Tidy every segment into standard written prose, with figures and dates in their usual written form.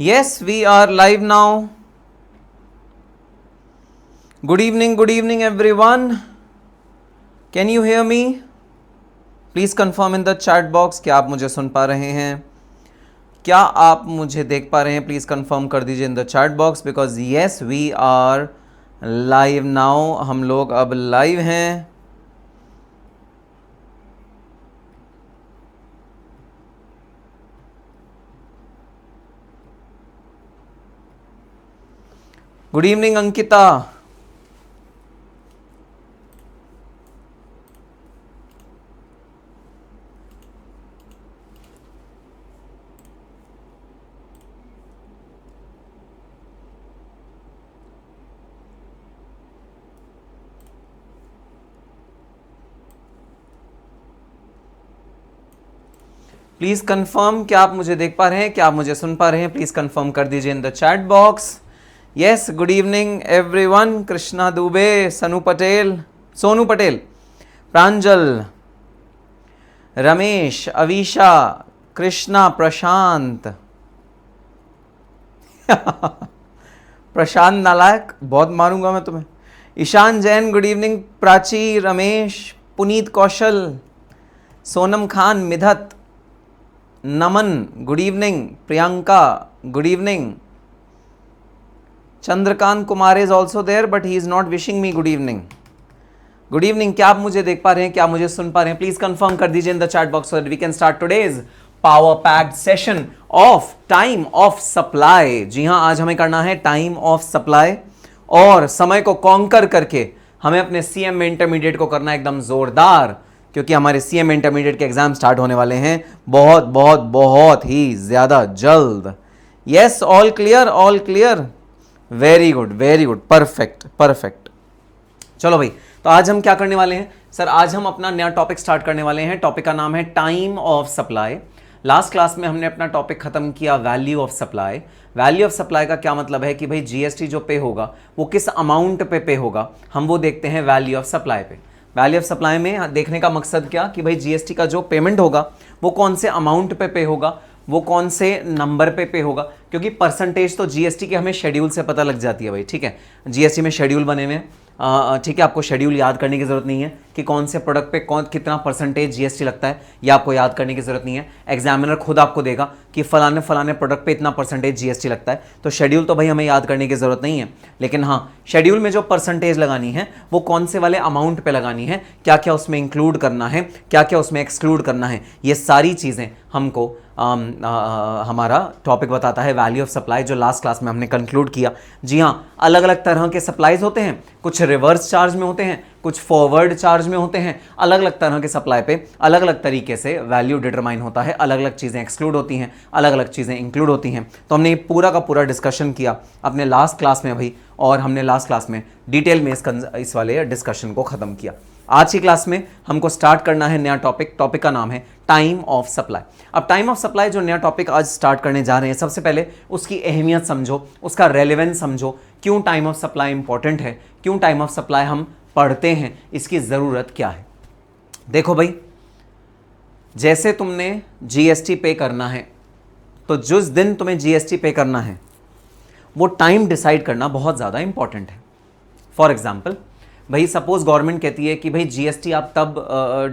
Yes, we are live now. Good evening, everyone. Can you hear me? Please confirm in the chat box. क्या आप मुझे सुन पा रहे हैं? क्या आप मुझे देख पा रहे हैं? प्लीज़ कंफर्म कर दीजिए in the chat box because yes we are live now. हम लोग अब लाइव हैं. Good evening Ankita. Please confirm क्या आप मुझे देख पा रहे हैं, क्या आप मुझे सुन पा रहे हैं. प्लीज़ कंफर्म कर दीजिए in the chat box. Yes, good evening everyone. Krishna Dubey, Sonu Patel, Pranjal, Ramesh, Avisha, Krishna, Prashant Prashant नालायक, बहुत मारूंगा मैं तुम्हें. Ishan Jain, good evening. Prachi, Ramesh, Puneet Kaushal, Sonam Khan, Midhat, Naman, good evening. Priyanka, good evening. Chandrakant Kumar is also there but he is not wishing me good evening. Good evening. क्या आप मुझे देख पा रहे हैं, क्या मुझे सुन पा रहे हैं? प्लीज कंफर्म कर दीजिए in the chat box so that we can start today's power packed session of time of supply. जी हां, आज हमें करना है टाइम ऑफ सप्लाई और समय को कॉन्कर करके हमें अपने सीएम में इंटरमीडिएट को करना एकदम जोरदार, क्योंकि हमारे सीएम इंटरमीडिएट के एग्जाम स्टार्ट होने वाले हैं बहुत बहुत बहुत ही ज्यादा जल्द. Yes, all clear, all clear. Very good, perfect. चलो भाई, तो आज हम क्या करने वाले हैं सर? आज हम अपना नया टॉपिक स्टार्ट करने वाले हैं. टॉपिक का नाम है time of supply. Last class में हमने अपना टॉपिक खत्म किया value of supply. Value of supply का क्या मतलब है कि भाई जीएसटी जो पे होगा वो किस अमाउंट पे होगा, हम वो देखते हैं वैल्यू ऑफ सप्लाई पे. वैल्यू ऑफ सप्लाई में देखने का मकसद क्या कि भाई जीएसटी का जो पेमेंट होगा वो कौन से अमाउंट पे होगा, वो कौन से नंबर पे होगा. क्योंकि परसेंटेज तो जीएसटी के हमें शेड्यूल से पता लग जाती है भाई. ठीक है, जीएसटी में शेड्यूल बने हुए हैं. ठीक है, आपको शेड्यूल याद करने की जरूरत नहीं है कि कौन से प्रोडक्ट पे कितना परसेंटेज जीएसटी लगता है, ये आपको याद करने की जरूरत नहीं है. एग्जामिनर खुद आपको देगा कि फलाने प्रोडक्ट पे इतना परसेंटेज जीएसटी लगता है. तो शेड्यूल तो भाई हमें याद करने की जरूरत नहीं है. लेकिन हाँ, शेड्यूल में जो परसेंटेज लगानी है वो कौन से वाले अमाउंट पे लगानी है, क्या क्या उसमें इंक्लूड करना है, क्या क्या उसमें एक्सक्लूड करना है, ये सारी चीज़ें हमको हमारा टॉपिक बताता है वैल्यू ऑफ सप्लाई, जो लास्ट क्लास में हमने कंक्लूड किया. जी हाँ, अलग अलग तरह के सप्लाईज होते हैं. कुछ रिवर्स चार्ज में होते हैं, कुछ फॉरवर्ड चार्ज में होते हैं. अलग अलग तरह के सप्लाई पे अलग अलग तरीके से वैल्यू डिटरमाइन होता है. अलग अलग चीज़ें एक्सक्लूड होती हैं, अलग अलग चीज़ें इंक्लूड होती हैं. तो हमने पूरा का पूरा डिस्कशन किया अपने लास्ट क्लास में भाई, और हमने लास्ट क्लास में डिटेल में इस वाले डिस्कशन को ख़त्म किया. आज की क्लास में हमको स्टार्ट करना है नया टॉपिक. टॉपिक का नाम है टाइम ऑफ सप्लाई. अब टाइम ऑफ सप्लाई जो नया टॉपिक आज स्टार्ट करने जा रहे हैं, सबसे पहले उसकी अहमियत समझो, उसका रेलेवेंस समझो. क्यों टाइम ऑफ सप्लाई इंपॉर्टेंट है, क्यों टाइम ऑफ सप्लाई हम पढ़ते हैं, इसकी ज़रूरत क्या है. देखो भाई, जैसे तुमने जीएसटी पे करना है तो जिस दिन तुम्हें जीएसटी पे करना है वो टाइम डिसाइड करना बहुत ज़्यादा इंपॉर्टेंट है. फॉर एग्जाम्पल, भाई सपोज गवर्नमेंट कहती है कि भाई जीएसटी आप तब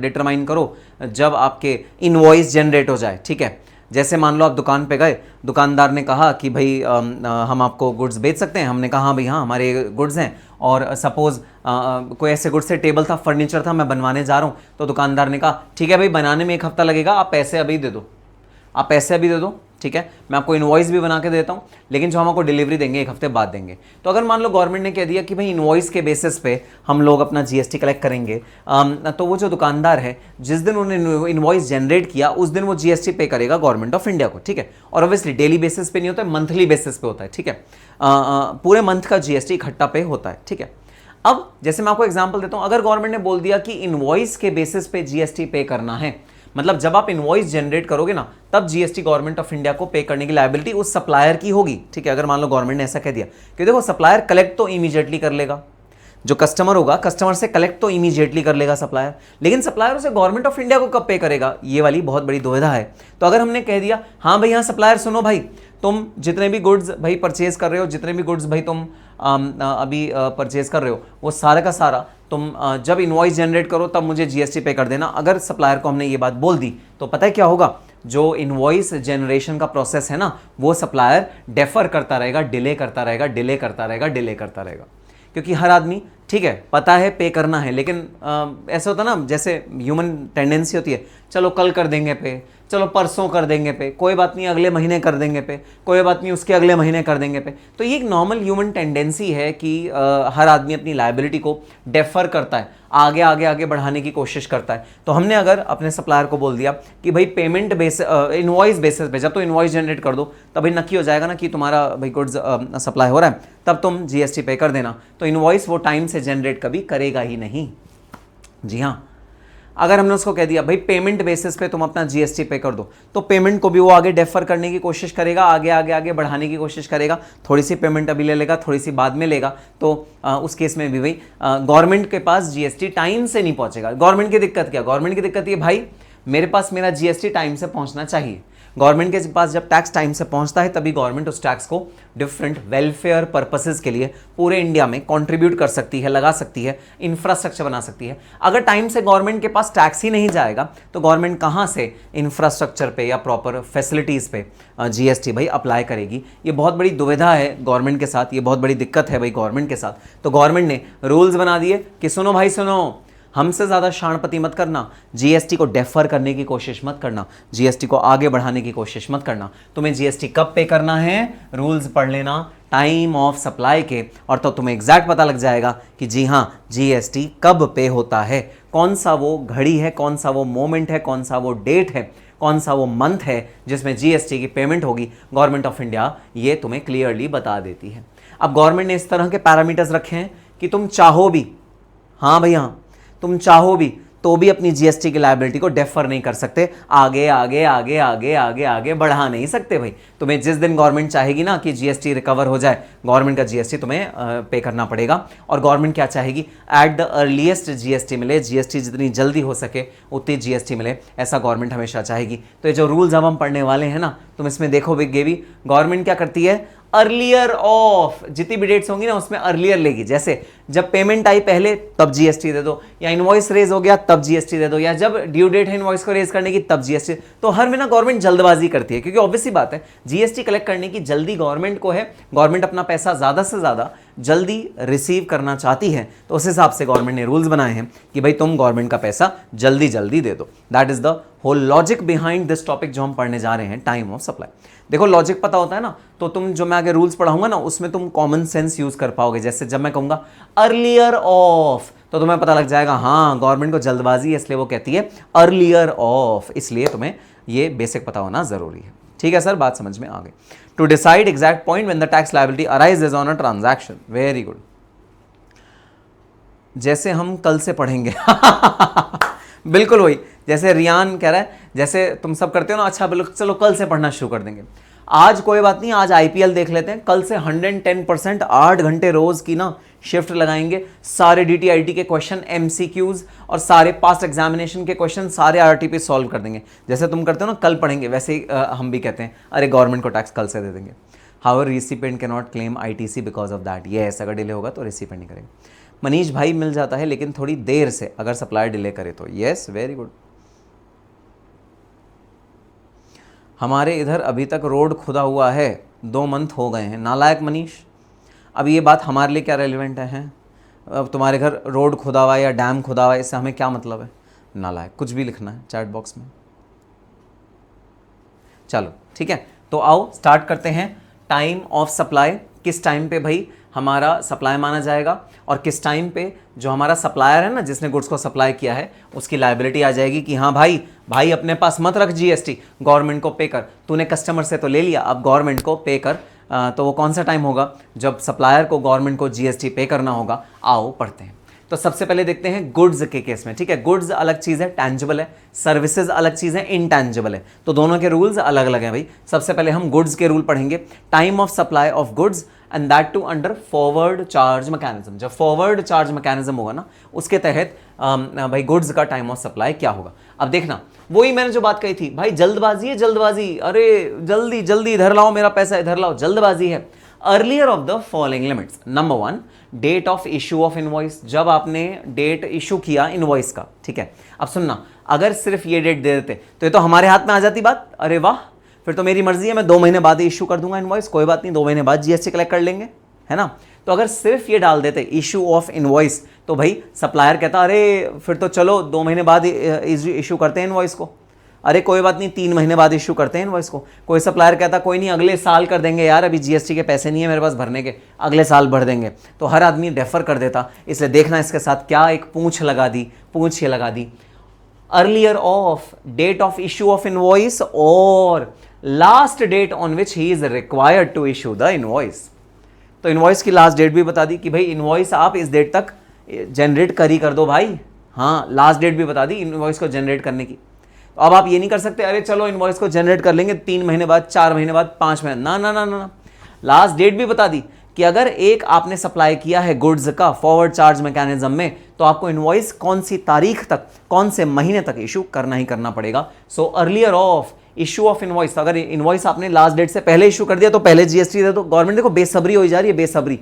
डिटरमाइन करो जब आपके इनवॉइस जनरेट हो जाए. ठीक है, जैसे मान लो आप दुकान पे गए, दुकानदार ने कहा कि भाई हम आपको गुड्स बेच सकते हैं. हमने कहा हाँ भाई हाँ, हमारे गुड्स हैं. और सपोज कोई ऐसे गुड्स से टेबल था, फर्नीचर था, मैं बनवाने जा रहा हूँ. तो दुकानदार ने कहा ठीक है भाई, बनाने में 1 हफ्ता लगेगा, आप पैसे अभी दे दो. ठीक है, मैं आपको इनवॉइस भी बना के देता हूं, लेकिन जो हम आपको डिलीवरी देंगे 1 हफ्ते बाद देंगे. तो अगर मान लो गवर्नमेंट ने कह दिया कि भाई इनवॉइस के बेसिस पे हम लोग अपना जीएसटी कलेक्ट करेंगे, तो वो जो दुकानदार है जिस दिन उन्होंने इनवॉइस जनरेट किया उस दिन वो जीएसटी पे करेगा गवर्नमेंट ऑफ इंडिया को. ठीक है, और ऑब्वियसली डेली बेसिस पे नहीं होता है, मंथली बेसिस पे होता है. ठीक है, पूरे मंथ का जीएसटी इकट्ठा पे होता है. ठीक है, अब जैसे मैं आपको एग्जाम्पल देता हूं, अगर गवर्नमेंट ने बोल दिया कि इनवॉइस के बेसिस पे जीएसटी पे करना है, मतलब जब आप इनवॉइस जनरेट करोगे ना तब जीएसटी गवर्नमेंट ऑफ इंडिया को पे करने की लायबिलिटी उस सप्लायर की होगी. ठीक है, अगर मान लो गवर्नमेंट ने ऐसा कह दिया कि देखो सप्लायर कलेक्ट तो इमीडिएटली कर लेगा, जो कस्टमर होगा कस्टमर से कलेक्ट तो इमीडिएटली कर लेगा सप्लायर, लेकिन सप्लायर उसे गवर्नमेंट ऑफ इंडिया को कब पे करेगा, ये वाली बहुत बड़ी दुविधा है. तो अगर हमने कह दिया हाँ भाई हाँ सप्लायर सुनो भाई, तुम जितने भी गुड्स भाई परचेज कर रहे हो, जितने भी गुड्स भाई तुम अभी परचेज कर रहे हो, वो सारा का सारा तुम जब इनवॉइस जनरेट करो तब मुझे जीएसटी पे कर देना। अगर सप्लायर को हमने ये बात बोल दी तो पता है क्या होगा, जो इनवॉइस जनरेशन का प्रोसेस है ना, वो सप्लायर डेफर करता रहेगा, डिले करता रहेगा, डिले करता रहेगा, डिले करता रहेगा। क्योंकि हर आदमी ठीक है पता है पे करना है, लेकिन ऐसा होता ना, जैसे ह्यूमन टेंडेंसी होती है, चलो कल कर देंगे पे, चलो परसों कर देंगे पे, कोई बात नहीं अगले महीने कर देंगे पे, कोई बात नहीं उसके अगले महीने कर देंगे पे। तो ये एक नॉर्मल ह्यूमन टेंडेंसी है कि हर आदमी अपनी लायबिलिटी को डेफर करता है, आगे आगे आगे बढ़ाने की कोशिश करता है। तो हमने अगर अपने सप्लायर को बोल दिया कि भाई पेमेंट बेस इनवॉइस बेसिस पे, जब तो इनवॉइस जनरेट कर दो तब भाई नक्की हो जाएगा ना कि तुम्हारा भाई गुड्स सप्लाई हो रहा है, तब तुम जीएसटी पे कर देना। तो इनवॉइस वो टाइम से जनरेट कभी करेगा ही नहीं। जी हाँ, अगर हमने उसको कह दिया भाई पेमेंट बेसिस पे तुम अपना जीएसटी पे कर दो, तो पेमेंट को भी वो आगे डेफर करने की कोशिश करेगा, आगे आगे आगे बढ़ाने की कोशिश करेगा। थोड़ी सी पेमेंट अभी ले लेगा, थोड़ी सी बाद में लेगा, तो उस केस में भी भाई गवर्नमेंट के पास जीएसटी टाइम से नहीं पहुंचेगा। गवर्नमेंट की दिक्कत क्या, गवर्नमेंट की दिक्कत ये भाई मेरे पास मेरा जीएसटी टाइम से पहुंचना चाहिए। गवर्नमेंट के पास जब टैक्स टाइम से पहुंचता है तभी गवर्नमेंट उस टैक्स को डिफरेंट वेलफेयर पर्पसेस के लिए पूरे इंडिया में कंट्रीब्यूट कर सकती है, लगा सकती है, इंफ्रास्ट्रक्चर बना सकती है। अगर टाइम से गवर्नमेंट के पास टैक्स ही नहीं जाएगा तो गवर्नमेंट कहां से इंफ्रास्ट्रक्चर पे या प्रॉपर फैसिलिटीज पे जीएसटी भाई अप्लाई करेगी। ये बहुत बड़ी दुविधा है गवर्नमेंट के साथ, ये बहुत बड़ी दिक्कत है भाई गवर्नमेंट के साथ। तो गवर्नमेंट ने रूल्स बना दिए कि सुनो भाई सुनो, हमसे ज़्यादा शाणपति मत करना, जीएसटी को डेफर करने की कोशिश मत करना, जीएसटी को आगे बढ़ाने की कोशिश मत करना। तुम्हें जीएसटी कब पे करना है, रूल्स पढ़ लेना टाइम ऑफ सप्लाई के, और तो तुम्हें एग्जैक्ट पता लग जाएगा कि जी हाँ जीएसटी कब पे होता है, कौन सा वो घड़ी है, कौन सा वो मोमेंट है, कौन सा वो डेट है, कौन सा वो मंथ है जिसमें जीएसटी की पेमेंट होगी। गवर्नमेंट ऑफ इंडिया ये तुम्हें क्लियरली बता देती है। अब गवर्नमेंट ने इस तरह के पैरामीटर्स रखे हैं कि तुम चाहो भी, हाँ भाई हाँ, तुम चाहो भी तो भी अपनी जीएसटी की लायबिलिटी को डेफर नहीं कर सकते, आगे आगे आगे आगे आगे आगे बढ़ा नहीं सकते भाई। तुम्हें जिस दिन गवर्नमेंट चाहेगी ना कि जीएसटी रिकवर हो जाए, गवर्नमेंट का जीएसटी तुम्हें पे करना पड़ेगा। और गवर्नमेंट क्या चाहेगी, एट द अर्लीस्ट जीएसटी मिले, जीएसटी जितनी जल्दी हो सके उतनी जीएसटी मिले, ऐसा गवर्नमेंट हमेशा चाहेगी। तो ये जो रूल्स अब हम पढ़ने वाले हैं ना, तुम इसमें देखो भी गवर्नमेंट क्या करती है, अर्लियर ऑफ, जितनी भी डेट्स होंगी ना उसमें अर्लियर लेगी। जैसे जब पेमेंट आई पहले तब जीएसटी दे दो, या इनवॉइस रेज हो गया तब जीएसटी दे दो, या जब ड्यू डेट है इनवॉइस को रेज करने की तब जीएसटी। तो हर में ना गवर्नमेंट जल्दबाजी करती है, क्योंकि ऑब्वियस सी बात है जीएसटी कलेक्ट करने की जल्दी गवर्नमेंट को है, गवर्नमेंट अपना पैसा ज्यादा से ज्यादा जल्दी रिसीव करना चाहती है। तो उस हिसाब से गवर्नमेंट ने रूल्स बनाए हैं कि भाई तुम गवर्नमेंट का पैसा जल्दी जल्दी दे दो। That is the whole logic behind this topic जो हम पढ़ने जा रहे हैं, टाइम ऑफ सप्लाई। देखो लॉजिक पता होता है ना, तो तुम जो मैं आगे रूल्स पढ़ाऊंगा ना उसमें तुम कॉमन सेंस यूज कर पाओगे। जैसे जब मैं कहूंगा अर्लियर ऑफ, तो तुम्हें पता लग जाएगा हाँ गवर्नमेंट को जल्दबाजी है इसलिए वो कहती है अर्लियर ऑफ, इसलिए तुम्हें ये बेसिक पता होना जरूरी है। ठीक है सर, बात समझ में आ गई। To decide exact point when the tax liability arises on a transaction, very good. जैसे हम कल से पढ़ेंगे बिल्कुल वही, जैसे रियान कह रहा है जैसे तुम सब करते हो ना, अच्छा बिल्कुल चलो कल से पढ़ना शुरू कर देंगे। आज कोई बात नहीं, आज आईपीएल देख लेते हैं, कल से 110% 8 घंटे रोज की ना शिफ्ट लगाएंगे। सारे डीटीआईटी के क्वेश्चन, एमसीक्यूज और सारे पास्ट एग्जामिनेशन के क्वेश्चन सारे आरटीपी सॉल्व कर देंगे। जैसे तुम करते हो ना कल पढ़ेंगे, वैसे ही हम भी कहते हैं अरे गवर्नमेंट को टैक्स कल से दे देंगे। However recipient can not claim ITC because of that, yes अगर डिले होगा तो रिसिपेंट नहीं करेंगे। मनीष भाई मिल जाता है लेकिन थोड़ी देर से अगर सप्लायर डिले करे तो, यस वेरी गुड। हमारे इधर अभी तक रोड खुदा हुआ है, 2 मंथ हो गए हैं। नालायक मनीष, अब ये बात हमारे लिए क्या रेलिवेंट है? अब तुम्हारे घर रोड खुदा हुआ या डैम खुदा हुआ, इससे हमें क्या मतलब है? नालायक, कुछ भी लिखना है चैट बॉक्स में। चलो ठीक है, तो आओ स्टार्ट करते हैं। टाइम ऑफ सप्लाई, किस टाइम पे भाई हमारा सप्लाई माना जाएगा, और किस टाइम पे जो हमारा सप्लायर है ना जिसने गुड्स को सप्लाई किया है उसकी लायबिलिटी आ जाएगी कि हाँ भाई अपने पास मत रख जीएसटी, गवर्नमेंट को पे कर। तूने कस्टमर से तो ले लिया, अब गवर्नमेंट को पे कर। तो वो कौन सा टाइम होगा जब सप्लायर को गवर्नमेंट को जीएसटी पे करना होगा। आओ पढ़ते हैं। तो सबसे पहले देखते हैं गुड्स के केस में। ठीक है, गुड्स अलग चीज़ है, टैंजिबल है, सर्विसेज अलग चीज़ है, इनटैंजिबल है। तो दोनों के रूल्स अलग अलग हैं भाई। सबसे पहले हम गुड्स के रूल पढ़ेंगे। Time of supply of goods and that too under forward charge mechanism. जब फॉरवर्ड चार्ज मैकेनिज्म होगा ना, उसके तहत भाई गुड्स का टाइम ऑफ सप्लाई क्या होगा। अब देखना, वही मैंने जो बात कही थी, भाई जल्दबाजी है, जल्दबाजी, अरे जल्दी जल्दी इधर लाओ मेरा पैसा, इधर लाओ, जल्दबाजी है। Earlier of the following limits, number 1 date of issue of invoice, जब आपने डेट इशू किया इनवॉइस का, ठीक है। अब सुनना, अगर सिर्फ ये डेट दे देते तो ये तो हमारे हाथ में आ जाती बात, अरे वाह, फिर तो मेरी मर्जी है, मैं 2 महीने बाद इशू कर दूंगा इनवॉइस, कोई बात नहीं, 2 महीने बाद जीएसटी कलेक्ट कर लेंगे, है ना। तो अगर सिर्फ ये डाल देते इशू ऑफ इनवॉइस, तो भाई सप्लायर कहता अरे फिर तो चलो 2 महीने बाद इशू करते हैं इनवॉइस को, अरे कोई बात नहीं 3 महीने बाद इशू करते हैं इनवॉइस को। कोई सप्लायर कहता कोई नहीं अगले साल कर देंगे यार, अभी जीएसटी के पैसे नहीं है मेरे पास भरने के, अगले साल भर देंगे। तो हर आदमी डेफर कर देता। इसलिए देखना इसके साथ क्या एक पूंछ लगा दी, पूंछ ये लगा दी, earlier of date of issue of invoice और last date on which he is required to issue the invoice. तो इनवॉइस की लास्ट डेट भी बता दी कि भाई इनवॉइस आप इस डेट तक जनरेट कर दो भाई, हाँ लास्ट डेट भी बता दी इनवॉइस को जनरेट करने की। तो अब आप ये नहीं कर सकते अरे चलो इनवॉइस को जनरेट कर लेंगे 3 महीने बाद, 4 महीने बाद, 5 महीने, ना ना ना ना, लास्ट डेट भी बता दी कि अगर एक आपने सप्लाई किया है गुड्स का फॉरवर्ड चार्ज मैकेनिज्म में, तो आपको इनवॉइस कौन सी तारीख तक, कौन से महीने तक इशू करना ही करना पड़ेगा। So earlier of issue of invoice, अगर इनवॉइस आपने लास्ट डेट से पहले इशू कर दिया तो पहले जीएसटी दे दो। गवर्नमेंट देखो बेसब्री हो जा रही है, बेसब्री।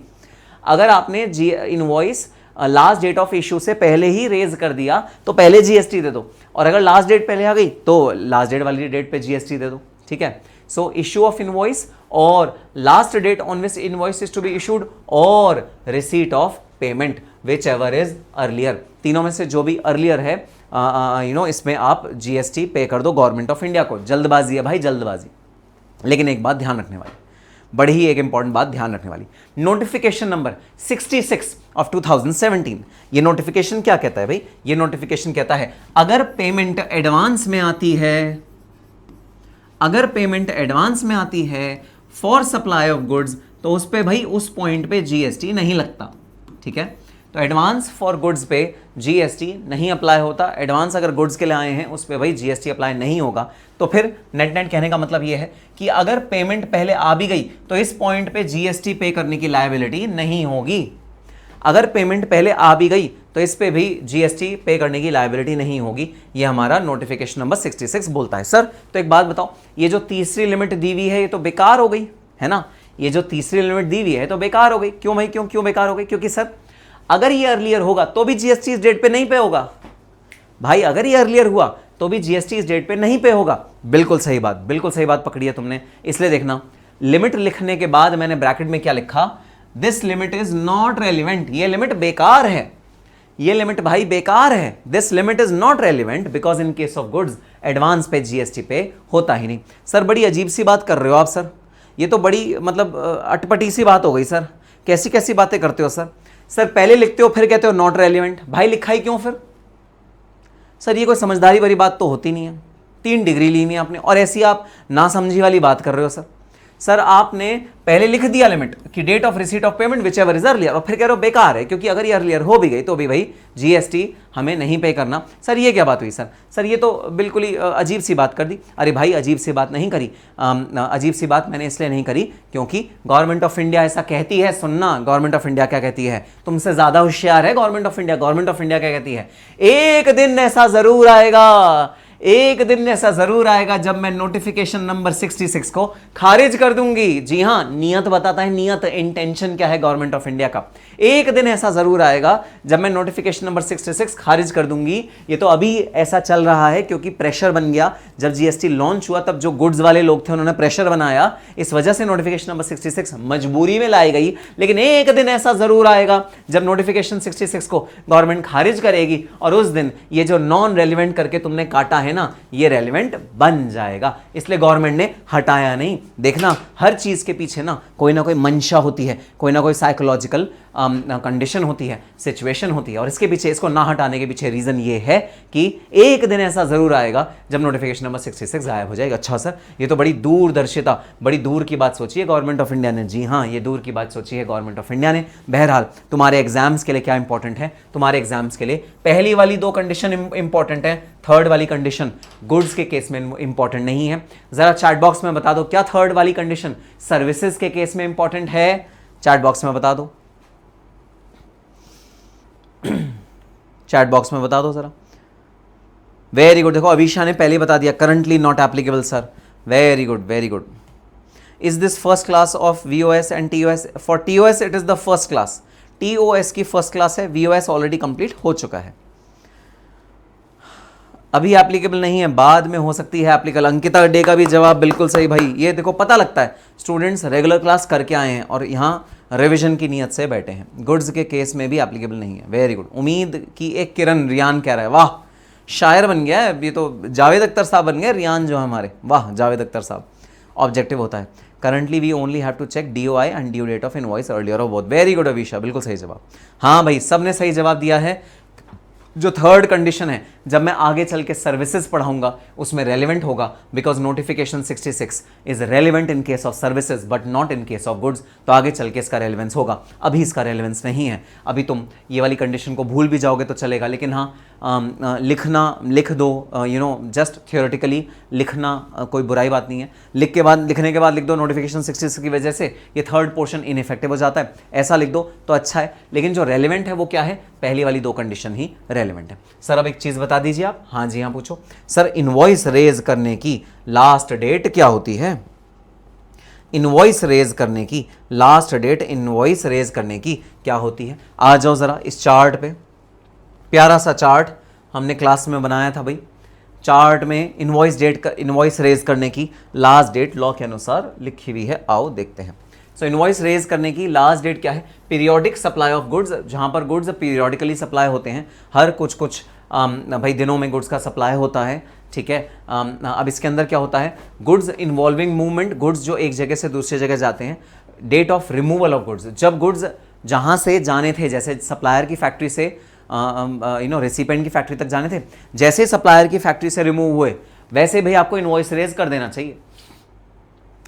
अगर आपने invoice last date of issue से पहले ही रेज कर दिया तो पहले जीएसटी दे दो, और अगर लास्ट डेट पहले आ गई तो लास्ट डेट वाली डेट पे जीएसटी दे दो, ठीक है। सो इशू ऑफ इनवॉइस और last date on which invoice is to be issued और receipt of payment whichever is earlier, तीनों में से जो भी अर्लियर है इसमें आप जीएसटी पे कर दो गवर्नमेंट ऑफ इंडिया को। जल्दबाजी है भाई, जल्दबाजी। लेकिन एक बात ध्यान रखने वाली, बड़ी ही एक इंपॉर्टेंट बात ध्यान रखने वाली, नोटिफिकेशन नंबर 66 ऑफ 2017, ये नोटिफिकेशन क्या कहता है भाई, ये नोटिफिकेशन कहता है अगर पेमेंट एडवांस में आती है, अगर पेमेंट एडवांस में आती है फॉर सप्लाई ऑफ गुड्स, तो उस पे भाई उस पॉइंट पे जीएसटी नहीं लगता, ठीक है। तो एडवांस फॉर गुड्स पे जीएसटी नहीं अप्लाई होता। एडवांस अगर गुड्स के लिए आए हैं उस पे भाई जीएसटी अप्लाई नहीं होगा। तो फिर नेट नेट कहने का मतलब ये है कि अगर पेमेंट पहले आ भी गई तो इस पॉइंट पे जीएसटी पे करने की लायबिलिटी नहीं होगी। अगर पेमेंट पहले आ भी गई तो इस पे भी जीएसटी पे करने की लायबिलिटी नहीं होगी। ये हमारा नोटिफिकेशन नंबर 66 बोलता है। सर तो एक बात बताओ, ये जो तीसरी लिमिट दी हुई है ये तो बेकार हो गई है ना, ये जो तीसरी लिमिट दी हुई है तो बेकार हो गई। क्यों भाई, क्यों क्यों बेकार हो गई? क्योंकि सर अगर ये अर्लियर होगा तो भी जीएसटी इस डेट पे नहीं पे होगा। भाई अगर ये अर्लियर हुआ तो भी जीएसटी इस डेट पे नहीं पे होगा। बिल्कुल सही बात, बिल्कुल सही बात पकड़ी है तुमने। इसलिए देखना, लिमिट लिखने के बाद मैंने ब्रैकेट में क्या लिखा, this limit is not relevant. ये लिमिट बेकार है, ये लिमिट भाई बेकार है। This limit is not relevant because in case of goods advance पे जीएसटी पे होता ही नहीं। सर बड़ी अजीब सी बात कर रहे हो आप सर, ये तो बड़ी मतलब अटपटी सी बात हो गई सर, कैसी कैसी बातें करते हो सर। सर पहले लिखते हो फिर कहते हो नॉट रेलिवेंट, भाई लिखा ही क्यों फिर? सर ये कोई समझदारी वाली बात तो होती नहीं है। 3 डिग्री ली नहीं आपने और ऐसी आप ना समझी वाली बात कर रहे हो सर। सर आपने पहले लिख दिया लिमिट कि date of receipt of payment whichever is earlier, और फिर कह रहे हो बेकार है क्योंकि अगर ये अर्लियर हो भी गई तो भी भाई जीएसटी हमें नहीं पे करना। सर ये क्या बात हुई सर? सर ये तो बिल्कुल ही अजीब सी बात कर दी। अरे भाई अजीब सी बात नहीं करी, अजीब सी बात मैंने इसलिए नहीं करी क्योंकि गवर्नमेंट ऑफ इंडिया ऐसा कहती है। सुनना, गवर्नमेंट ऑफ इंडिया क्या कहती है, तुमसे ज्यादा होशियार है government of India. Government of India क्या कहती है, एक दिन ऐसा जरूर आएगा, एक दिन ऐसा जरूर आएगा जब मैं नोटिफिकेशन नंबर 66 को खारिज कर दूंगी। जी हां, नियत बताता है, नियत इंटेंशन क्या है गवर्नमेंट ऑफ इंडिया का। एक दिन ऐसा जरूर आएगा जब मैं नोटिफिकेशन नंबर 66 खारिज कर दूंगी। ये तो अभी ऐसा चल रहा है क्योंकि प्रेशर बन गया। जब जीएसटी लॉन्च हुआ तब जो गुड्स वाले लोग थे उन्होंने प्रेशर बनाया, इस वजह से नोटिफिकेशन नंबर 66 मजबूरी में लाई गई। लेकिन एक दिन ऐसा जरूर आएगा जब नोटिफिकेशन 66 को गवर्नमेंट खारिज करेगी और उस दिन ये जो नॉन रेलिवेंट करके तुमने काटा है ना, ये रेलिवेंट बन जाएगा। इसलिए गवर्नमेंट ने हटाया नहीं। देखना, हर चीज के पीछे ना कोई मंशा होती है, कोई ना कोई साइकोलॉजिकल कंडीशन होती है, सिचुएशन होती है, और इसके पीछे, इसको ना हटाने के पीछे रीजन ये है कि एक दिन ऐसा जरूर आएगा जब नोटिफिकेशन नंबर 66 गायब हो जाएगा। अच्छा सर, ये तो बड़ी दूरदर्शिता, बड़ी दूर की बात सोची है गवर्नमेंट ऑफ इंडिया ने। जी हाँ, ये दूर की बात सोची है गवर्नमेंट ऑफ इंडिया ने। बहरहाल तुम्हारे एग्जाम्स के लिए क्या इंपॉर्टेंट है, तुम्हारे एग्जाम्स के लिए पहली वाली 2 कंडीशन इंपॉर्टेंट है, थर्ड वाली कंडीशन गुड्स के केस में इंपॉर्टेंट नहीं है। जरा चैट बॉक्स में बता दो क्या थर्ड वाली कंडीशन सर्विसेज के केस में इंपॉर्टेंट है? चैट बॉक्स में बता दो, चैट बॉक्स में बता दो जरा। वेरी गुड, देखो अभिषा ने पहले बता दिया, currently not applicable sir. Very good very good. Is this first class of VOS and TOS? For TOS it is the first class, TOS की फर्स्ट क्लास है, VOS ऑलरेडी कंप्लीट हो चुका है, अभी एप्लीकेबल नहीं है, बाद में हो सकती है एप्लीकेबल। अंकिता डे का भी जवाब बिल्कुल सही भाई। ये देखो पता लगता है स्टूडेंट्स रेगुलर क्लास करके आए हैं और यहाँ रिवीजन की नियत से बैठे हैं। गुड्स के केस में भी एप्लीकेबल नहीं है। Very good. उम्मीद की एक किरण, रियान कह रहा है, वाह शायर बन गया है ये तो, जावेद अख्तर साहब बन गए रियान जो हमारे, वाह जावेद अख्तर साहब। ऑब्जेक्टिव होता है currently we only have to check DOI and due date of invoice earlier और बोथ। वेरी गुड अविशा, बिल्कुल सही जवाब। हाँ भाई सब ने सही जवाब दिया है। जो थर्ड कंडीशन है, जब मैं आगे चल के सर्विसेज पढ़ाऊंगा उसमें रेलिवेंट होगा, because notification 66 is relevant in case of services but not in case of goods, तो आगे चल के इसका रेलिवेंस होगा। अभी इसका रेलिवेंस नहीं है, अभी तुम ये वाली कंडीशन को भूल भी जाओगे तो चलेगा, लेकिन हाँ लिखना लिख दो, जस्ट थियोरेटिकली लिखना कोई बुराई बात नहीं है। लिखने के बाद लिख दो नोटिफिकेशन 66 की वजह से ये थर्ड पोर्शन इनइफेक्टिव हो जाता है, ऐसा लिख दो तो अच्छा है। लेकिन जो रेलिवेंट है वो क्या है, पहली वाली दो कंडीशन ही रेलिवेंट है। सर अब एक चीज बता दीजिए आप। हाँ जी हाँ पूछो सर, इनवॉइस रेज करने की लास्ट डेट क्या होती है? इनवॉइस रेज करने की लास्ट डेट इनवॉइस रेज करने की क्या होती है? आ जाओ जरा इस चार्ट पे, प्यारा सा चार्ट हमने क्लास में बनाया था भाई। चार्ट में इनवॉइस डेट का, इनवॉइस रेज करने की लास्ट डेट लॉ के अनुसार लिखी हुई है, आओ देखते हैं। सो इनवॉइस रेज करने की लास्ट डेट क्या है? पीरियोडिक सप्लाई ऑफ गुड्स, जहां पर गुड्स पीरियोडिकली सप्लाई होते हैं, हर कुछ भाई दिनों में गुड्स का सप्लाई होता है, ठीक है। अब इसके अंदर क्या होता है, गुड्स इन्वॉल्विंग मूवमेंट, गुड्स जो एक जगह से दूसरी जगह जाते हैं। Date of removal of goods, जब गुड्स जहां से जाने थे, जैसे सप्लायर की फैक्ट्री से रेसिपिएंट की फैक्ट्री तक जाने थे, जैसे सप्लायर की फैक्ट्री से रिमूव हुए वैसे भाई आपको इनवॉइस रेज कर देना चाहिए,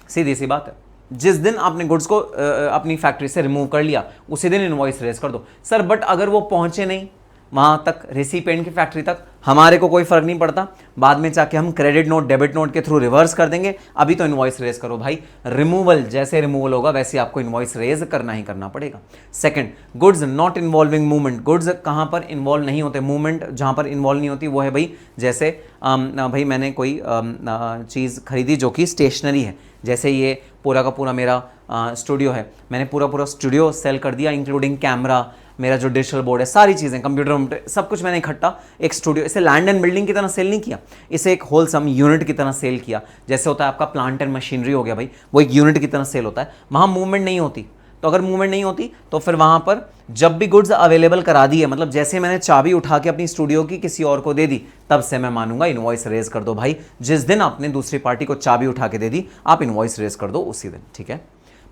सीधी सी बात है। जिस दिन आपने गुड्स को अपनी फैक्ट्री से रिमूव कर लिया उसी दिन इनवॉइस रेज कर दो। सर बट अगर वो पहुंचे नहीं वहां तक, रेसिपिएंट की फैक्ट्री तक, हमारे को कोई फर्क नहीं पड़ता, बाद में जाके हम क्रेडिट नोट डेबिट नोट के थ्रू रिवर्स कर देंगे, अभी तो इनवॉइस रेज करो भाई। रिमूवल जैसे रिमूवल होगा वैसे आपको इनवॉइस रेज करना ही करना पड़ेगा। Second, goods not involving movement, goods कहां पर इन्वॉल्व नहीं होते, मूवमेंट जहां पर इन्वॉल्व नहीं होती वो है भाई, जैसे भाई मैंने कोई चीज़ खरीदी जो कि स्टेशनरी है, जैसे ये पूरा का पूरा मेरा स्टूडियो है, मैंने पूरा स्टूडियो सेल कर दिया इंक्लूडिंग कैमरा, मेरा जो डिजिटल बोर्ड है, सारी चीज़ें, कंप्यूटर, सब कुछ मैंने इकट्ठा एक स्टूडियो, इसे लैंड एंड बिल्डिंग की तरह सेल नहीं किया, इसे एक होलसम यूनिट की तरह सेल किया। जैसे होता है आपका प्लांट एंड मशीनरी हो गया भाई, वो एक यूनिट की तरह सेल होता है, वहाँ मूवमेंट नहीं होती। तो अगर मूवमेंट नहीं होती तो फिर वहाँ पर जब भी गुड्स अवेलेबल करा दी है, मतलब जैसे मैंने चाबी उठा के अपनी स्टूडियो की किसी और को दे दी, तब से मैं मानूंगा इनवॉइस रेज कर दो भाई। जिस दिन आपने दूसरी पार्टी को चाबी उठा के दे दी, आप इनवॉइस रेज कर दो उसी दिन, ठीक है।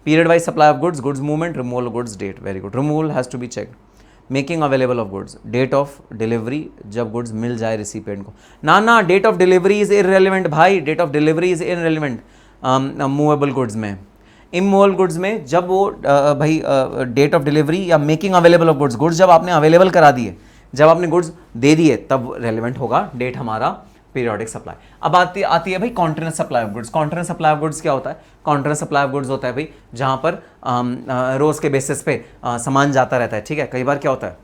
Period wise supply of goods, goods movement, removal goods date, very good. Removal has to be checked. Making available of goods, date of delivery, जब गुड्स मिल जाए रिसिपिएंट को। ना date of delivery is irrelevant भाई, date of delivery is irrelevant movable goods में। Immovable goods में जब वो भाई डेट ऑफ डिलीवरी या making available of goods, goods जब आपने अवेलेबल करा दिए, जब आपने गुड्स दे दिए तब रेलिवेंट होगा डेट हमारा पीरियोडिक सप्लाई। अब आती है भाई continuous supply of goods. Continuous supply of goods क्या होता है? कॉन्टिन्यूस सप्लाई ऑफ गुड्स होता है भाई जहां पर रोज के बेसिस पे सामान जाता रहता है, ठीक है। कई बार क्या होता है,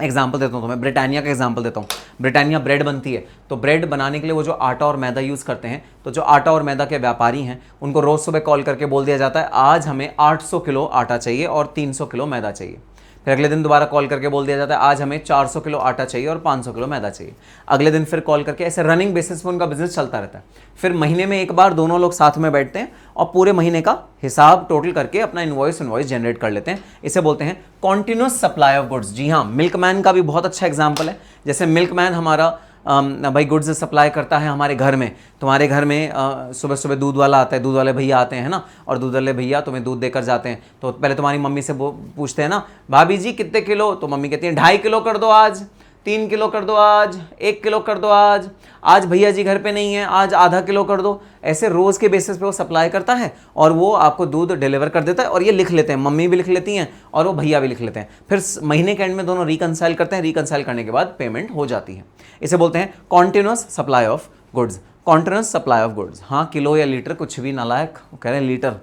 एग्जाम्पल देता हूँ तुम्हें, ब्रिटानिया का एग्जाम्पल देता हूँ। ब्रिटानिया ब्रेड बनती है, तो ब्रेड बनाने के लिए वो जो आटा और मैदा यूज़ करते हैं, तो जो आटा और मैदा के व्यापारी हैं उनको रोज़ सुबह कॉल करके बोल दिया जाता है आज हमें 800 किलो आटा चाहिए और 300 किलो मैदा चाहिए। फिर अगले दिन दोबारा कॉल करके बोल दिया जाता है आज हमें 400 किलो आटा चाहिए और 500 किलो मैदा चाहिए। अगले दिन फिर कॉल करके, ऐसे रनिंग बेसिस पे उनका बिजनेस चलता रहता है। फिर महीने में एक बार दोनों लोग साथ में बैठते हैं और पूरे महीने का हिसाब टोटल करके अपना इनवॉइस जनरेट कर लेते हैं। इसे बोलते हैं कॉन्टिन्यूस सप्लाई ऑफ गुड्स। जी हाँ, मिल्कमैन का भी बहुत अच्छा एग्जाम्पल है। जैसे मिल्कमैन हमारा भाई गुड्स सप्लाई करता है हमारे घर में। तुम्हारे घर में सुबह सुबह दूध वाला आता है, दूध वाले भैया आते हैं ना, और दूध वाले भैया तुम्हें दूध देकर जाते हैं। तो पहले तुम्हारी मम्मी से पूछते हैं ना, भाभी जी कितने किलो? तो मम्मी कहती है 2.5 किलो कर दो आज, 3 किलो कर दो आज, 1 किलो कर दो आज भैया जी घर पे नहीं है, आज आधा किलो कर दो। ऐसे रोज़ के बेसिस पे वो सप्लाई करता है और वो आपको दूध डिलीवर कर देता है। और ये लिख लेते हैं, मम्मी भी लिख लेती हैं और वो भैया भी लिख लेते हैं। फिर महीने के एंड में दोनों रिकनसाइल करते हैं, रिकनसाइल करने के बाद पेमेंट हो जाती है। इसे बोलते हैं continuous supply of goods. Continuous supply of goods, हाँ किलो या लीटर कुछ भी नालायक कह रहे हैं, लीटर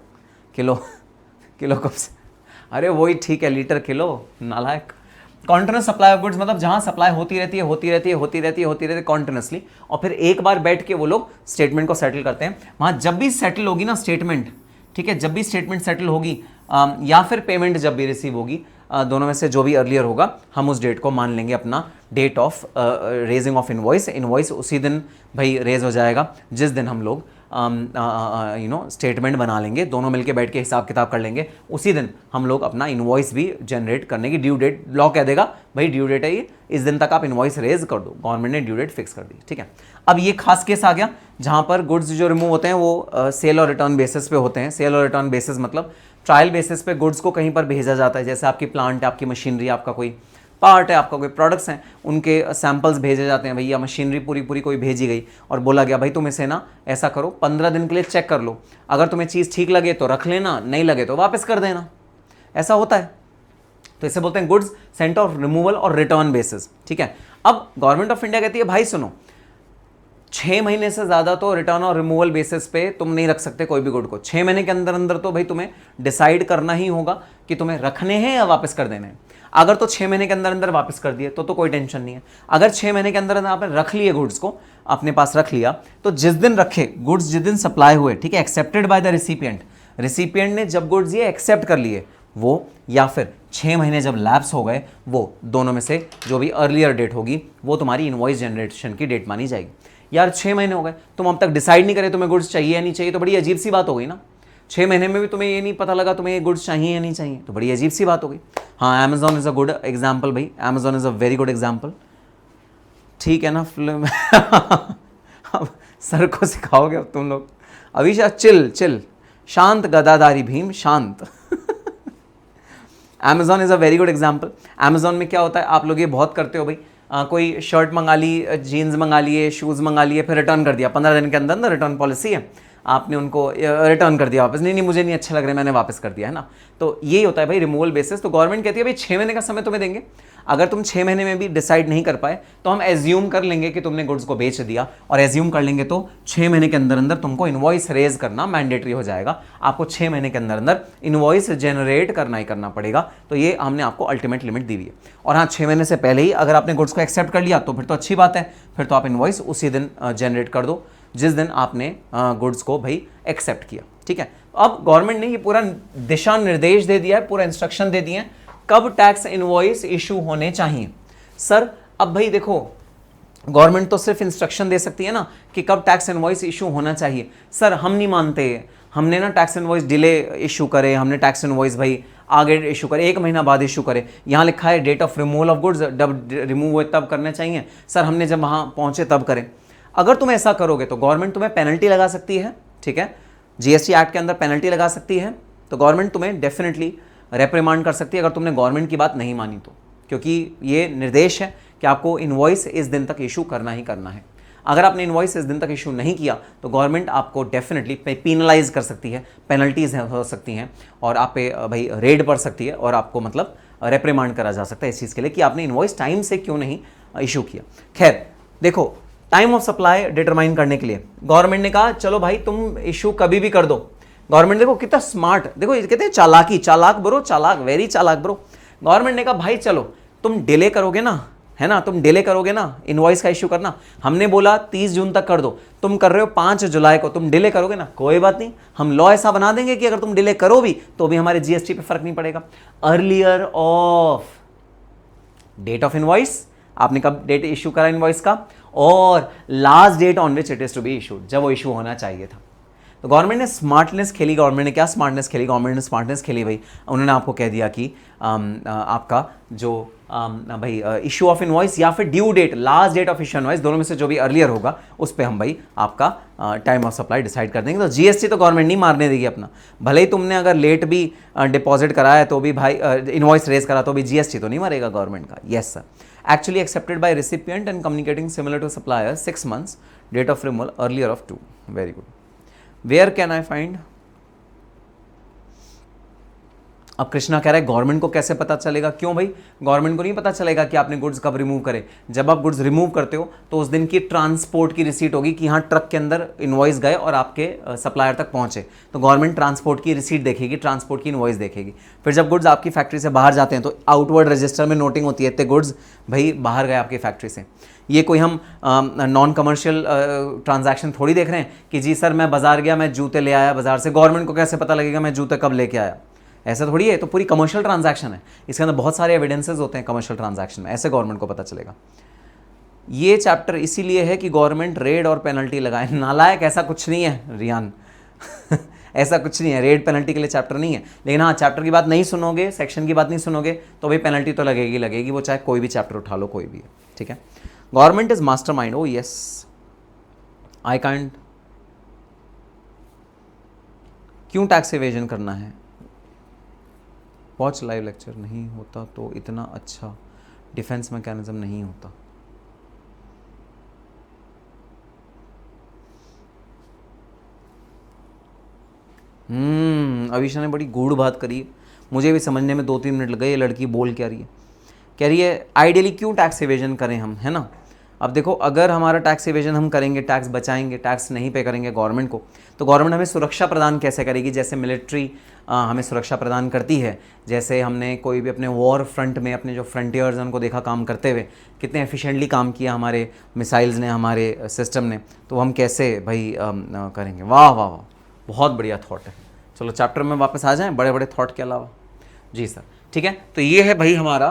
किलो किलो कब से? अरे वही ठीक है, लीटर किलो, नालायक। कॉन्टिन्यूस सप्लाई ऑफ गुड्स मतलब जहां सप्लाई होती रहती है कॉन्टिन्यूसली, और फिर एक बार बैठ के वो लोग स्टेटमेंट को सेटल करते हैं। वहां जब भी सेटल होगी ना स्टेटमेंट, ठीक है, जब भी स्टेटमेंट सेटल होगी या फिर पेमेंट जब भी रिसीव होगी, दोनों में से जो भी अर्लियर होगा, हम उस डेट को मान लेंगे अपना date of raising of invoice. Invoice उसी दिन भाई रेज हो जाएगा जिस दिन हम लोग स्टेटमेंट बना लेंगे, दोनों मिलके बैठ के हिसाब किताब कर लेंगे, उसी दिन हम लोग अपना इनवॉइस भी जनरेट करने की ड्यू डेट, लॉ कह देगा भाई ड्यू डेट है ये, इस दिन तक आप इनवॉइस रेज कर दो, गवर्नमेंट ने ड्यू डेट फिक्स कर दी, ठीक है। अब ये खास केस आ गया जहां पर गुड्स जो रिमूव होते हैं वो सेल और रिटर्न बेसिस पे होते हैं। सेल और रिटर्न बेसिस मतलब ट्रायल बेसिस पे गुड्स को कहीं पर भेजा जाता है, जैसे आपकी प्लांट है, आपकी मशीनरी, आपका कोई पार्ट है, आपका कोई प्रोडक्ट्स हैं, उनके सैंपल्स भेजे जाते हैं, भैया मशीनरी पूरी कोई भेजी गई और बोला गया भाई तुम इसे ना ऐसा करो 15 दिन के लिए चेक कर लो, अगर तुम्हें चीज़ ठीक लगे तो रख लेना, नहीं लगे तो वापस कर देना, ऐसा होता है। तो इसे बोलते हैं गुड्स सेंट ऑफ रिमूवल और रिटर्न बेसिस, ठीक है। अब गवर्नमेंट ऑफ इंडिया कहती है भाई सुनो, 6 महीने से ज़्यादा तो रिटर्न और रिमूवल बेसिस पे तुम नहीं रख सकते कोई भी गुड को। 6 महीने के अंदर अंदर तो भाई तुम्हें डिसाइड करना ही होगा कि तुम्हें रखने हैं या वापस कर देने हैं। अगर तो 6 महीने के अंदर अंदर वापस कर दिए तो कोई टेंशन नहीं है। अगर 6 महीने के अंदर अंदर आपने रख लिए गुड्स को, अपने पास रख लिया, तो जिस दिन रखे गुड्स, जिस दिन सप्लाई हुए, ठीक है, accepted by the recipient, recipient ने जब गुड्स ये एक्सेप्ट कर लिए वो, या फिर 6 महीने जब लैप्स हो गए, वो दोनों में से जो भी अर्लियर डेट होगी वो तुम्हारी इनवॉइस जनरेशन की डेट मानी जाएगी। यार 6 महीने हो गए, तुम अब तक डिसाइड नहीं करे तुम्हें गुड्स चाहिए या नहीं चाहिए, तो बड़ी अजीब सी बात हो गई ना। 6 महीने में भी तुम्हें ये नहीं पता लगा तुम्हें ये गुड्स चाहिए या नहीं चाहिए, तो बड़ी अजीब सी बात हो गई। हाँ, Amazon is a good example भाई, Amazon is a very good example, ठीक है ना। फिल्म अब सर को सिखाओगे अब तुम लोग। अभी चिल शांत गदाधारी भीम शांत। Amazon is a very good example. Amazon में क्या होता है, आप लोग ये बहुत करते हो भाई, कोई शर्ट मंगा ली, जीन्स मंगा लिए, शूज़ मंगा लिए, फिर रिटर्न कर दिया, 15 दिन के अंदर अंदर रिटर्न पॉलिसी है, आपने उनको रिटर्न कर दिया वापस, नहीं मुझे नहीं अच्छा लग रहा है, मैंने वापस कर दिया, है ना। तो ये होता है भाई रिमूवल बेसिस। तो गवर्नमेंट कहती है भाई 6 महीने का समय तुम्हें देंगे, अगर तुम 6 महीने में भी डिसाइड नहीं कर पाए तो हम एज्यूम कर लेंगे कि तुमने गुड्स को बेच दिया, और एज्यूम कर लेंगे तो 6 महीने के अंदर अंदर तुमको इनवॉइस रेज करना मैंडेटरी हो जाएगा। आपको 6 महीने के अंदर अंदर इनवॉइस जनरेट करना ही करना पड़ेगा। तो ये हमने आपको अल्टीमेट लिमिट दी हुई है। और हाँ, 6 महीने से पहले ही अगर आपने गुड्स को एक्सेप्ट कर लिया तो फिर तो अच्छी बात है, फिर तो आप इनवॉइस उसी दिन जनरेट कर दो जिस दिन आपने गुड्स को भाई एक्सेप्ट किया, ठीक है। अब गवर्नमेंट ने ये पूरा दिशा निर्देश दे दिया है, पूरा इंस्ट्रक्शन दे दिए हैं कब टैक्स इनवॉइस इशू होने चाहिए। सर अब भाई देखो, गवर्नमेंट तो सिर्फ इंस्ट्रक्शन दे सकती है ना कि कब टैक्स इनवॉइस इशू होना चाहिए। सर हम नहीं मानते, हमने ना टैक्स इनवॉइस डिले इशू करे, हमने टैक्स इनवॉइस भाई आगे इशू करे, 1 महीना बाद इशू करे, यहाँ लिखा है date of removal of goods, जब रिमूव हुए तब करने चाहिए। सर हमने जब वहाँ पहुँचे तब करें। अगर तुम ऐसा करोगे तो गवर्नमेंट तुम्हें पेनल्टी लगा सकती है, ठीक है, जीएसटी एक्ट के अंदर पेनल्टी लगा सकती है। तो गवर्नमेंट तुम्हें डेफिनेटली रेप्रिमांड कर सकती है अगर तुमने गवर्नमेंट की बात नहीं मानी तो, क्योंकि ये निर्देश है कि आपको इनवॉइस इस दिन तक इशू करना ही करना है। अगर आपने इनवॉइस इस दिन तक इशू नहीं किया तो गवर्नमेंट आपको डेफिनेटली पेनलाइज कर सकती है, पेनल्टीज हो सकती हैं, और आप पे भाई रेड पड़ सकती है, और आपको मतलब रेप्रिमांड करा जा सकता है इस चीज़ के लिए कि आपने इनवॉइस टाइम से क्यों नहीं इशू किया। खैर देखो, टाइम ऑफ सप्लाई डिटरमाइन करने के लिए गवर्नमेंट ने कहा चलो भाई तुम इशू कभी भी कर दो। गवर्नमेंट देखो कितना स्मार्ट, देखो ये कहते हैं चालाकी, चालाक ब्रो, चालाक, वेरी चालाक ब्रो। गवर्नमेंट ने कहा भाई चलो तुम डिले करोगे ना, है ना, तुम डिले करोगे ना इनवॉइस का इशू करना, हमने बोला 30 जून तक कर दो, तुम कर रहे हो 5 जुलाई को, तुम डिले करोगे ना, कोई बात नहीं, हम लॉ ऐसा बना देंगे कि अगर तुम डिले करो भी तो भी हमारे जीएसटी पे फर्क नहीं पड़ेगा। Earlier of date of invoice, आपने कब डेट इशू करा इनवॉइस का, और last date on which it is to be issued, जब वो इशू होना चाहिए था। तो गवर्नमेंट ने स्मार्टनेस खेली। गवर्नमेंट ने क्या स्मार्टनेस खेली? गवर्नमेंट ने स्मार्टनेस खेली भाई, उन्होंने आपको कह दिया कि आपका जो भाई इशू ऑफ इनवॉइस या फिर due date, last date of issue invoice, दोनों में से जो भी अर्लियर होगा उस पर हम भाई आपका टाइम ऑफ सप्लाई डिसाइड कर देंगे। तो जीएसटी तो गवर्नमेंट नहीं मारने देगी अपना, भले ही तुमने अगर लेट भी डिपॉजिट कराया तो भी भाई इनवॉइस रेज करा तो भी जीएसटी तो नहीं मारेगा गवर्नमेंट का। Yes sir, actually accepted by recipient and communicating similar to supplier 6 months, date of removal earlier of 2. Very good. Where can I find? अब कृष्णा कह रहा है गवर्नमेंट को कैसे पता चलेगा? क्यों भाई, गवर्नमेंट को नहीं पता चलेगा कि आपने गुड्स कब रिमूव करे। जब आप गुड्स रिमूव करते हो तो उस दिन की ट्रांसपोर्ट की रिसीट होगी कि हाँ ट्रक के अंदर इनवॉइस गए और आपके सप्लायर तक पहुंचे, तो गवर्नमेंट ट्रांसपोर्ट की रिसीट देखेगी, ट्रांसपोर्ट की इनवॉइस देखेगी। फिर जब गुड्स आपकी फैक्ट्री से बाहर जाते हैं तो आउटवर्ड रजिस्टर में नोटिंग होती है इतने गुड्स भाई बाहर गए आपकी फैक्ट्री से। ये कोई हम नॉन कमर्शियल ट्रांजैक्शन थोड़ी देख रहे हैं कि जी सर मैं बाजार गया, मैं जूते ले आया बाजार से, गवर्नमेंट को कैसे पता लगेगा मैं जूते कब लेके आया? ऐसा थोड़ी है। तो पूरी कमर्शियल ट्रांजैक्शन है, इसके अंदर बहुत सारे एविडेंसेस होते हैं कमर्शियल ट्रांजैक्शन में, ऐसे गवर्नमेंट को पता चलेगा। ये चैप्टर इसीलिए है कि गवर्नमेंट रेड और पेनल्टी लगाए। नालायक, ऐसा कुछ नहीं है रियान ऐसा कुछ नहीं है, रेड पेनल्टी के लिए चैप्टर नहीं है। लेकिन हाँ, चैप्टर की बात नहीं सुनोगे, सेक्शन की बात नहीं सुनोगे तो भाई पेनल्टी तो लगेगी लगेगी, वो चाहे कोई भी चैप्टर उठा लो, कोई भी है, ठीक है। Government is master mind. O yes, I can't. क्यों टैक्स एवेजन करना है? वॉच लाइव लेक्चर नहीं होता तो इतना अच्छा डिफेंस मैकेनिज्म नहीं होता। अविशा ने बड़ी गूढ़ बात करी, मुझे भी समझने में 2-3 मिनट लग गए। ये लड़की बोल क्या रही है? कह रही है आइडियली क्यों टैक्स एवेजन करें हम, है ना। अब देखो, अगर हमारा टैक्स एवेजन हम करेंगे, टैक्स बचाएंगे, टैक्स नहीं पे करेंगे गवर्नमेंट को, तो गवर्नमेंट हमें सुरक्षा प्रदान कैसे करेगी? जैसे मिलिट्री हमें सुरक्षा प्रदान करती है, जैसे हमने कोई भी अपने वॉर फ्रंट में अपने जो फ्रंटियर्स हैं उनको देखा काम करते हुए, कितने एफिशिएंटली काम किया हमारे मिसाइल्स ने, हमारे सिस्टम ने, तो हम कैसे भाई करेंगे? वाह वाह वाह, बहुत बढ़िया थॉट है। चलो चैप्टर में वापस आ जाएं, बड़े बड़े थॉट के अलावा। जी सर, ठीक है। तो ये है भाई हमारा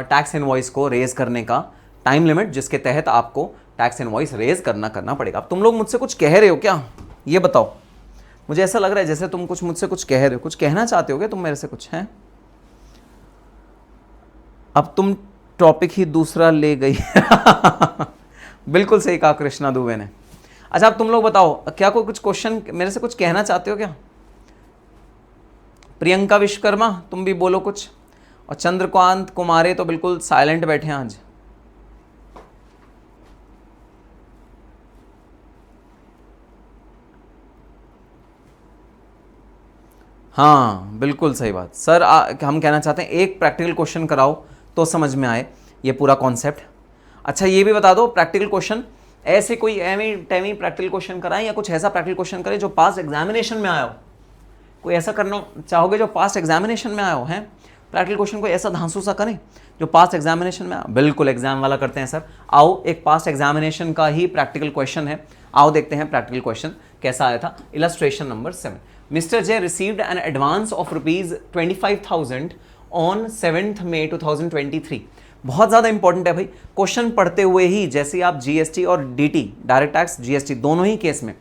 टैक्स इनवॉइस को रेज करने का टाइम लिमिट, जिसके तहत आपको टैक्स इनवॉइस रेज करना पड़ेगा। अब तुम लोग मुझसे कुछ कह रहे हो क्या, ये बताओ? मुझे ऐसा लग रहा है जैसे तुम कुछ मुझसे कुछ कह रहे हो, कुछ कहना चाहते हो क्या तुम मेरे से कुछ? हैं, अब तुम टॉपिक ही दूसरा ले गई बिल्कुल सही कहा कृष्णा दुबे ने। अच्छा, अब तुम लोग बताओ, क्या कोई कुछ क्वेश्चन मेरे से कुछ कहना चाहते हो क्या? प्रियंका विश्वकर्मा, तुम भी बोलो कुछ। और चंद्रकांत कुमारे तो बिल्कुल साइलेंट बैठे हैं आज। हाँ बिल्कुल सही बात सर। हम कहना चाहते हैं एक प्रैक्टिकल क्वेश्चन कराओ तो समझ में आए ये पूरा कॉन्सेप्ट। अच्छा ये भी बता दो, प्रैक्टिकल क्वेश्चन ऐसे कोई एमी टेमी प्रैक्टिकल क्वेश्चन कराएं या कुछ ऐसा प्रैक्टिकल क्वेश्चन करें जो पास्ट एग्जामिनेशन में आया हो? कोई ऐसा करना चाहोगे जो पास्ट एग्जामिनेशन में आया हो? हैं, प्रैक्टिकल क्वेश्चन कोई ऐसा धांसू सा करें जो पास्ट एग्जामिनेशन में आया? बिल्कुल एग्जाम वाला करते हैं सर। आओ, एक पास्ट एग्जामिनेशन का ही प्रैक्टिकल क्वेश्चन है, आओ देखते हैं प्रैक्टिकल क्वेश्चन कैसा आया था। Illustration number 7, Mr. J received an advance of rupees 25,000 on 7th May 2023। बहुत ज़्यादा इंपॉर्टेंट है भाई, क्वेश्चन पढ़ते हुए ही, जैसे आप जीएसटी और डीटी डायरेक्ट टैक्स जीएसटी दोनों ही केस में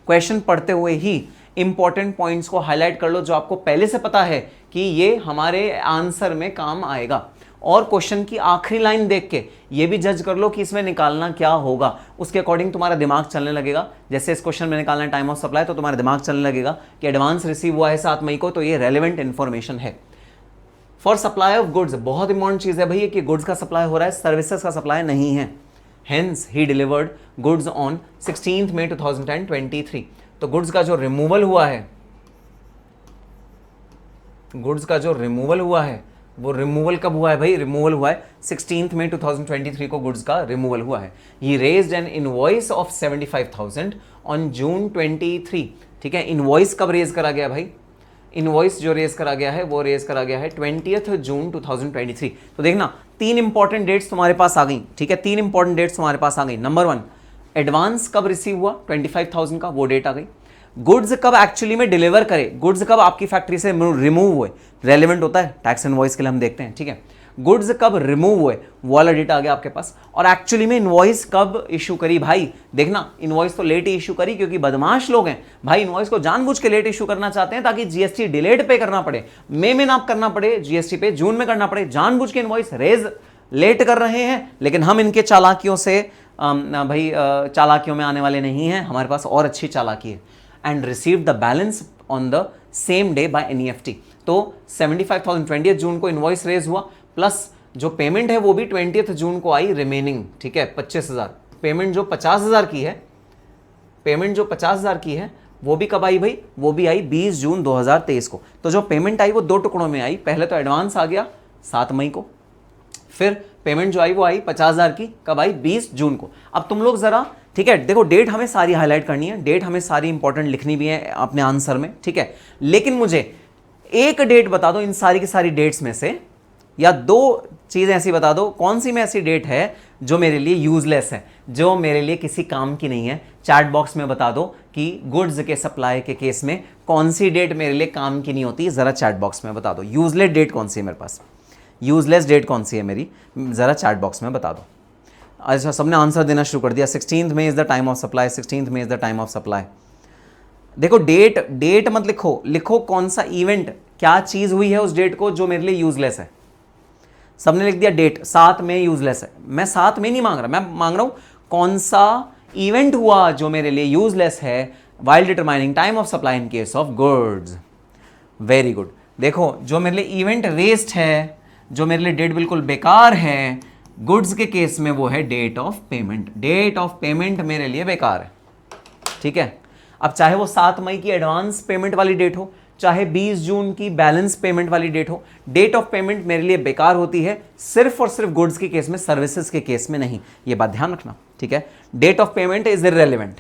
क्वेश्चन पढ़ते हुए ही इंपॉर्टेंट पॉइंट्स को हाईलाइट कर लो जो आपको पहले से पता है कि ये हमारे आंसर में काम आएगा, और क्वेश्चन की आखिरी लाइन देख के ये भी जज कर लो कि इसमें निकालना क्या होगा, उसके अकॉर्डिंग तुम्हारा दिमाग चलने लगेगा। जैसे इस क्वेश्चन में निकालना है टाइम ऑफ सप्लाई, तो तुम्हारा दिमाग चलने लगेगा कि एडवांस रिसीव हुआ है 7 मई को, तो ये रेलेवेंट इंफॉर्मेशन है। फॉर सप्लाई ऑफ गुड्स, बहुत इंपॉर्टेंट चीज है भैया कि गुड्स का सप्लाई हो रहा है, सर्विसेज का सप्लाई नहीं है। Hence he delivered goods on 16th May 2023। तो गुड्स का जो रिमूवल हुआ है, गुड्स का जो रिमूवल हुआ है वो रिमूवल कब हुआ है भाई? रिमूवल हुआ है 16th May 2023 को गुड्स का रिमूवल हुआ है। He raised an invoice of 75,000 on June 23। ठीक है, इनवॉइस कब रेज करा गया भाई? इनवॉइस जो रेज करा गया है वो रेज करा गया है 20th June 2023। तो देखना 3 इंपॉर्टेंट डेट्स तुम्हारे पास आ गई। ठीक है, 3 इंपॉर्टेंट डेट्स तुम्हारे पास आ गई। नंबर 1, एडवांस कब रिसीव हुआ 25,000 का, वो डेट आ गई। गुड्स कब एक्चुअली में डिलीवर करे, गुड्स कब आपकी फैक्ट्री से रिमूव हुए, रेलेवेंट होता है टैक्स इनवॉइस के लिए, हम देखते हैं। ठीक है, गुड्स कब रिमूव हुए वो वाला डेटा आ गया आपके पास। और एक्चुअली में इनवॉइस कब इशू करी भाई? देखना, इनवॉइस तो लेट ही इशू करी क्योंकि बदमाश लोग हैं भाई, इनवॉइस को जानबूझ के लेट इशू करना चाहते हैं ताकि जीएसटी डिलेड पे करना पड़े, मई में ना करना पड़े जीएसटी पे, जून में करना पड़े। जानबूझ के इनवॉइस रेज लेट कर रहे हैं, लेकिन हम इनके चालाकियों से भाई चालाकियों में आने वाले नहीं हैं, हमारे पास और अच्छी चालाकी है। And receive the balance on the same day by NEFT. तो 75,000 20th जून को इनवॉइस रेज हुआ, प्लस जो पेमेंट है वो भी 20th जून को आई रिमेनिंग। ठीक है, 25,000 पेमेंट जो 50,000 की है, पेमेंट जो 50,000 की है वो भी कब आई भाई, वो भी आई 20 जून 2023 को। तो जो पेमेंट आई वो दो टुकड़ों में आई, पहले तो एडवांस आ गया 7 मई को, फिर पेमेंट जो आई वो आई 50,000 की, कब आई 20 जून को। अब तुम लोग जरा, ठीक है, देखो डेट हमें सारी हाईलाइट करनी है, डेट हमें सारी इंपॉर्टेंट लिखनी भी है अपने आंसर में, ठीक है, लेकिन मुझे एक डेट बता दो इन सारी की सारी डेट्स में से, या दो चीजें ऐसी बता दो कौन सी में ऐसी डेट है जो मेरे लिए यूजलेस है, जो मेरे लिए किसी काम की नहीं है। चैट बॉक्स में बता दो कि गुड्स के सप्लाई के केस में कौन सी डेट मेरे लिए काम की नहीं होती, जरा चैट बॉक्स में बता दो। यूजलेस डेट कौन सी है मेरे पास, यूजलेस डेट कौन सी है मेरी, जरा चैट बॉक्स में बता दो। अच्छा, सबने आंसर देना शुरू कर दिया। 16 May is the time of supply, 16 May is the time of supply. देखो डेट मत लिखो, लिखो कौन सा इवेंट, क्या चीज हुई है उस डेट को जो मेरे लिए यूजलेस है। सबने लिख दिया डेट 7 मई यूजलेस है, मैं 7 मई नहीं मांग रहा, मैं मांग रहा हूं कौन सा इवेंट हुआ जो मेरे लिए यूजलेस है while determining time of supply in case of goods. Very good. देखो जो मेरे लिए इवेंट वेस्ट है, जो मेरे लिए डेट बिल्कुल बेकार है गुड्स के केस में, वो है date of payment. Date of payment मेरे लिए बेकार है, ठीक है। अब चाहे वो 7 मई की एडवांस पेमेंट वाली डेट हो, चाहे 20 जून की बैलेंस पेमेंट वाली डेट हो, डेट ऑफ पेमेंट मेरे लिए बेकार होती है सिर्फ और सिर्फ गुड्स के केस में, सर्विसेज के केस में नहीं। ये बात ध्यान रखना, ठीक है। Date of payment is irrelevant,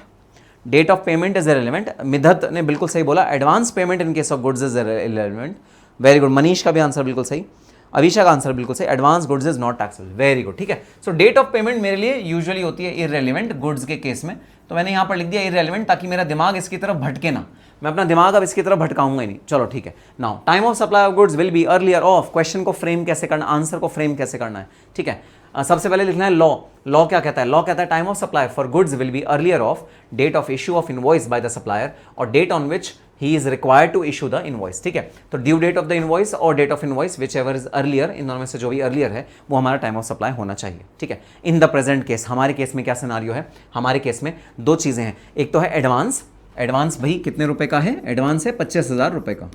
date of payment is irrelevant. Midhat ने बिल्कुल सही बोला, advance payment in case of goods is irrelevant. Very good. Manish का भी आंसर बिल्कुल सही, अभिषा का आंसर बिल्कुल सही, advance goods is not taxable. Very good, ठीक है। सो डेट ऑफ पेमेंट मेरे लिए यूजुअली होती है इररेलेवेंट गुड्स के केस में, तो मैंने यहां पर लिख दिया इररेलेवेंट ताकि मेरा दिमाग इसकी तरफ भटके ना, मैं अपना दिमाग अब इसकी तरफ भटकाऊंगा ही नहीं। चलो ठीक है। Now time of supply of goods will be earlier of, question को फ्रेम कैसे करना, आंसर को फ्रेम कैसे करना है, ठीक है। सबसे पहले लिखना है लॉ। लॉ क्या कहता है, लॉ कहता है time of supply for goods will be earlier of date of issue of invoice by the supplier और date on which he is required to issue the invoice, ठीक है। तो due date of the invoice और date of invoice whichever is earlier, इन दोनों में से जो भी अर्लियर है वो हमारा टाइम ऑफ सप्लाई होना चाहिए, ठीक है। इन द प्रेजेंट केस, हमारे केस में क्या सिनारियो है, हमारे केस में दो चीजें हैं, एक तो है एडवांस। एडवांस भाई कितने रुपए का है, एडवांस है 25,000 रुपए का,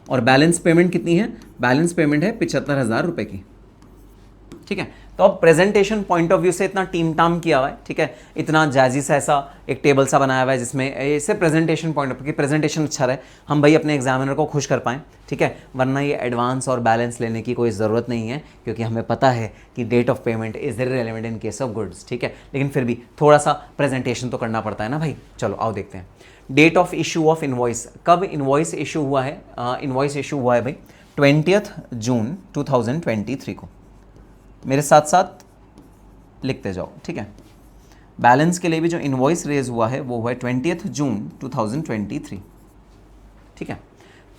और बैलेंस पेमेंट कितनी है, बैलेंस पेमेंट है 75,000 रुपए की, ठीक है। तो अब प्रेजेंटेशन पॉइंट ऑफ व्यू से इतना टीम टाम किया हुआ है, ठीक है, इतना जैजी सा ऐसा एक टेबल सा बनाया हुआ है जिसमें इसे प्रेजेंटेशन पॉइंट ऑफ, प्रेजेंटेशन अच्छा रहे, हम भाई अपने एग्जामिनर को खुश कर पाएं, ठीक है। वरना ये एडवांस और बैलेंस लेने की कोई ज़रूरत नहीं है, क्योंकि हमें पता है कि date of payment is irrelevant in case of goods, ठीक है। लेकिन फिर भी थोड़ा सा प्रेजेंटेशन तो करना पड़ता है ना भाई। चलो आओ देखते हैं। Date of issue of invoice, कब इनवॉइस इशू हुआ है, इनवॉइस इशू हुआ है भाई 20 जून 2023 को, मेरे साथ साथ लिखते जाओ, ठीक है। बैलेंस के लिए भी जो इनवॉइस रेज हुआ है वो हुआ है 20 जून 2023, ठीक है।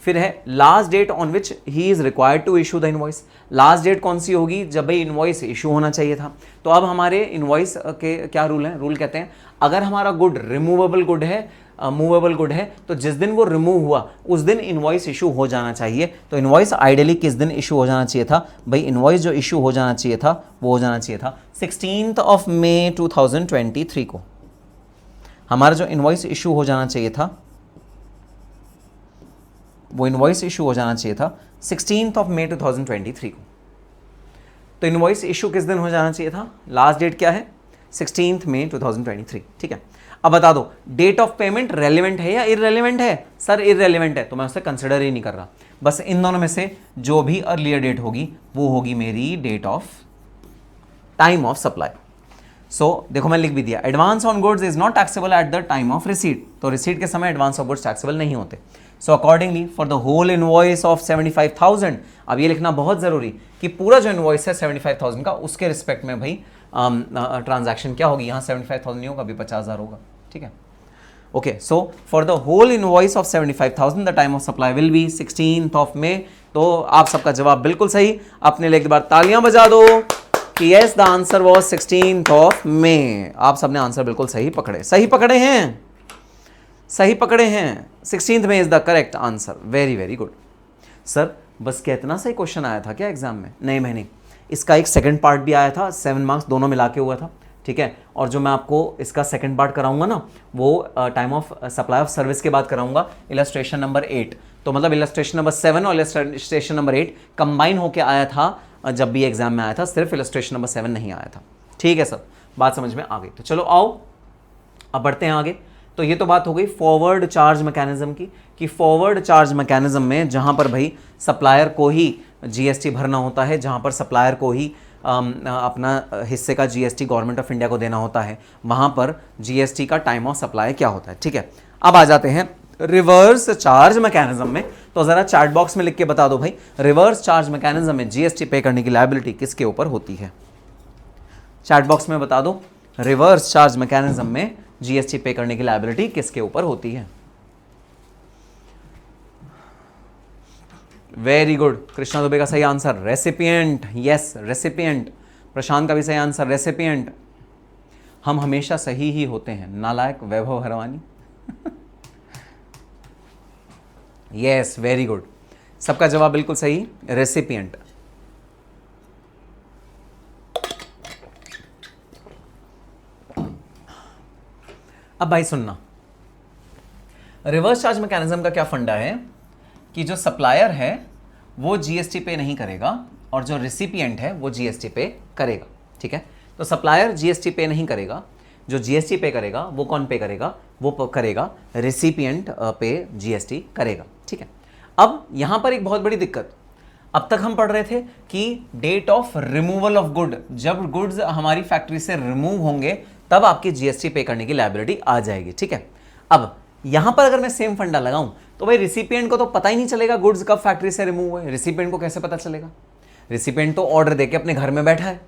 फिर है last date on which he is required to issue the invoice. Last date कौन सी होगी, जब भाई इनवॉइस इशू होना चाहिए था। तो अब हमारे इनवॉइस के क्या रूल हैं, रूल कहते हैं अगर हमारा गुड रिमूवेबल गुड है, मूवेबल गुड है, तो जिस दिन वो रिमूव हुआ उस दिन इनवॉइस इशू हो जाना चाहिए। तो इनवॉइस आइडियली किस दिन इशू हो जाना चाहिए था भाई, इनवॉइस जो इशू हो जाना चाहिए था वो हो जाना चाहिए था 16 मई 2023 को। हमारा जो इनवॉइस इशू हो जाना चाहिए था वो इनवॉइस इशू हो जाना चाहिए था 16 मई 2023 को। तो इनवॉइस इशू किस दिन हो जाना चाहिए था, लास्ट डेट क्या है 16 मई 2023, ठीक है। अब बता दो डेट ऑफ पेमेंट रेलेवेंट है या इररेलेवेंट है। सर इररेलेवेंट है तो मैं उसे कंसिडर ही नहीं कर रहा, बस इन दोनों में से जो भी अर्लियर डेट होगी वो होगी मेरी date of time of supply. So देखो मैं लिख भी दिया, advance on goods is not taxable at the time of receipt. तो रिसीट के समय एडवांस ऑफ गुड्स टैक्सेबल नहीं होते। So accordingly for the whole invoice of 75,000, अब ये लिखना बहुत जरूरी कि पूरा जो इनवॉइस है 75,000 का, उसके रिस्पेक्ट में भाई ट्रांजैक्शन क्या होगी, यहाँ 75,000 नहीं होगा, अभी 50,000 होगा, ठीक है। Okay, so for the whole invoice of 75,000 the time of supply will be 16 May. तो आप सबका जवाब बिल्कुल सही, अपने लिए एक बार तालियां बजा दो कि यस द आंसर वाज 16 मई। आप सबने आंसर बिल्कुल सही पकड़े, सही पकड़े हैं, सही पकड़े हैं। 16 May is the correct answer. Very very good. Sir बस क्या इतना सही क्वेश्चन आया था क्या एग्जाम में? नहीं मैं नहीं, इसका एक सेकंड पार्ट भी आया था, 7 मार्क्स दोनों मिला के हुआ था, ठीक है। और जो मैं आपको इसका सेकंड पार्ट कराऊंगा ना वो time of supply of service के बाद कराऊंगा, इलस्ट्रेशन नंबर 8। तो मतलब इलस्ट्रेशन नंबर 7 और इलस्ट्रेशन नंबर 8 कंबाइन होके आया था जब भी एग्जाम में आया था, सिर्फ इलस्ट्रेशन नंबर 7 नहीं आया था, ठीक है सर, बात समझ में आ गई। तो चलो आओ अब बढ़ते हैं आगे। तो ये तो बात हो गई फॉरवर्ड चार्ज मैकेनिज्म की, कि फॉरवर्ड चार्ज मैकेनिज्म में जहां पर भाई सप्लायर को ही जीएसटी भरना होता है, जहां पर सप्लायर को ही अपना हिस्से का जीएसटी गवर्नमेंट ऑफ इंडिया को देना होता है, वहां पर जीएसटी का टाइम ऑफ सप्लाई क्या होता है। ठीक है, अब आ जाते हैं रिवर्स चार्ज मैकेनिज्म में। तो जरा चैट बॉक्स में लिख के बता दो भाई, रिवर्स चार्ज मैकेनिज्म में जीएसटी पे करने की लायबिलिटी किसके ऊपर होती है? चैट बॉक्स में बता दो, रिवर्स चार्ज मैकेनिज्म में जीएसटी पे करने की लायबिलिटी किसके ऊपर होती है? वेरी गुड, कृष्णा दुबे का सही आंसर रेसिपिएंट, यस रेसिपिएंट। प्रशांत का भी सही आंसर रेसिपिएंट। हम हमेशा सही ही होते हैं, नालायक वैभव हरवानी। यस वेरी गुड, सबका जवाब बिल्कुल सही, रेसिपिएंट। अब भाई सुनना, रिवर्स चार्ज मैकेनिज्म का क्या फंडा है कि जो सप्लायर है वो जीएसटी पे नहीं करेगा और जो रिसिपिएंट है वो जीएसटी पे करेगा। ठीक है, तो सप्लायर जीएसटी पे नहीं करेगा, जो जीएसटी पे करेगा वो कौन पे करेगा? वो करेगा रिसिपिएंट पे जीएसटी करेगा। ठीक है, अब यहां पर एक बहुत बड़ी दिक्कत, अब तक हम पढ़ रहे थे कि date of removal of good, जब गुड्स हमारी फैक्ट्री से रिमूव होंगे तब आपकी जीएसटी पे करने की लायबिलिटी आ जाएगी। ठीक है, अब यहां पर अगर मैं सेम फंडा लगाऊं तो भाई रिसिपिएंट को तो पता ही नहीं चलेगा गुड्स कब फैक्ट्री से रिमूव हुए। रिसिपिएंट को कैसे पता चलेगा? रिसिपिएंट तो ऑर्डर देके अपने घर में बैठा है।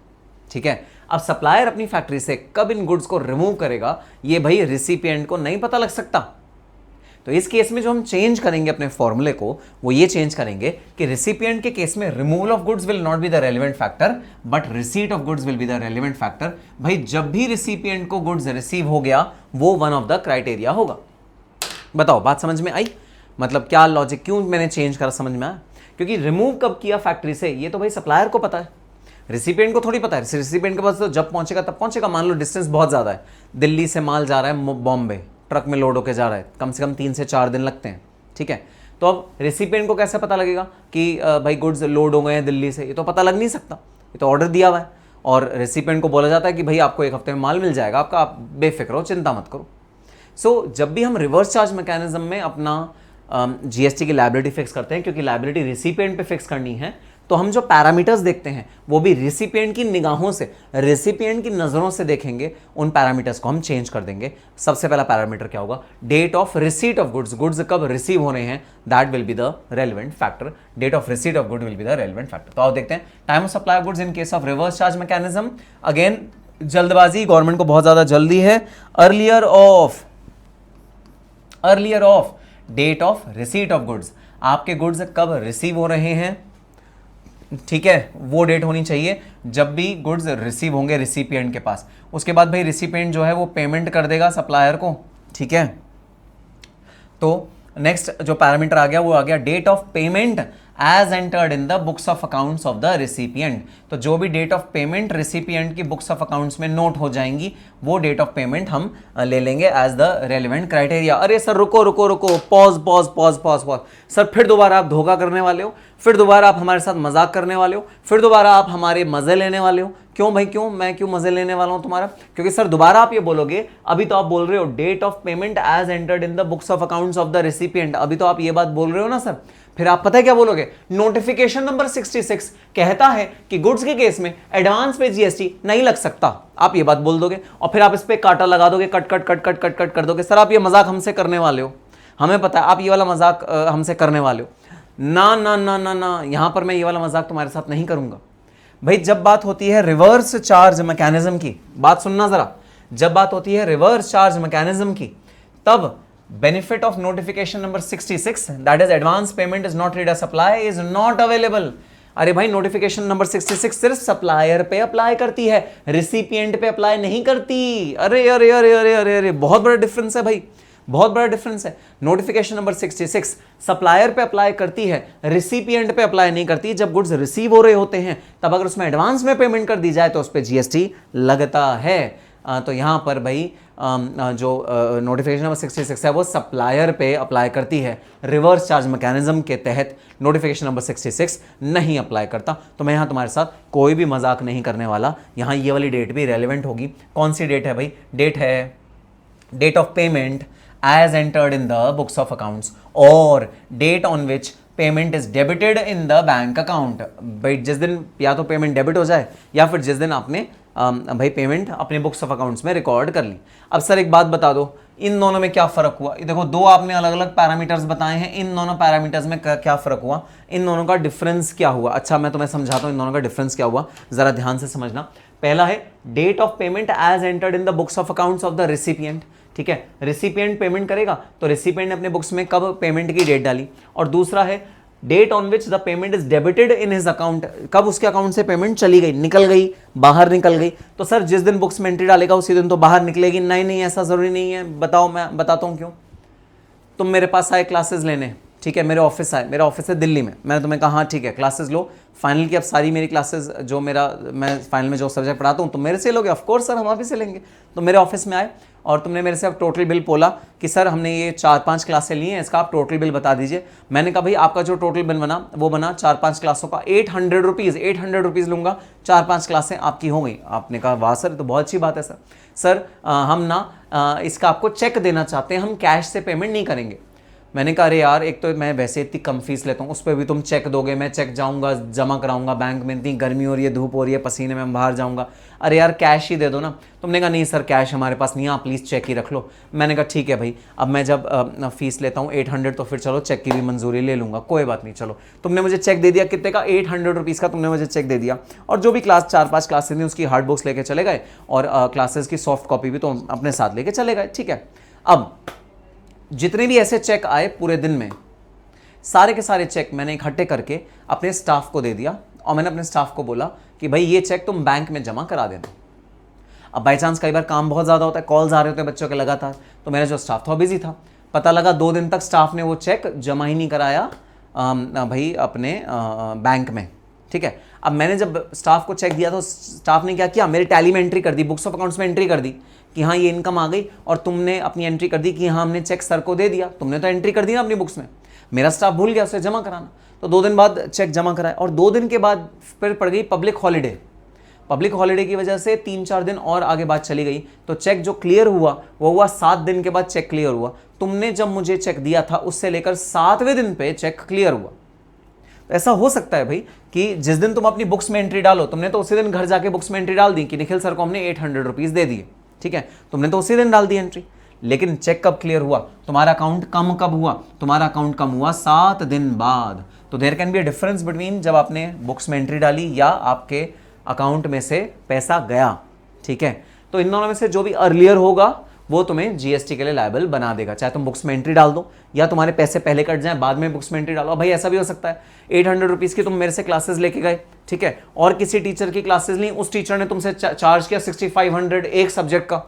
ठीक है, अब सप्लायर अपनी फैक्ट्री से कब इन गुड्स को रिमूव करेगा ये भाई रिसिपिएंट को नहीं पता लग सकता। तो इस केस में जो हम चेंज करेंगे अपने फॉर्मूले को, वो ये चेंज करेंगे कि रिसिपिएंट के केस में removal of goods will not be the relevant factor but receipt of goods will be the relevant factor. भाई जब भी रिसिपिएंट को गुड्स रिसीव हो गया वो वन ऑफ द क्राइटेरिया होगा। बताओ बात समझ में आई? मतलब क्या लॉजिक, क्यों मैंने चेंज करा, समझ में आया? क्योंकि रिमूव कब किया फैक्ट्री से ये तो भाई सप्लायर को पता है, रिसिपिएंट को थोड़ी पता है। रिसिपिएंट के पास तो जब पहुंचेगा तब पहुंचेगा। मान लो डिस्टेंस बहुत ज़्यादा है, दिल्ली से माल जा रहा है बॉम्बे, ट्रक में लोड होकर जा रहा है, कम से कम 3 से 4 दिन लगते हैं। ठीक है, तो अब रिसिपिएंट को कैसे पता लगेगा कि भाई गुड्स लोड हो गए हैं दिल्ली से? ये तो पता लग नहीं सकता, ये तो ऑर्डर दिया हुआ है और रिसिपिएंट को बोला जाता है कि भाई आपको 1 हफ्ते में माल मिल जाएगा, आपका आप बेफिक्र हो, चिंता मत करो। सो जब भी हम रिवर्स चार्ज मैकेनिज्म में अपना जीएसटी की लायबिलिटी फिक्स करते हैं, क्योंकि लायबिलिटी रिसिपिएंट पे फिक्स करनी है, तो हम जो पैरामीटर्स देखते हैं वो भी रिसिपिएंट की निगाहों से, रिसिपिएंट की नज़रों से देखेंगे। उन पैरामीटर्स को हम चेंज कर देंगे। सबसे पहला पैरामीटर क्या होगा? Date of receipt of goods, goods कब रिसीव हो रहे हैं, that will be the relevant factor. Date of receipt of good will be the relevant factor. तो आओ देखते हैं time of supply of goods in case of reverse charge mechanism. Again जल्दबाजी, government को बहुत ज्यादा जल्दी है। Earlier of date of receipt of goods, आपके गुड्स कब रिसीव हो रहे हैं, ठीक है, वो डेट होनी चाहिए जब भी गुड्स रिसीव होंगे रिसिपिएंट के पास। उसके बाद भाई रिसिपिएंट जो है वो पेमेंट कर देगा सप्लायर को। ठीक है, तो नेक्स्ट जो पैरामीटर आ गया वो आ गया date of payment as entered in the books of accounts of the recipient. तो जो भी डेट ऑफ पेमेंट रिसिपिएंट की बुक्स ऑफ अकाउंट्स में नोट हो जाएंगी वो डेट ऑफ पेमेंट हम ले लेंगे एज द रेलेवेंट क्राइटेरिया। अरे सर रुको रुको रुको, पॉज। सर फिर दोबारा आप धोखा करने वाले हो, फिर दोबारा आप हमारे साथ मजाक करने वाले हो, फिर दोबारा आप हमारे मजे लेने वाले हो। क्यों भाई, क्यों? मैं क्यों मजे लेने वाला हूं तुम्हारा? क्योंकि सर दोबारा आप ये बोलोगे, अभी तो आप बोल रहे हो date of payment as entered in the books of accounts of the recipient, अभी तो आप ये बात बोल रहे हो ना सर। फिर आप पता है क्या बोलोगे? नोटिफिकेशन नंबर 66 कहता है कि गुड्स के केस में एडवांस पे जीएसटी नहीं लग सकता, आप ये बात बोल दोगे और फिर आप इस पे काटा लगा दोगे, कट कर दोगे। सर आप ये मजाक हमसे करने वाले हो, हमें पता है आप ये वाला मजाक हमसे करने वाले हो। ना ना ना ना ना, यहां पर मैं ये वाला मजाक तुम्हारे साथ नहीं करूंगा भाई। जब बात होती है रिवर्स चार्ज मैकेनिज्म की, बात सुनना जरा, जब बात होती है रिवर्स चार्ज मैकेनिज्म की, तब benefit of notification number 66 that is advance payment is not rate supply is not available. अरे भाई नोटिफिकेशन नंबर 66 सिर्फ सप्लायर पे अप्लाई करती है, रिसिपिएंट पे अप्लाई नहीं करती। अरे अरे अरे अरे अरे अरे, बहुत बड़ा डिफरेंस है भाई, बहुत बड़ा डिफरेंस है। नोटिफिकेशन नंबर 66 सप्लायर पे अप्लाई करती है, रिसिपिएंट पे अप्लाई नहीं करती। जब गुड्स रिसीव हो रहे होते हैं तब अगर उसमें एडवांस में पेमेंट कर दी जाए तो उस पर जीएसटी लगता है। तो यहां पर भाई जो नोटिफिकेशन नंबर 66 है वो सप्लायर पे अप्लाई करती है, रिवर्स चार्ज मैकेनिज्म के तहत नोटिफिकेशन नंबर 66 नहीं अप्लाई करता। तो मैं यहां तुम्हारे साथ कोई भी मजाक नहीं करने वाला। यहां ये वाली डेट भी रेलेवेंट होगी। कौन सी डेट है भाई? डेट है date of payment as entered in the books of accounts or date on which payment is debited in the bank account. भाई जिस दिन या तो पेमेंट डेबिट हो जाए या फिर जिस दिन आपने भाई पेमेंट अपने बुक्स ऑफ अकाउंट्स में रिकॉर्ड कर ली। अब सर एक बात बता दो, इन दोनों में क्या फर्क हुआ? देखो दो आपने अलग अलग पैरामीटर्स बताए हैं, इन दोनों पैरामीटर्स में क्या फर्क हुआ, इन दोनों का डिफरेंस क्या हुआ? अच्छा मैं तुम्हें समझाता हूं इन दोनों का डिफरेंस क्या हुआ, जरा ध्यान से समझना। पहला है date of payment as entered in the books of accounts of the recipient. ठीक है, रिसिपिएंट पेमेंट करेगा तो रिसिपिएंट ने अपने बुक्स में कब पेमेंट की डेट डाली। और दूसरा है date on which the payment is debited in his account, कब उसके अकाउंट से पेमेंट चली गई, निकल गई, बाहर निकल गई। तो सर जिस दिन बुक्स में एंट्री डालेगा उसी दिन तो बाहर निकलेगी? नहीं नहीं, ऐसा जरूरी नहीं है। बताओ, मैं बताता हूं क्यों। तुम मेरे पास आए क्लासेस लेने, ठीक है, मेरे ऑफिस आए, मेरा ऑफिस है दिल्ली में, मैंने तुम्हें कहा हाँ ठीक है क्लासेस लो, फाइनल की अब सारी मेरी क्लासेस जो मैं फाइनल में जो सब्जेक्ट पढ़ाता हूँ तुम मेरे से लोगे? ऑफ कोर्स सर, हम आप ही से लेंगे। तो मेरे ऑफिस में आए और तुमने मेरे से अब टोटल बिल बोला कि सर हमने ये 4-5 क्लासें ली हैं, इसका आप टोटल बिल बता दीजिए। मैंने कहा भाई आपका जो टोटल बिल बना वो बना 4-5 क्लासों का 800 रुपीज़, 800 रुपीज़ लूँगा, 4-5 क्लासें आपकी हो गई। आपने कहा वाह सर तो बहुत अच्छी बात है सर हम ना इसका आपको चेक देना चाहते हैं, हम कैश से पेमेंट नहीं करेंगे। मैंने कहा अरे यार एक तो मैं वैसे इतनी कम फीस लेता हूँ, उस पर भी तुम चेक दोगे, मैं चेक जाऊँगा जमा कराऊंगा बैंक में, इतनी गर्मी हो रही है, धूप हो रही है, पसीने में बाहर जाऊँगा, अरे यार कैश ही दे दो ना। तुमने कहा नहीं सर कैश हमारे पास नहीं है, आप प्लीज़ चेक ही रख लो। मैंने कहा ठीक है भाई, अब मैं जब फीस लेता हूँ 800 तो फिर चलो चेक की भी मंजूरी ले लूँगा, कोई बात नहीं। चलो तुमने मुझे चेक दे दिया, कितने का? 800 रुपीज़ का तुमने मुझे चेक दे दिया। और जो भी 4-5 क्लासेस थी उसकी हार्ड बुक्स लेके चले गए और क्लासेस की सॉफ्ट कॉपी भी तो अपने साथ लेके चले गए। ठीक है, अब जितने भी ऐसे चेक आए पूरे दिन में, सारे के सारे चेक मैंने इकट्ठे करके अपने स्टाफ को दे दिया और मैंने अपने स्टाफ को बोला कि भाई ये चेक तुम बैंक में जमा करा देना। अब बाई चांस कई बार काम बहुत ज़्यादा होता है, कॉल्स आ रहे होते हैं बच्चों के लगातार, तो मेरा जो स्टाफ था बिजी था। पता लगा 2 दिन तक स्टाफ ने वो चेक जमा ही नहीं कराया भाई अपने बैंक में। ठीक है, अब मैंने जब स्टाफ को चेक दिया तो स्टाफ ने क्या किया, मेरे टैली में एंट्री कर दी, बुक्स ऑफ अकाउंट्स में एंट्री कर दी कि हाँ ये इनकम आ गई, और तुमने अपनी एंट्री कर दी कि हाँ हमने चेक सर को दे दिया। तुमने तो एंट्री कर दी ना अपनी बुक्स में, मेरा स्टाफ भूल गया उसे जमा कराना। तो 2 दिन बाद चेक जमा कराया और 2 दिन के बाद फिर पड़ गई पब्लिक हॉलीडे। पब्लिक हॉलीडे की वजह से 3-4 दिन और आगे बात चली गई, तो चेक जो क्लियर हुआ वो हुआ 7 दिन के बाद चेक क्लियर हुआ। तुमने जब मुझे चेक दिया था उससे लेकर 7वें दिन पे चेक क्लियर हुआ। तो ऐसा हो सकता है भाई कि जिस दिन तुम अपनी बुक्स में एंट्री डालो, तुमने तो उसी दिन घर जाके बुक्स में एंट्री डाल दी कि निखिल सर को हमने 800 रुपीज़ दे दिए। ठीक है, तुमने तो उसी दिन डाल दी एंट्री, लेकिन चेक कब क्लियर हुआ? तुम्हारा अकाउंट कम कब हुआ? तुम्हारा अकाउंट कम हुआ 7 दिन बाद। तो there can be a difference between जब आपने बुक्स में एंट्री डाली या आपके अकाउंट में से पैसा गया। ठीक है, तो इन दोनों में से जो भी अर्लियर होगा वो तुम्हें जीएसटी के लिए लायबल बना देगा, चाहे तुम बुक्स में एंट्री डाल दो या तुम्हारे पैसे पहले कट जाएं बाद में बुक्स में एंट्री डालो। भाई ऐसा भी हो सकता है 800 रुपीज़ की तुम मेरे से क्लासेस लेके गए, ठीक है, और किसी टीचर की क्लासेस ली, उस टीचर ने तुमसे चार्ज किया 6500 एक सब्जेक्ट का,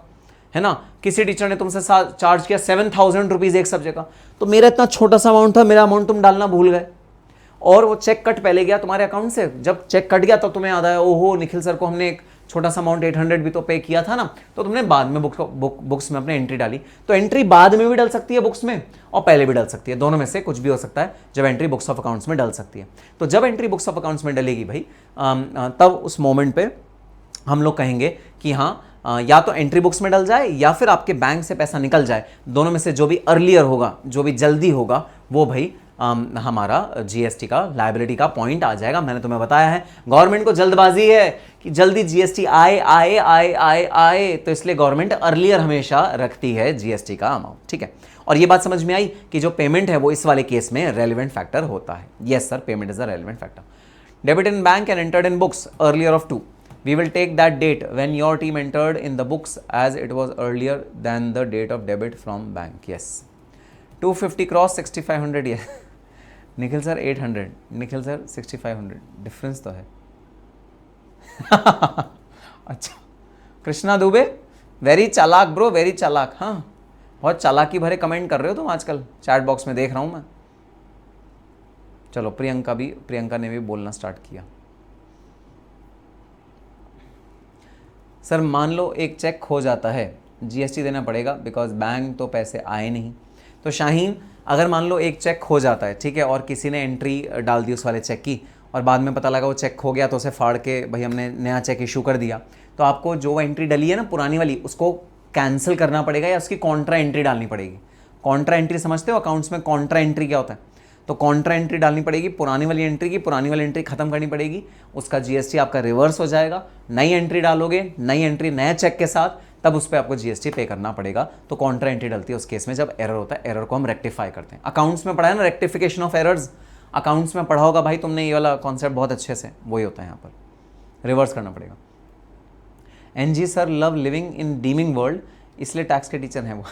है ना, किसी टीचर ने तुमसे चार्ज किया 7000 रुपीज़ एक सब्जेक्ट का। तो मेरा इतना छोटा सा अमाउंट था, मेरा अमाउंट तुम डालना भूल गए और वो चेक कट पहले गया तुम्हारे अकाउंट से। जब चेक कट गया तो तुम्हें याद आया ओहो निखिल सर को हमने एक छोटा सा अमाउंट 800 भी तो पे किया था ना, तो तुमने बाद में बुक्स में अपने एंट्री डाली। तो एंट्री बाद में भी डल सकती है बुक्स में और पहले भी डल सकती है, दोनों में से कुछ भी हो सकता है जब एंट्री बुक्स ऑफ अकाउंट्स में डल सकती है। तो जब एंट्री बुक्स ऑफ अकाउंट्स में डलेगी भाई तब उस मोमेंट पे हम लोग कहेंगे कि हाँ या तो एंट्री बुक्स में डल जाए या फिर आपके बैंक से पैसा निकल जाए, दोनों में से जो भी अर्लियर होगा, जो भी जल्दी होगा, वो भाई हमारा जीएसटी का लायबिलिटी का पॉइंट आ जाएगा। मैंने तुम्हें बताया है गवर्नमेंट को जल्दबाजी है कि जल्दी जीएसटी आए आए आए आए आए, तो इसलिए गवर्नमेंट अर्लियर हमेशा रखती है जीएसटी का अमाउंट। ठीक है, और ये बात समझ में आई कि जो पेमेंट है वो इस वाले केस में रेलिवेंट फैक्टर होता है। Yes sir, payment is a relevant factor. Debit in bank and entered in books earlier of 2. We will take that date when your team entered in the books as it was earlier than the date of debit from bank. Yes. 250 cross 6500 yes. Nikhil sir 800, Nikhil sir 6500, difference तो है। अच्छा, Krishna Dubey very चालाक bro, very चालाक। हाँ, बहुत चालाकी भरे comment कर रहे हो तुम आजकल, चैट बॉक्स में देख रहा हूँ मैं। चलो प्रियंका ने भी बोलना स्टार्ट किया। सर मान लो एक चेक खो जाता है, जीएसटी देना पड़ेगा बिकॉज बैंक तो पैसे आए नहीं। तो शाहीन अगर मान लो एक चेक खो जाता है, ठीक है, और किसी ने एंट्री डाल दी उस वाले चेक की और बाद में पता लगा वो चेक खो गया, तो उसे फाड़ के भाई हमने नया चेक इशू कर दिया, तो आपको जो एंट्री डली है ना पुरानी वाली, उसको कैंसिल करना पड़ेगा या उसकी कॉन्ट्रा एंट्री डालनी पड़ेगी। कॉन्ट्रा एंट्री समझते हो, अकाउंट्स में कॉन्ट्रा एंट्री क्या होता है? तो कॉन्ट्रा एंट्री डालनी पड़ेगी, पुरानी वाली एंट्री की पुरानी वाली एंट्री खत्म करनी पड़ेगी, उसका जीएसटी आपका रिवर्स हो जाएगा। नई एंट्री डालोगे, नई एंट्री नए चेक के साथ, तब उस पर आपको जीएसटी पे करना पड़ेगा। तो कॉन्ट्रा एंट्री डलती है उस केस में जब एरर होता है, एरर को हम रेक्टिफाई करते हैं। अकाउंट्स में पढ़ा है ना रेक्टिफिकेशन ऑफ एरर्स, अकाउंट्स में पढ़ा होगा भाई तुमने, ये वाला कॉन्सेप्ट बहुत अच्छे से, वही होता है यहाँ पर, रिवर्स करना पड़ेगा। NG sir love living in deeming world, इसलिए टैक्स के टीचर हैं वो।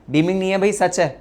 डीमिंग नहीं है भाई, सच है,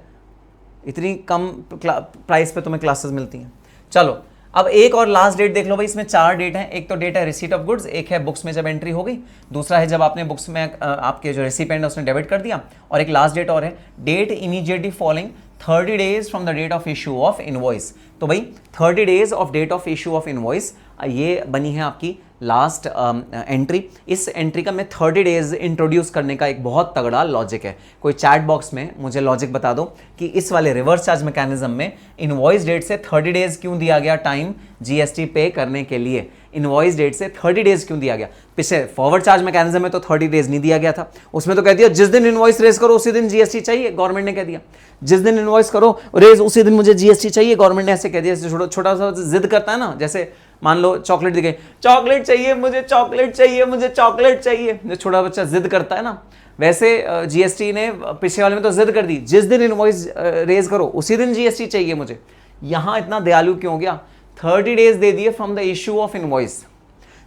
इतनी कम प्राइस पे तुम्हें क्लासेस मिलती हैं। चलो अब एक और लास्ट डेट देख लो भाई, इसमें 4 डेट हैं। एक तो डेट है रिसीट ऑफ गुड्स, एक है बुक्स में जब एंट्री हो गई, दूसरा है जब आपने बुक्स में आपके जो रिसिपेंट है उसने डेबिट कर दिया, और एक लास्ट डेट और है date immediately following 30 days from the date of issue of invoice. तो भाई 30 days of date of issue of invoice, ये बनी है आपकी लास्ट एंट्री। इस एंट्री का मैं 30 डेज इंट्रोड्यूस करने का एक बहुत तगड़ा लॉजिक है। कोई चैट बॉक्स में मुझे लॉजिक बता दो कि इस वाले रिवर्स चार्ज मैकेनिज्म में इनवॉइस डेट से 30 डेज क्यों दिया गया टाइम जीएसटी पे करने के लिए? इनवॉइस डेट से 30 डेज क्यों दिया गया? पिछले फॉरवर्ड चार्ज मैकेनिज्म में तो 30 डेज नहीं दिया गया था, उसमें तो कह दिया जिस दिन इनवॉइस रेज करो उसी दिन जीएसटी चाहिए, गवर्नमेंट ने कह दिया जिस दिन इनवॉइस करो रेज उसी दिन मुझे जीएसटी चाहिए, गवर्नमेंट ने ऐसे कह दिया। छोटा सा जिद करता है ना, जैसे मान लो चॉकलेट दिखे, चॉकलेट चाहिए मुझे, चॉकलेट चाहिए मुझे, चॉकलेट चाहिए, जो छोटा बच्चा जिद करता है ना, वैसे जीएसटी ने पिछले वाले में तो जिद कर दी जिस दिन इनवॉइस रेज करो उसी दिन जीएसटी चाहिए मुझे। यहां इतना दयालु क्यों हो गया? 30 डेज दे दिए from the issue of invoice,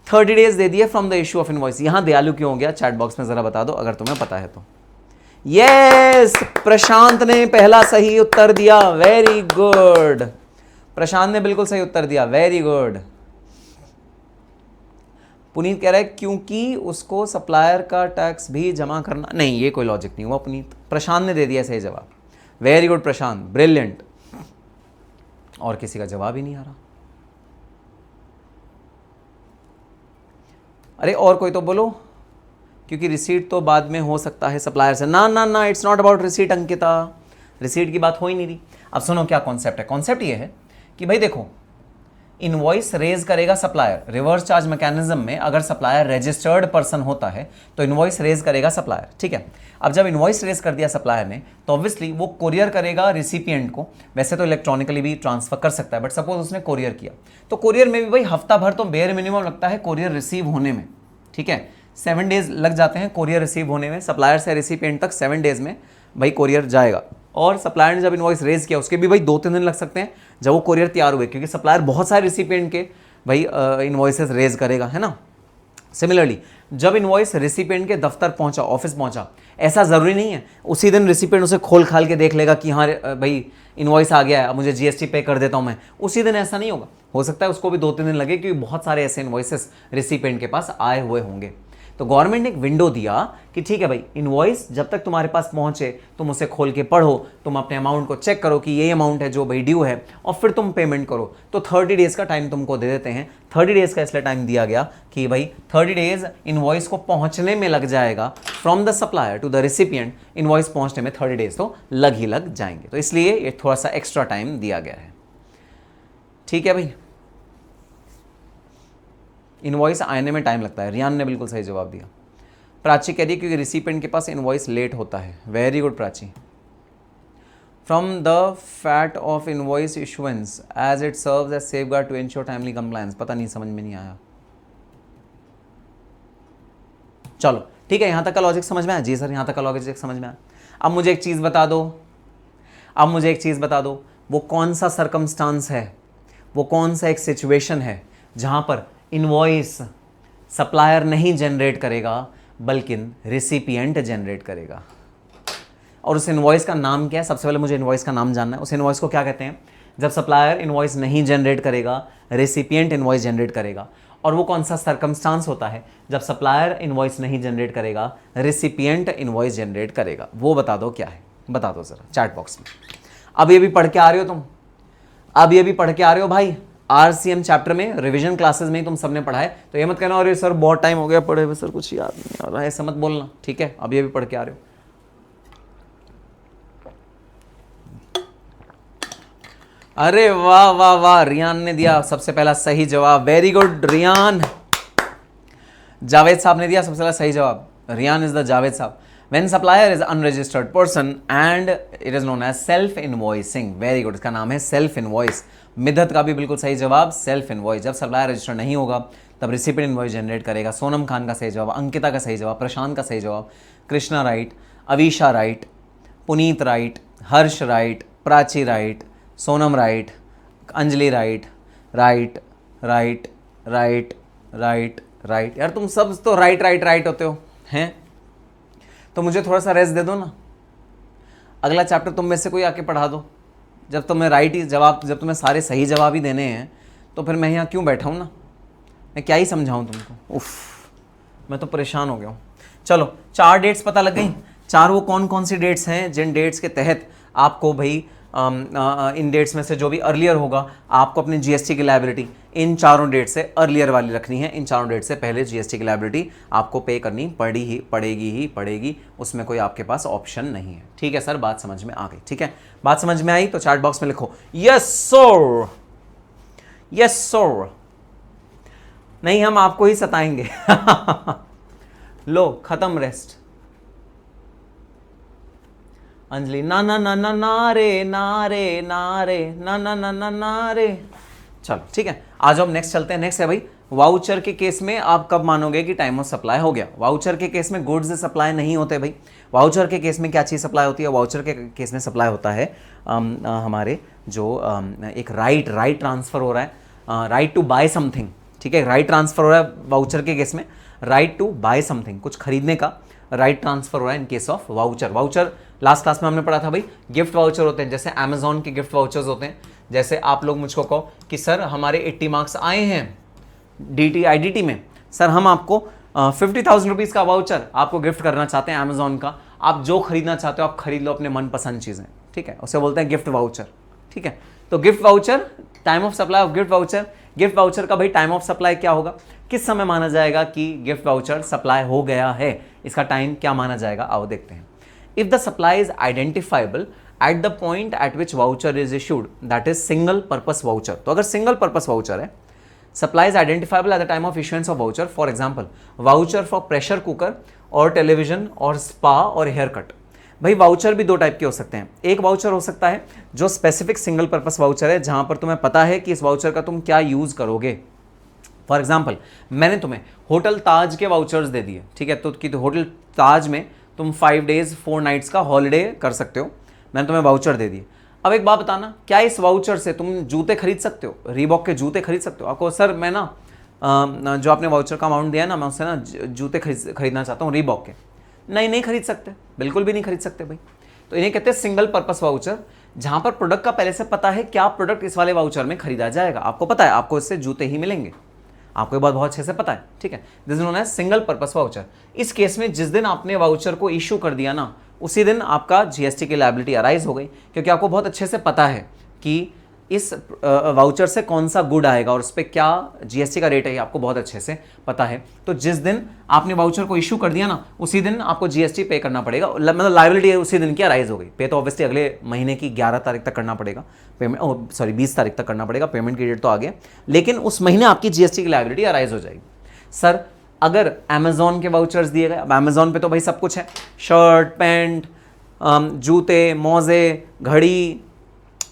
30 days दे दिए from the issue of invoice, यहां दयालु क्यों हो गया? चैट बॉक्स में जरा बता दो अगर तुम्हें पता है तो। यस, प्रशांत ने पहला सही उत्तर दिया, वेरी गुड, प्रशांत ने बिल्कुल सही उत्तर दिया, वेरी गुड। पुनीत कह रहा है क्योंकि उसको सप्लायर का टैक्स भी जमा करना, नहीं ये कोई लॉजिक नहीं हुआ पुनीत, प्रशांत ने दे दिया सही जवाब, वेरी गुड प्रशांत, ब्रिलियंट। और किसी का जवाब ही नहीं आ रहा। अरे और कोई तो बोलो, क्योंकि रिसीट तो बाद में हो सकता है सप्लायर से। ना ना ना, it's not about receipt Ankita, receipt की बात हो ही नहीं रही। अब सुनो क्या कॉन्सेप्ट है। कॉन्सेप्ट ये है कि भाई देखो, इनवॉइस रेज करेगा सप्लायर, रिवर्स चार्ज मैकेनिज्म में अगर सप्लायर रजिस्टर्ड पर्सन होता है तो इनवॉइस रेज करेगा सप्लायर, ठीक है। अब जब इनवॉइस रेज कर दिया सप्लायर ने तो ऑब्वियसली वो कोरियर करेगा रिसिपिएंट को, वैसे तो इलेक्ट्रॉनिकली भी ट्रांसफर कर सकता है, बट सपोज उसने कोरियर किया तो कोरियर में भी भाई हफ्ता भर तो बेयर मिनिमम लगता है कोरियर रिसीव होने में, ठीक है। 7 डेज लग जाते हैं कोरियर रिसीव होने में, सप्लायर से रिसिपिएंट तक 7 डेज में भाई कोरियर जाएगा। और सप्लायर ने जब इनवॉइस रेज किया उसके भी भाई 2-3 दिन लग सकते हैं जब वो कोरियर तैयार हुए, क्योंकि सप्लायर बहुत सारे रिसिपिएंट के भाई इनवॉइसेस रेज करेगा, है ना। सिमिलरली जब इनवॉइस रिसिपिएंट के दफ्तर पहुंचा, ऑफिस पहुंचा, ऐसा जरूरी नहीं है उसी दिन रिसिपिएंट उसे खोल खाल के देख लेगा कि हाँ भाई इनवॉइस आ गया है, अब मुझे जीएसटी पे कर देता हूं मैं, उसी दिन ऐसा नहीं होगा। हो सकता है उसको भी 2-3 दिन लगे, क्योंकि बहुत सारे ऐसे इनवॉइसेस रिसिपिएंट के पास आए हुए होंगे। तो गवर्नमेंट ने एक विंडो दिया कि ठीक है भाई, इनवॉइस जब तक तुम्हारे पास पहुंचे तुम उसे खोल के पढ़ो, तुम अपने अमाउंट को चेक करो कि ये अमाउंट है जो भाई ड्यू है, और फिर तुम पेमेंट करो। तो 30 डेज का टाइम तुमको दे देते हैं। 30 डेज का इसलिए टाइम दिया गया कि भाई 30 डेज इनवॉइस को पहुंचने में लग जाएगा, from the supplier to the recipient invoice पहुंचने में 30 डेज तो लग ही लग जाएंगे, तो इसलिए ये थोड़ा सा एक्स्ट्रा टाइम दिया गया है, ठीक है भाई। इनवॉइस आने में टाइम लगता है, रियान ने बिल्कुल सही जवाब दिया। प्राची कह रही है क्योंकि रिसिपिएंट के पास इनवॉइस लेट होता है, very good Prachi. From the fact of invoice issuance as it serves as safeguard to ensure timely compliance, पता नहीं, समझ में नहीं आया। चलो ठीक है, यहां तक का लॉजिक समझ में आया? जी सर, यहां तक का लॉजिक समझ में आया। अब मुझे एक चीज बता दो, वो कौन सा सर्कमस्टांस है, वो कौन सा एक सिचुएशन है जहां पर इनवॉइस सप्लायर नहीं जनरेट करेगा बल्कि रिसिपिएंट जनरेट करेगा। और उस इनवॉइस का नाम क्या है? सबसे पहले मुझे इनवॉइस का नाम जानना है। उस इनवॉइस को क्या कहते हैं? जब सप्लायर इनवॉइस नहीं जनरेट करेगा, रिसिपिएंट इनवॉइस जनरेट करेगा। और वो कौन सा सर्कमस्टांस होता है जब सप्लायर इनवॉइस नहीं जनरेट करेगा, रिसिपिएंट इनवॉइस जनरेट करेगा? वो बता दो क्या है, बता दो जरा चैट बॉक्स में। अब ये भी पढ़ के आ रहे हो तुम, अब ये भी पढ़ के आ रहे हो भाई, आरसीएम चैप्टर में रिवीजन क्लासेस में ही तुम सबने पढ़ा है, तो ये मत कहना अरे सर बहुत टाइम हो गया पढ़े हुए सर, कुछ याद नहीं आ रहा है, ऐसा मत बोलना, ठीक है। अब ये भी पढ़ के आ रहे हो। अरे वाह वाह वाह, रियान ने दिया सबसे पहला सही जवाब, वेरी गुड रियान। जावेद साहब ने दिया सबसे पहला सही जवाब, रियान इज द जावेद साहब। When supplier is unregistered person and it is known as self invoicing, very good, इसका नाम है सेल्फ इनवॉइस। मिधत का भी बिल्कुल सही जवाब सेल्फ इनवॉइस। जब सप्लायर रजिस्टर्ड नहीं होगा तब रिसिपिएंट इनवॉइस जनरेट करेगा। सोनम खान का सही जवाब, अंकिता का सही जवाब, प्रशांत का सही जवाब, Krishna right, Avisha right, Puneet right, Harsh right, Prachi right, Sonam right, Anjali right, right right right right right. यार तुम सब तो राइट राइट राइट होते हो हैं, तो मुझे थोड़ा सा रेस्ट दे दो ना। अगला चैप्टर तुम में से कोई आके पढ़ा दो। जब तुम्हें राइट ही जवाब, जब तुम्हें सारे सही जवाब ही देने हैं तो फिर मैं यहाँ क्यों बैठा हूँ ना, मैं क्या ही समझाऊँ तुमको। उफ, मैं तो परेशान हो गया हूँ। चलो 4 डेट्स पता लग गई। 4 वो कौन कौन सी डेट्स हैं जिन डेट्स के तहत आपको भाई इन डेट्स में से जो भी अर्लियर होगा आपको अपनी जीएसटी की लायबिलिटी इन चारों डेट से अर्लियर वाली रखनी है। इन चारों डेट से पहले जीएसटी की लायबिलिटी आपको पे करनी पड़ेगी, उसमें कोई आपके पास ऑप्शन नहीं है। ठीक है सर, बात समझ में आ गई। ठीक है, बात समझ में आई तो चैट बॉक्स में लिखो यस सर, यस सर। नहीं, हम आपको ही सताएंगे। लो खत्म रेस्ट। अंजलि ना ना ना ना ना रे ना रे ना रे ना ना ना ना ना रे। चलो ठीक है, आ जाओ नेक्स्ट चलते हैं। नेक्स्ट है भाई वाउचर के केस में आप कब मानोगे कि टाइम ऑफ सप्लाई हो गया। वाउचर के केस में गुड्स सप्लाई नहीं होते भाई। वाउचर के केस में क्या चीज़ सप्लाई होती है? वाउचर के केस में सप्लाई होता है हमारे जो एक राइट ट्रांसफर हो रहा है, राइट टू बाय समथिंग। ठीक है, राइट ट्रांसफर हो रहा है वाउचर के केस में, राइट टू बाय समथिंग, कुछ खरीदने का राइट ट्रांसफर हो रहा है इन case of voucher. Voucher last class में हमने पढ़ा था भाई, गिफ्ट वाउचर होते हैं, जैसे अमेजॉन के गिफ्ट वाउचर्स होते हैं। जैसे आप लोग मुझको कहो कि सर हमारे 80 मार्क्स आए हैं DT IDT में, सर हम आपको 50,000 रुपीज़ का वाउचर आपको गिफ्ट करना चाहते हैं अमेजॉन का, आप जो खरीदना चाहते हो आप खरीद लो अपने मनपसंद चीज़ें। ठीक है, उसे बोलते हैं गिफ्ट वाउचर। ठीक है, तो gift voucher, time of supply of gift voucher. Gift voucher का भाई टाइम ऑफ सप्लाई क्या होगा, किस समय माना जाएगा कि गिफ्ट वाउचर सप्लाई हो गया है, इसका टाइम क्या माना जाएगा, आओ देखते हैं। If the supply is identifiable at the point eight which voucher is issued, that is single purpose voucher. तो अगर सिंगल पर्पस वाउचर है, supply is identifiable at the time of issuance of voucher, for example voucher for pressure cooker और television और spa और hair cut. भाई voucher भी 2 type के हो सकते हैं। एक वाउचर हो सकता है जो स्पेसिफिक सिंगल पर्पस वाउचर है, जहां पर तुम्हें पता है कि इस वाउचर का तुम क्या यूज करोगे। फॉर एग्जाम्पल मैंने तुम्हें होटल ताज के वाउचर्स दे दिए, ठीक है, तो कि होटल ताज में तुम 5 days 4 nights का हॉलिडे कर सकते हो, मैंने तुम्हें वाउचर दे दिए। अब एक बात बताना, क्या इस वाउचर से तुम जूते खरीद सकते हो, रीबॉक के जूते खरीद सकते हो? आपको सर मैं ना जो आपने वाउचर का अमाउंट दिया है ना, मैं उससे ना जूते खरीदना चाहता हूँ रीबॉक के। नहीं खरीद सकते, बिल्कुल भी नहीं खरीद सकते भाई। तो इन्हें कहते हैं सिंगल पर्पस वाउचर, जहां पर प्रोडक्ट का पहले से पता है क्या प्रोडक्ट इस वाले वाउचर में खरीदा जाएगा। आपको पता है आपको इससे जूते ही मिलेंगे, आपको ये बात बहुत अच्छे से पता है। ठीक है, this is known as single purpose voucher. इस केस में जिस दिन आपने वाउचर को इशू कर दिया ना, उसी दिन आपका जीएसटी की लायबिलिटी अराइज हो गई, क्योंकि आपको बहुत अच्छे से पता है कि इस वाउचर से कौन सा गुड आएगा और उस पर क्या जीएसटी का रेट है, आपको बहुत अच्छे से पता है। तो जिस दिन आपने वाउचर को इशू कर दिया ना, उसी दिन आपको जीएसटी पे करना पड़ेगा, मतलब लायबिलिटी उसी दिन की अराइज हो गई। पे तो ऑब्वियसली अगले महीने की 11 तारीख तक करना पड़ेगा पेमेंट, सॉरी 20 तारीख तक करना पड़ेगा, पेमेंट की डेट तो आ गया, लेकिन उस महीने आपकी जीएसटी की लायबिलिटी अराइज हो जाएगी। सर अगर अमेजॉन के वाउचर्स दिए गए, अब अमेजॉन पे तो भाई सब कुछ है, शर्ट पैंट, जूते, मोजे, घड़ी,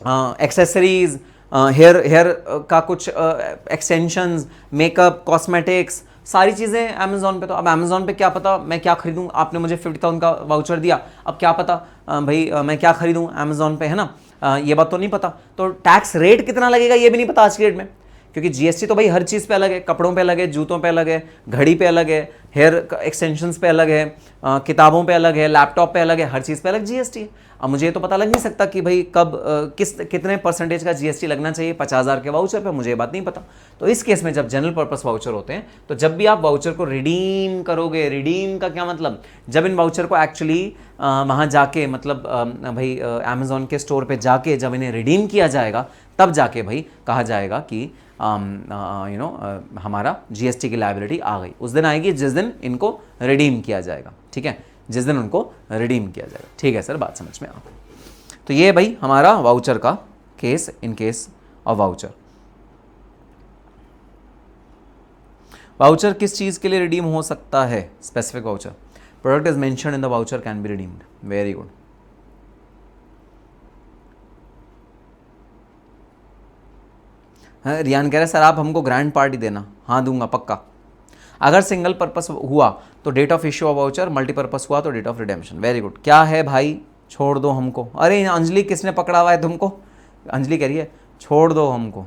एक्सेसरीज, हेयर का कुछ एक्सटेंशंस, मेकअप, कॉस्मेटिक्स, सारी चीज़ें अमेजॉन पे। तो अब अमेजॉन पे क्या पता मैं क्या खरीदूं, आपने मुझे 50,000 का वाउचर दिया, अब क्या पता भाई मैं क्या खरीदूं अमेजॉन पे, है ना, ये बात तो नहीं पता। तो टैक्स रेट कितना लगेगा ये भी नहीं पता आज की डेट में, क्योंकि जीएसटी तो भाई हर चीज़ पे अलग है, कपड़ों पे अलग है, जूतों पे अलग है, घड़ी पे अलग है, हेयर एक्सटेंशंस पे अलग है, किताबों पे अलग है, लैपटॉप पे अलग है, हर चीज़ पे अलग जीएसटी है। अब मुझे ये तो पता लग नहीं सकता कि भाई कब कितने परसेंटेज का जीएसटी लगना चाहिए 50,000 के वाउचर पे, मुझे ये बात नहीं पता। तो इस केस में जब जनरल पर्पस वाउचर होते हैं, तो जब भी आप वाउचर को रिडीम करोगे, रिडीम का क्या मतलब, जब इन वाउचर को एक्चुअली वहाँ जाके, मतलब भाई अमेजॉन के स्टोर पे जाके जब इन्हें रिडीम किया जाएगा, तब जाके भाई कहा जाएगा कि हमारा जीएसटी की लायबिलिटी आ गई। उस दिन आएगी जिस दिन इनको रिडीम किया जाएगा। ठीक है, जिस दिन उनको रिडीम किया जाएगा। ठीक है सर, बात समझ में आ गई। तो ये भाई हमारा वाउचर का case, in case of voucher. Voucher किस चीज़ के लिए रिडीम हो सकता है? Specific voucher, product is mentioned in the voucher can be redeemed. Very good. Riyan कह रहे सर आप हमको ग्रैंड पार्टी देना। हाँ दूंगा पक्का। अगर सिंगल पर्पस हुआ तो date of issue of voucher, multipurpose हुआ तो date of redemption. Very good. क्या है भाई? छोड़ दो हमको। अरे अंजलि किसने पकड़ा हुआ है तुमको? अंजलि कह रही है छोड़ दो हमको।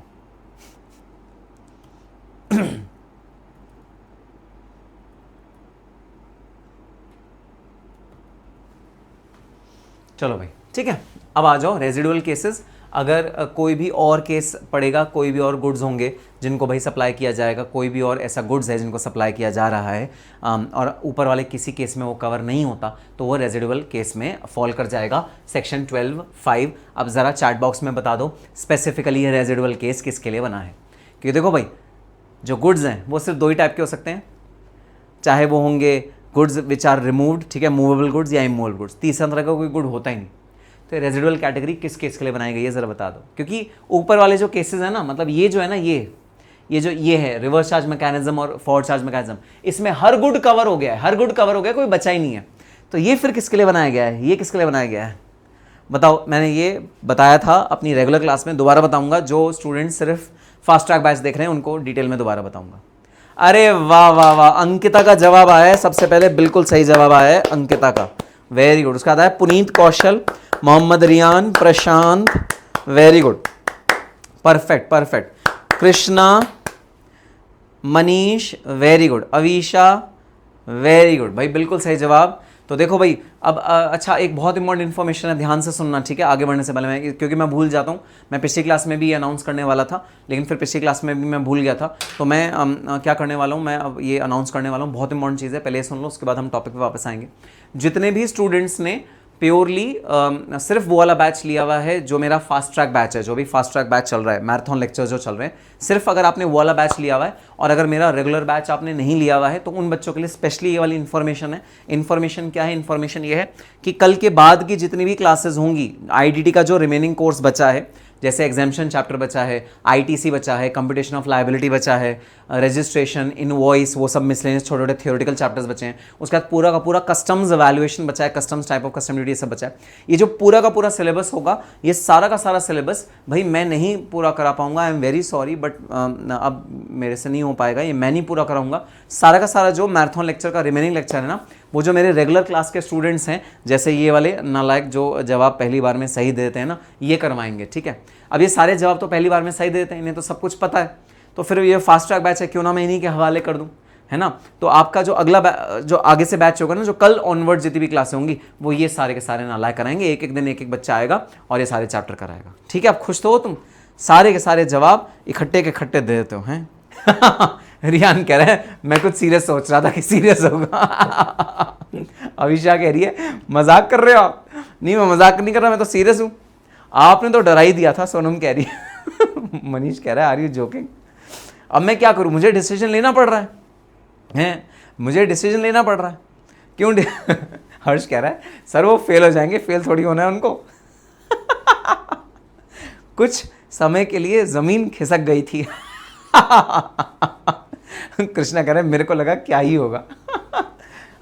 चलो भाई ठीक है, अब आ जाओ रेजिडुअल केसेस। अगर कोई भी और केस पड़ेगा, कोई भी और गुड्स होंगे जिनको भाई सप्लाई किया जाएगा, कोई भी और ऐसा गुड्स है जिनको सप्लाई किया जा रहा है और ऊपर वाले किसी केस में वो कवर नहीं होता, तो वो रेजिडुअल केस में फॉल कर जाएगा सेक्शन 12(5). अब ज़रा चैट बॉक्स में बता दो स्पेसिफिकली ये रेजिडुअल केस किसके लिए बना है। क्योंकि देखो भाई जो गुड्स हैं वो सिर्फ दो ही टाइप के हो सकते हैं, चाहे वो होंगे गुड्स विच आर रिमूव्ड, ठीक है, मूवेबल गुड्स या इमूवेबल गुड्स, तीसरा तरह का कोई गुड होता ही नहीं। तो रेजिडुअल कैटेगरी किस केस के लिए बनाई गई है ज़रा बता दो। क्योंकि ऊपर वाले जो केसेस हैं ना, मतलब ये जो है ना, ये है रिवर्स चार्ज मैकेनिज्म और फॉरवर्ड चार्ज मैकेनिज्म, इसमें हर गुड कवर हो गया है, हर गुड कवर हो गया, कोई बचा ही नहीं है। तो ये फिर किसके लिए बनाया गया है? ये किसके लिए बनाया गया है बताओ। मैंने ये बताया था अपनी रेगुलर क्लास में, दोबारा बताऊंगा। जो स्टूडेंट्स सिर्फ फास्ट ट्रैक बैच देख रहे हैं उनको डिटेल में दोबारा बताऊंगा। अरे वाह वाह वाह, अंकिता का जवाब आया है सबसे पहले, बिल्कुल सही जवाब आया है अंकिता का। Very good. उसका आता है Puneet Kaushal, Mohammad Riyan, Prashant, very good, perfect perfect. Krishna, Manish, very good. Avisha, very good भाई, बिल्कुल सही जवाब। तो देखो भाई अब अच्छा एक बहुत इंपॉर्टेंट इन्फॉर्मेशन है, ध्यान से सुनना ठीक है आगे बढ़ने से पहले। मैं क्योंकि मैं भूल जाता हूँ, मैं पिछली क्लास में भी ये अनाउंस करने वाला था लेकिन फिर पिछली क्लास में भी मैं भूल गया था। तो मैं क्या करने वाला हूँ, मैं अब ये अनाउंस करने वाला हूँ, बहुत इंपॉर्टेंट चीज़ है, पहले सुन लो उसके बाद हम टॉपिक पे वापस आएंगे। जितने भी स्टूडेंट्स ने प्योरली सिर्फ वो वाला बैच लिया हुआ है जो मेरा फास्ट ट्रैक बैच है, जो भी फास्ट ट्रैक बैच चल रहा है, मैराथन लेक्चर जो चल रहे हैं, सिर्फ अगर आपने वो वाला बैच लिया हुआ है और अगर मेरा रेगुलर बैच आपने नहीं लिया हुआ है तो उन बच्चों के लिए स्पेशली ये वाली इन्फॉर्मेशन है। इन्फॉर्मेशन क्या है? इन्फॉर्मेशन ये है कि कल के बाद की जितनी भी क्लासेस होंगी, आईडीटी का जो रिमेनिंग कोर्स बचा है, जैसे एग्जामिशन चैप्टर बचा है, आईटीसी बचा है, कंप्यूटेशन ऑफ लायबिलिटी बचा है, रजिस्ट्रेशन, इनवॉइस, वो सब मिसलेनियस छोटे छोटे थियोरेटिकल चैप्टर्स बचे हैं। उसके बाद पूरा का पूरा कस्टम्स वैल्यूएशन बचा है, customs type of custom duty सब बचा है। ये जो पूरा का पूरा सिलेबस होगा, ये सारा का सारा सिलेबस भाई मैं नहीं पूरा करा पाऊंगा, I am very sorry, but अब मेरे से नहीं हो पाएगा, ये मैं नहीं पूरा कराऊंगा। सारा का सारा जो मैराथन लेक्चर का रिमेनिंग लेक्चर है ना, वो जो मेरे रेगुलर क्लास के स्टूडेंट्स हैं, जैसे ये वाले नालायक जो जवाब पहली बार में सही दे देते हैं ना, ये करवाएंगे ठीक है। अब ये सारे जवाब तो पहली बार में सही दे देते हैं, इन्हें तो सब कुछ पता है, तो फिर ये फास्ट ट्रैक बैच है, क्यों ना मैं इन्हीं के हवाले कर दूं, है ना। तो आपका जो अगला जो आगे से बैच होगा ना, जो कल ऑनवर्ड जितनी भी क्लासें होंगी, वो ये सारे के सारे नालायक कराएंगे। एक एक दिन एक एक बच्चा आएगा और ये सारे चैप्टर कराएगा, ठीक है। आप खुश तो हो तुम? सारे के सारे जवाब इकट्ठे के इकट्ठे दे देते हो हैं। रियान कह रहा है मैं कुछ सीरियस सोच रहा था कि सीरियस होगा। अविशा कह रही है मजाक कर रहे हो आप? नहीं मैं मजाक नहीं कर रहा, मैं तो सीरियस हूँ। आपने तो डरा ही दिया था, सोनम कह रही है। मनीष कह रहा है आर यू जोकिंग? अब मैं क्या करूँ, मुझे डिसीजन लेना पड़ रहा है मुझे डिसीजन लेना पड़ रहा है। क्यों? हर्ष कह रहा है सर वो फेल हो जाएंगे, फेल थोड़ी होना है उनको। कुछ समय के लिए जमीन खिसक गई थी। कृष्णा कह रहे मेरे को लगा क्या ही होगा।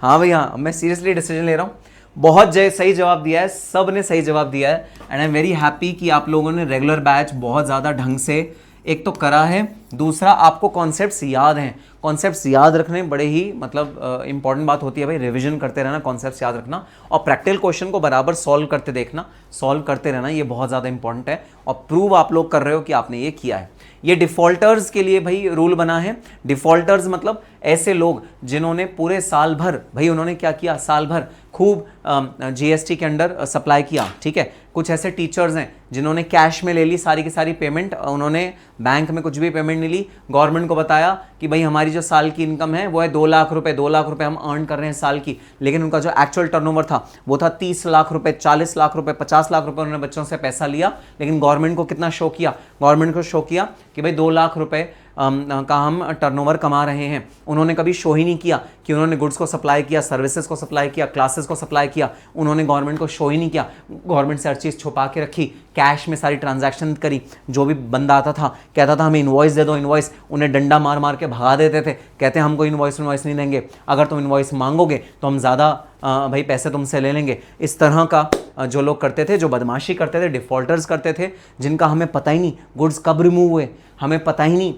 हाँ भाई हाँ, मैं सीरियसली डिसीजन ले रहा हूँ। बहुत सही जवाब दिया है, सब ने सही जवाब दिया है and I am very happy कि आप लोगों ने रेगुलर बैच बहुत ज़्यादा ढंग से एक तो करा है, दूसरा आपको कॉन्सेप्ट्स याद हैं। कॉन्सेप्ट्स याद रखने बड़े ही मतलब इंपॉर्टेंट बात होती है भाई, रिवीजन करते रहना, कॉन्सेप्ट्स याद रखना और प्रैक्टिकल क्वेश्चन को बराबर सॉल्व करते देखना, सॉल्व करते रहना, ये बहुत ज़्यादा इंपॉर्टेंट है। और प्रूव आप लोग कर रहे हो कि आपने ये किया है। ये डिफ़ॉल्टर्स के लिए भाई रूल बना है। डिफ़ॉल्टर्स मतलब ऐसे लोग जिन्होंने पूरे साल भर भाई उन्होंने क्या किया, साल भर खूब जीएसटी के अंडर सप्लाई किया, ठीक है। कुछ ऐसे टीचर्स हैं जिन्होंने कैश में ले ली सारी की सारी पेमेंट, उन्होंने बैंक में कुछ भी पेमेंट नहीं ली, गवर्नमेंट को बताया कि भाई हमारी जो साल की इनकम है वो है 2 लाख रुपए, 2 लाख रुपए हम अर्न कर रहे हैं साल की, लेकिन उनका जो एक्चुअल टर्नओवर था वो था 30 लाख रुपए, 40 लाख रुपए, 50 लाख रुपए। उन्होंने बच्चों से पैसा लिया, लेकिन गवर्नमेंट को कितना शो किया, गवर्नमेंट को शो किया कि भाई 2 लाख रुपए का हम टर्नओवर कमा रहे हैं, उन्होंने कभी शो ही नहीं किया कि उन्होंने गुड्स को सप्लाई किया, सर्विसेज को सप्लाई किया, क्लासेस को सप्लाई किया, उन्होंने गवर्नमेंट को शो ही नहीं किया, गवर्नमेंट से हर चीज़ छुपा के रखी, कैश में सारी ट्रांजैक्शन करी। जो भी बंदा आता था कहता था हमें इन्वॉइस दे दो, इन्वॉइस, उन्हें डंडा मार मार के भगा देते थे, कहते हमको इन्वॉइस नहीं देंगे, अगर तुम इन्वॉइस मांगोगे तो हम ज़्यादा भाई पैसे तुमसे ले लेंगे। इस तरह का जो लोग करते थे, जो बदमाशी करते थे, डिफ़ॉल्टर्स करते थे, जिनका हमें पता ही नहीं गुड्स कब रिमूव हुए, हमें पता ही नहीं,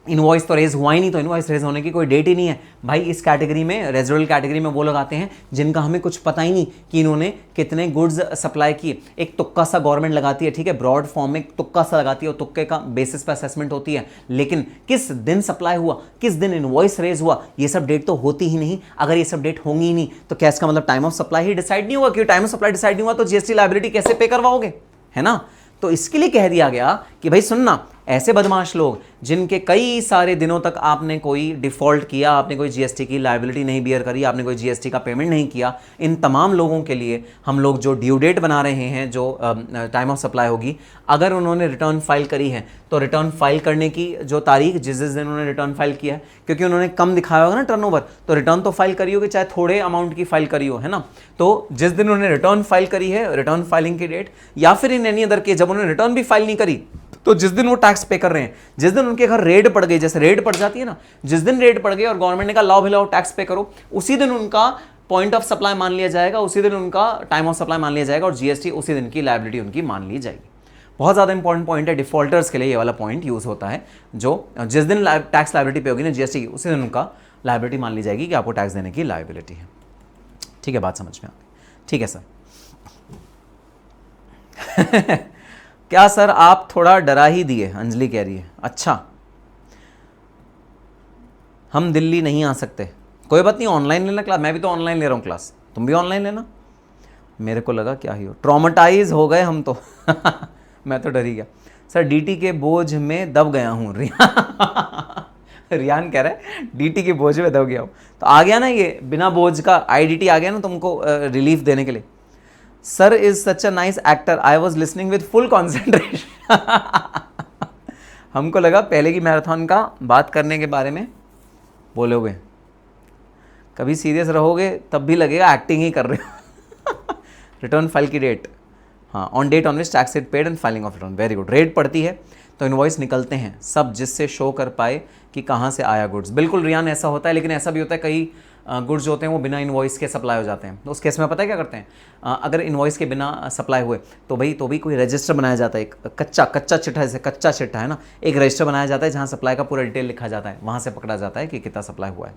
इनवॉइस तो रेज हुआ ही नहीं, तो इनवॉइस रेज होने की कोई डेट ही नहीं है भाई। इस कैटेगरी में, रेजिडुअल कैटेगरी में वो लोग आते हैं जिनका हमें कुछ पता ही नहीं कि इन्होंने कितने गुड्स सप्लाई किए। एक तुक्का सा गवर्नमेंट लगाती है, ठीक है, ब्रॉड फॉर्म में तुक्का सा लगाती है और तुक्के का बेसिस पर असेसमेंट होती है, लेकिन किस दिन सप्लाई हुआ, किस दिन इनवॉइस रेज हुआ, ये सब डेट तो होती ही नहीं। अगर ये सब डेट होंगी ही नहीं तो क्या इसका मतलब time of supply he decide नहीं हुआ? क्योंकि टाइम ऑफ सप्लाई डिसाइड नहीं हुआ तो जीएसटी लायबिलिटी कैसे पे करवाओगे, है ना? तो इसके लिए कह दिया गया कि भाई सुनना, ऐसे बदमाश लोग जिनके कई सारे दिनों तक आपने कोई डिफ़ॉल्ट किया, आपने कोई जीएसटी की लायबिलिटी नहीं बियर करी, आपने कोई जीएसटी का पेमेंट नहीं किया, इन तमाम लोगों के लिए हम लोग जो ड्यू डेट बना रहे हैं, जो टाइम ऑफ सप्लाई होगी, अगर उन्होंने रिटर्न फाइल करी है तो रिटर्न फाइल करने की जो तारीख, जिस दिन उन्होंने रिटर्न फाइल किया है, क्योंकि उन्होंने कम दिखाया होगा ना टर्नओवर, तो रिटर्न तो फाइल करी होगी, चाहे थोड़े अमाउंट की फाइल करी हो, है ना? तो जिस दिन उन्होंने रिटर्न फाइल करी है, रिटर्न फाइलिंग की डेट, या फिर इन एनी अदर केस जब उन्होंने रिटर्न भी फाइल नहीं करी, तो जिस दिन वो टैक्स पे कर रहे हैं, जिस दिन उनके घर रेड पड़ गई, जैसे रेड पड़ जाती है ना, जिस दिन रेड पड़ गई और गवर्नमेंट ने कहा लाओ भिलाओ टैक्स पे करो, उसी दिन उनका पॉइंट ऑफ सप्लाई मान लिया जाएगा, उसी दिन उनका टाइम ऑफ सप्लाई मान लिया जाएगा और जीएसटी उसी दिन की लायबिलिटी उनकी मान ली जाएगी। बहुत ज़्यादा इंपॉर्टेंट पॉइंट है, डिफॉल्टर्स के लिए ये वाला पॉइंट यूज होता है, जो जिस दिन टैक्स लायबिलिटी पे होगी ना जीएसटी की, उसी दिन उनका लायबिलिटी मान ली जाएगी कि आपको टैक्स देने की लायबिलिटी है। ठीक है, बात समझ में आ गई? ठीक है सर। क्या सर आप थोड़ा डरा ही दिए, अंजलि कह रही है। अच्छा, हम दिल्ली नहीं आ सकते, कोई बात नहीं, ऑनलाइन लेना क्लास, मैं भी तो ऑनलाइन ले रहा हूँ क्लास, तुम भी ऑनलाइन लेना। मेरे को लगा क्या ही हो, ट्रॉमेटाइज हो गए हम तो। मैं तो डर ही गया सर, डीटी के बोझ में दब गया हूँ। रियान कह रहा है डीटी के बोझ में दब गया हूँ, तो आ गया ना ये बिना बोझ का आईडीटी आ गया ना तुमको रिलीफ देने के लिए। Sir is such a nice actor, I was listening with full concentration. हमको लगा पहले की मैराथन का बात करने के बारे में बोलोगे, कभी सीरियस रहोगे तब भी लगेगा एक्टिंग ही कर रहे हो। रिटर्न फाइल की डेट, हाँ, on date on which tax is paid and filing of return, very good. Rate पड़ती है तो इनवॉइस निकलते हैं सब, जिससे शो कर पाए कि कहाँ से आया गुड्स। बिल्कुल रियान, ऐसा होता है, लेकिन ऐसा भी होता है कई गुड्स जो होते हैं वो बिना इनवॉइस के सप्लाई हो जाते हैं। तो उस केस में पता है क्या करते हैं, अगर इनवॉइस के बिना सप्लाई हुए तो भाई तो भी कोई रजिस्टर बनाया जाता है, एक कच्चा चिट्ठा, जैसे कच्चा चिट्ठा है ना, एक रजिस्टर बनाया जाता है जहाँ सप्लाई का पूरा डिटेल लिखा जाता है, वहाँ से पकड़ा जाता है कि कितना सप्लाई हुआ है।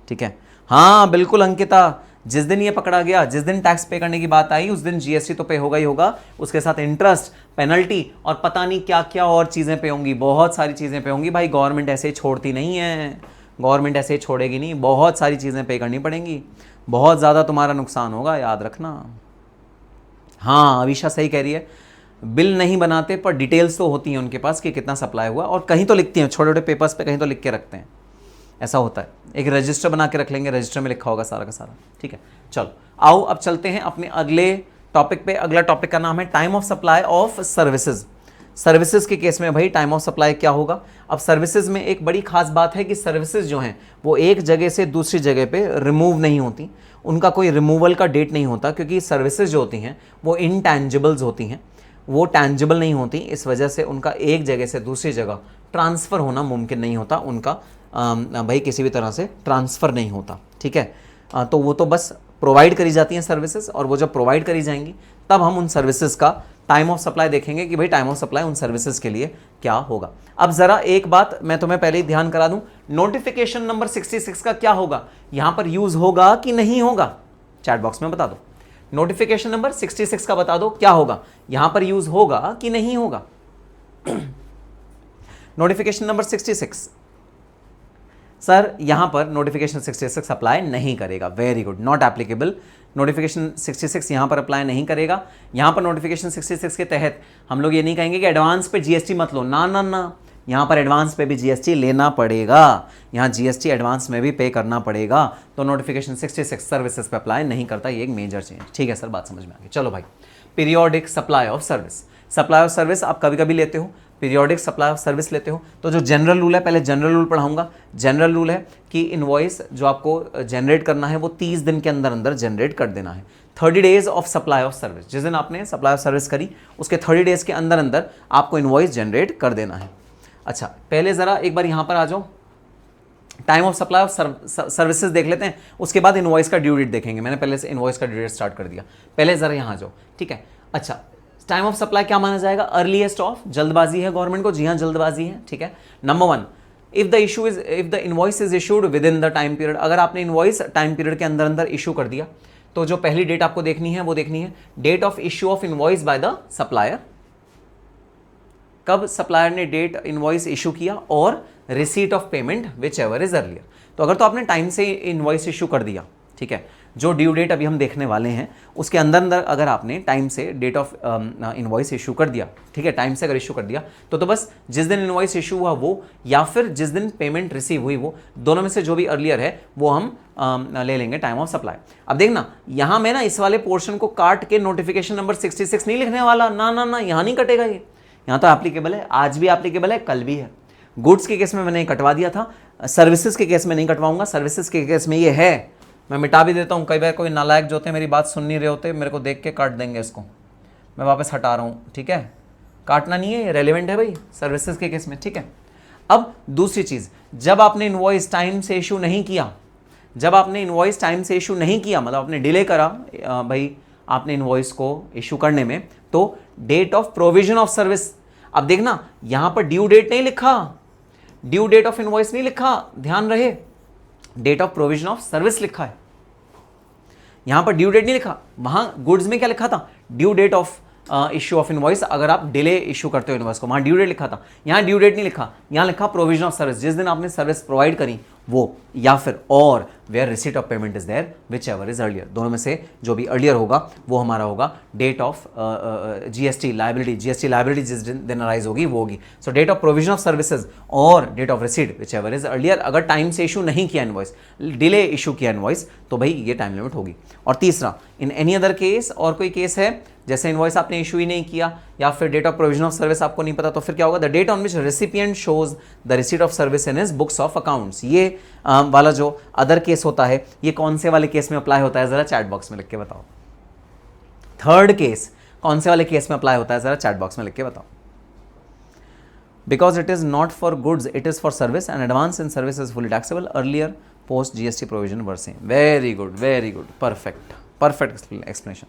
ठीक है, हाँ बिल्कुल अंकिता, जिस दिन ये पकड़ा गया, जिस दिन टैक्स पे करने की बात आई, उस दिन जीएसटी तो पे होगा ही होगा, उसके साथ इंटरेस्ट, पेनल्टी और पता नहीं क्या क्या और चीज़ें पे होंगी, बहुत सारी चीज़ें पे होंगी। भाई गवर्नमेंट ऐसे ही छोड़ती नहीं है, गवर्नमेंट ऐसे ही छोड़ेगी नहीं, बहुत सारी चीज़ें पे करनी पड़ेंगी, बहुत ज़्यादा तुम्हारा नुकसान होगा, याद रखना। हाँ अविशा सही कह रही है, बिल नहीं बनाते पर डिटेल्स तो होती हैं उनके पास कि कितना सप्लाई हुआ, और कहीं तो लिखती हैं, छोटे छोटे पेपर्स पे कहीं तो लिख के रखते हैं, ऐसा होता है। एक रजिस्टर बना के रख लेंगे, रजिस्टर में लिखा होगा सारा का सारा। ठीक है, चलो आओ अब चलते हैं अपने अगले टॉपिक पे। अगला टॉपिक का नाम है time of supply of services. Services के केस में भाई टाइम ऑफ सप्लाई क्या होगा? अब सर्विसेज में एक बड़ी खास बात है कि सर्विसेज जो हैं वो एक जगह से दूसरी जगह पे रिमूव नहीं होती, उनका कोई रिमूवल का डेट नहीं होता, क्योंकि सर्विसेज जो होती हैं वो इनटैंजिबल्स होती हैं, वो टैंजिबल नहीं होती, इस वजह से उनका एक जगह से दूसरी जगह ट्रांसफ़र होना मुमकिन नहीं होता, उनका भाई किसी भी तरह से ट्रांसफ़र नहीं होता। ठीक है, तो वो तो बस प्रोवाइड करी जाती हैं सर्विसेज, और वो जब प्रोवाइड करी जाएंगी तब हम उन सर्विसेज का टाइम ऑफ सप्लाई देखेंगे कि भाई टाइम ऑफ सप्लाई उन सर्विसेज के लिए क्या होगा। अब ज़रा एक बात मैं तुम्हें पहले ही ध्यान करा दूं, नोटिफिकेशन नंबर 66 का क्या होगा, यहां पर यूज़ होगा कि नहीं होगा, चैट बॉक्स में बता दो। नोटिफिकेशन नंबर 66 का बता दो क्या होगा, यहां पर यूज़ होगा कि नहीं होगा। नोटिफिकेशन नंबर 66 सर यहां पर नोटिफिकेशन 66 अप्लाई नहीं करेगा, very good, not applicable. Notification 66 यहां पर अप्लाई नहीं करेगा। यहां पर नोटिफिकेशन 66 के तहत हम लोग ये नहीं कहेंगे कि एडवांस पे जीएसटी मत लो, ना ना ना, यहां पर एडवांस पे भी जीएसटी लेना पड़ेगा, यहां जीएसटी एडवांस में भी पे करना पड़ेगा। तो नोटिफिकेशन 66 सर्विसेज पे अप्लाई नहीं करता, ये एक मेजर चेंज। ठीक है सर, बात समझ में आ गई। चलो भाई, periodic supply of service. Supply of service आप कभी कभी लेते हो, पीरियोडिक सप्लाई ऑफ सर्विस लेते हो तो जो जनरल रूल है, पहले जनरल रूल पढ़ाऊंगा। जनरल रूल है कि इनवॉइस जो आपको जनरेट करना है वो 30 दिन के अंदर अंदर जनरेट कर देना है। 30 days of supply of service, जिस दिन आपने सप्लाई ऑफ सर्विस करी उसके 30 डेज के अंदर अंदर आपको इनवॉइस जनरेट कर देना है। अच्छा, पहले ज़रा एक बार यहाँ पर आ जाओ, time of supply of services देख लेते हैं, उसके बाद इनवॉइस का ड्यू डेट देखेंगे। मैंने पहले से इनवॉइस का ड्यू डेट स्टार्ट कर दिया, पहले ज़रा यहाँ आ जाओ, ठीक है। अच्छा, टाइम ऑफ सप्लाई क्या माना जाएगा? अर्लीस्ट ऑफ, जल्दबाजी है गवर्नमेंट को, जी हाँ जल्दबाजी है, ठीक है। Number 1, if the invoice is issued with in the time period, अगर आपने इनवॉइस टाइम पीरियड के अंदर अंदर इशू कर दिया तो जो पहली डेट आपको देखनी है वो देखनी है date of issue of invoice by the supplier, कब सप्लायर ने डेट इनवॉइस इशू किया, और receipt of payment whichever is earlier. तो अगर तो आपने टाइम से इनवॉइस इशू कर दिया, ठीक है, जो ड्यू डेट अभी हम देखने वाले हैं उसके अंदर अंदर अगर आपने टाइम से डेट ऑफ इनवॉइस इशू कर दिया, ठीक है, टाइम से अगर इशू कर दिया तो बस जिस दिन इनवॉइस इशू हुआ वो, या फिर जिस दिन पेमेंट रिसीव हुई वो, दोनों में से जो भी अर्लियर है वो हम ले लेंगे टाइम ऑफ सप्लाई। अब देखना यहाँ मैं ना इस वाले पोर्शन को काट के नोटिफिकेशन नंबर 66 नहीं लिखने वाला, ना ना ना, यहाँ नहीं कटेगा ये, यहाँ तो एप्लीकेबल है, आज भी एप्लीकेबल है, कल भी है। गुड्स के केस में मैंने कटवा दिया था, सर्विसेज के केस में नहीं कटवाऊंगा। सर्विसेज के केस में ये है, मैं मिटा भी देता हूँ। कई बार कोई नालायक जो होते हैं मेरी बात सुन नहीं रहे होते, मेरे को देख के काट देंगे, इसको मैं वापस हटा रहा हूँ, ठीक है, काटना नहीं है, रेलेवेंट है भाई सर्विसेज के केस में, ठीक है। अब दूसरी चीज़, जब आपने इनवॉइस टाइम से इशू नहीं किया, जब आपने इनवॉइस टाइम से इशू नहीं किया, मतलब आपने डिले करा भाई आपने इनवॉइस को इशू करने में, तो date of provision of service, अब देखना यहाँ पर ड्यू डेट नहीं लिखा, ड्यू डेट ऑफ इनवॉइस नहीं लिखा, ध्यान रहे, date of provision of service लिखा है, यहां पर ड्यू डेट नहीं लिखा। वहां गुड्स में क्या लिखा था? Due date of issue of invoice, अगर आप डिले इशू करते हो इनवॉइस को, वहां ड्यू डेट लिखा था, यहां ड्यू डेट नहीं लिखा, यहां लिखा प्रोविजन ऑफ सर्विस, जिस दिन आपने सर्विस प्रोवाइड करी वो, या फिर और where receipt of payment is there whichever is earlier, दोनों में से जो भी अर्लियर होगा वो हमारा होगा date of GST liability, GST liability जिस दिन अराइज होगी वो होगी। So date of provision of services और date of receipt whichever is earlier. अगर टाइम से इशू नहीं किया इनवॉइस, डिले इशू किया इनवॉइस, तो भाई ये टाइम लिमिट होगी। और तीसरा, इन एनी अदर केस, और कोई केस है जैसे इनवॉइस आपने इशू ही नहीं किया या फिर date of provision of service आपको नहीं पता, तो फिर क्या होगा? The date on which recipient shows the receipt of service in his books of accounts. ये वाला जो अदर केस होता है ये कौन से वाले केस में अप्लाई होता है, जरा चैट बॉक्स में लिख के बताओ। थर्ड केस कौन से वाले केस में अप्लाई होता है, जरा चैट बॉक्स में लिख के बताओ। Because it is not for goods, it is for service and advance in service is fully taxable, earlier post GST provision were same. Very good, perfect, perfect explanation.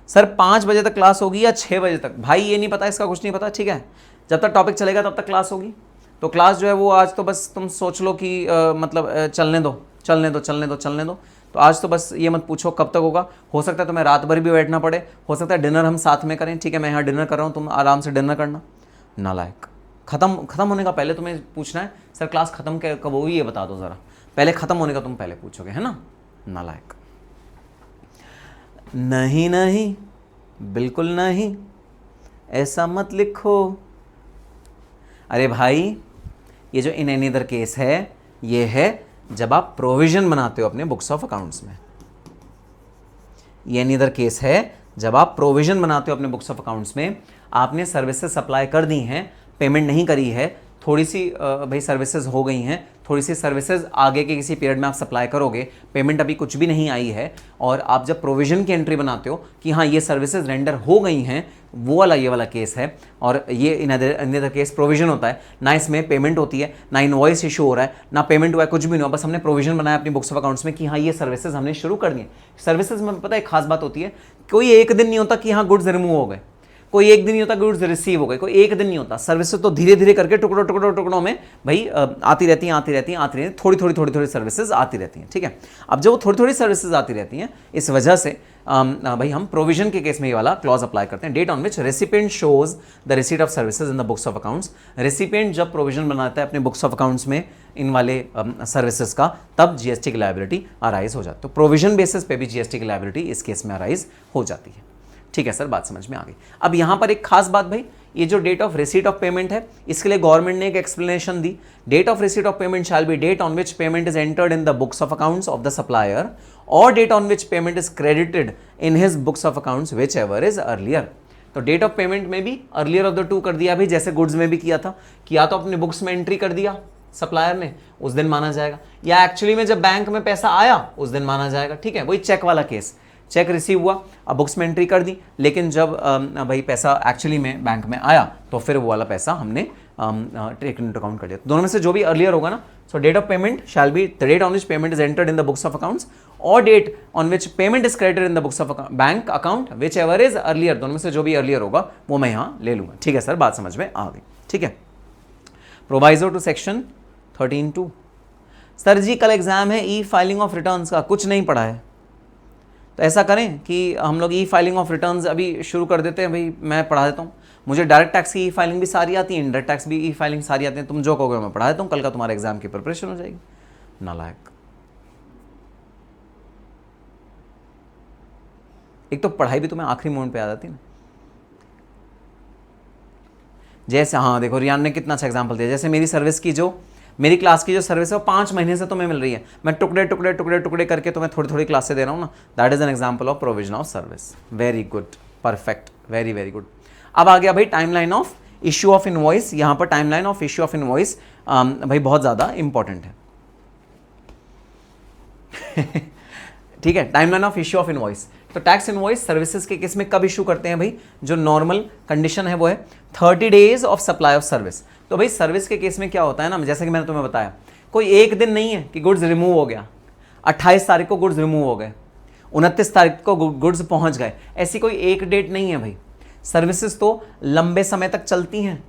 Sir 5 बजे तक class होगी या 6 बजे तक? भाई ये नहीं पता, इसका कुछ नहीं पता, ठीक है, जब तक टॉपिक चलेगा तब तक क्लास होगी। तो क्लास जो है वो आज तो बस तुम सोच लो कि चलने दो। तो आज तो बस ये मत पूछो कब तक होगा, हो सकता है तुम्हें रात भर भी बैठना पड़े, हो सकता है डिनर हम साथ में करें, ठीक है, मैं यहाँ डिनर कर रहा हूँ, तुम आराम से डिनर करना। नालायक, खत्म होने का पहले तुम्हें पूछना है सर क्लास खत्म कब होगी ये बता दो ज़रा, पहले खत्म होने का तुम पहले पूछोगे, है ना, नालायक। नहीं, बिल्कुल नहीं, ऐसा मत लिखो। अरे भाई ये जो इन एनी अदर केस है ये है जब आप प्रोविजन बनाते हो अपने बुक्स ऑफ अकाउंट्स में। ये एनी अदर केस है जब आप प्रोविजन बनाते हो अपने बुक्स ऑफ अकाउंट्स में, आपने सर्विसेज सप्लाई कर दी हैं, पेमेंट नहीं करी है, थोड़ी सी भाई सर्विसेज हो गई हैं, थोड़ी सी सर्विसेज आगे के किसी पीरियड में आप सप्लाई करोगे, पेमेंट अभी कुछ भी नहीं आई है, और आप जब प्रोविजन की एंट्री बनाते हो कि हाँ ये सर्विसेज रेंडर हो गई हैं, वो वाला ये वाला केस है। और ये इन अदर केस प्रोविजन होता है, ना इसमें पेमेंट होती है, ना इनवॉइस इशू हो रहा है, ना पेमेंट हुआ है, कुछ भी नहीं हुआ, बस हमने प्रोविजन बनाया अपनी बुक्स ऑफ अकाउंट्स में कि हाँ ये सर्विसेज हमने शुरू कर दी। सर्विसेज में पता है एक खास बात होती है, कोई एक दिन नहीं होता कि हाँ गुड्स रिमूव हो गए, कोई एक दिन नहीं होता गुड्स रिसीव हो गए, कोई एक दिन नहीं होता। सर्विसेज तो धीरे धीरे करके टुकड़ों में भाई आती रहती हैं, थोड़ी सर्विसेज आती रहती हैं, ठीक है। अब जब वो थोड़ी सर्विसेज आती रहती हैं, इस वजह से भाई हम प्रोविजन के केस में ये वाला क्लॉज अप्लाई करते हैं। Date on which recipient shows the receipt of services in the books of accounts. Recipient जब प्रोविजन बनाता है अपने बुक्स ऑफ अकाउंट्स में इन वाले सर्विसेज का, तब जीएसटी की लायबिलिटी अराइज हो जाती है। तो प्रोविजन बेसिस पे भी जीएसटी की लायबिलिटी इस केस में अराइज हो जाती है, ठीक है सर, बात समझ में आ गई। अब यहाँ पर एक खास बात भाई, ये जो date of receipt of payment है इसके लिए गवर्नमेंट ने एक एक्सप्लेनेशन दी। Date of receipt of payment shall be date on which payment is entered in the books of accounts of the supplier और date on which payment is credited in his books of accounts whichever is earlier. तो date of payment में भी earlier of the two कर दिया भाई, जैसे goods में भी किया था कि या तो अपने बुक्स में एंट्री कर दिया सप्लायर ने, उस दिन माना जाएगा, या एक्चुअली में जब बैंक में पैसा आया उस दिन माना जाएगा। ठीक है, वही चेक वाला केस, चेक रिसीव हुआ, अब बुक्स में एंट्री कर दी, लेकिन जब भाई पैसा एक्चुअली में बैंक में आया तो फिर वो वाला पैसा हमने टेकन इनटू अकाउंट कर दिया। दोनों में से जो भी अर्लियर होगा ना, so date of payment shall be the date on which payment is entered in the books of accounts और date on which payment is credited in the books of bank account, whichever is earlier. दोनों में से जो भी earlier होगा वो मैं यहाँ ले लूंगा। ठीक है सर, बात समझ में आ गई। ठीक है, प्रोवाइजो टू सेक्शन 13(2). सर जी कल एग्जाम है ई फाइलिंग ऑफ रिटर्न्स का, कुछ नहीं पढ़ा है, तो ऐसा करें कि हम लोग ई फाइलिंग ऑफ रिटर्न्स अभी शुरू कर देते हैं। भाई मैं पढ़ा देता हूँ, मुझे डायरेक्ट टैक्स की ई फाइलिंग भी सारी आती है, इनडायरेक्ट टैक्स भी ई फाइलिंग सारी आती है, तुम जो कहोगे मैं पढ़ा देता हूँ, कल का तुम्हारे एग्जाम की प्रिपरेशन हो जाएगी। नालायक, एक तो पढ़ाई भी तुम्हें आखिरी मोमेंट पे आ जाती है ना। जैसे हाँ देखो रियान ने कितना अच्छा एग्जाम्पल दिया, जैसे मेरी सर्विस की जो मेरी क्लास की जो सर्विस है वो 5 महीने से तुम्हें मिल रही है, मैं टुकड़े टुकड़े टुकड़े टुकड़े करके तुम्हें थोड़ी थोड़ी क्लासें दे रहा हूँ ना, that is an example of provision of service. Very good, perfect, very very good. अब आ गया भाई timeline of issue of invoice. यहाँ पर timeline of issue of invoice भाई बहुत ज़्यादा इंपॉर्टेंट है। ठीक है, timeline of issue of invoice. तो टैक्स इनवॉइस सर्विसेज के केस में कब इशू करते हैं भाई, जो नॉर्मल कंडीशन है वो है 30 days of supply of service. तो भाई सर्विस के केस में क्या होता है ना, जैसे कि मैंने तुम्हें बताया, कोई एक दिन नहीं है कि गुड्स रिमूव हो गया, 28 तारीख को गुड्स रिमूव हो गए, 29 तारीख को गुड्स पहुंच गए, ऐसी कोई एक डेट नहीं है भाई। सर्विसेज तो लंबे समय तक चलती हैं,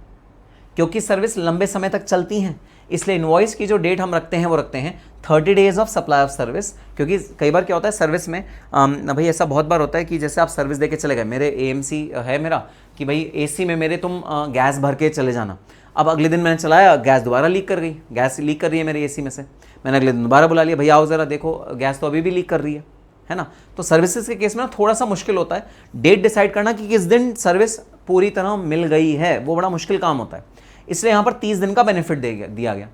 क्योंकि सर्विस लंबे समय तक चलती हैं, इसलिए इनवॉइस की जो डेट हम रखते हैं वो रखते हैं 30 days of supply of service. क्योंकि कई बार क्या होता है सर्विस में भाई ऐसा बहुत बार होता है कि जैसे आप सर्विस देके चले गए, मेरे एएमसी है मेरा कि भाई एसी में मेरे तुम गैस भर के चले जाना, अब अगले दिन मैंने चलाया गैस दोबारा लीक कर गई, गैस लीक कर रही है मेरे एसी में से, मैंने अगले दिन दोबारा बुला लिया, भैया आओ ज़रा देखो गैस तो अभी भी लीक कर रही है ना। तो सर्विसेज के केस में ना थोड़ा सा मुश्किल होता है डेट डिसाइड करना कि किस दिन सर्विस पूरी तरह मिल गई है, वो बड़ा मुश्किल काम होता है, इसलिए यहाँ पर 30 दिन का बेनिफिट दिया गया।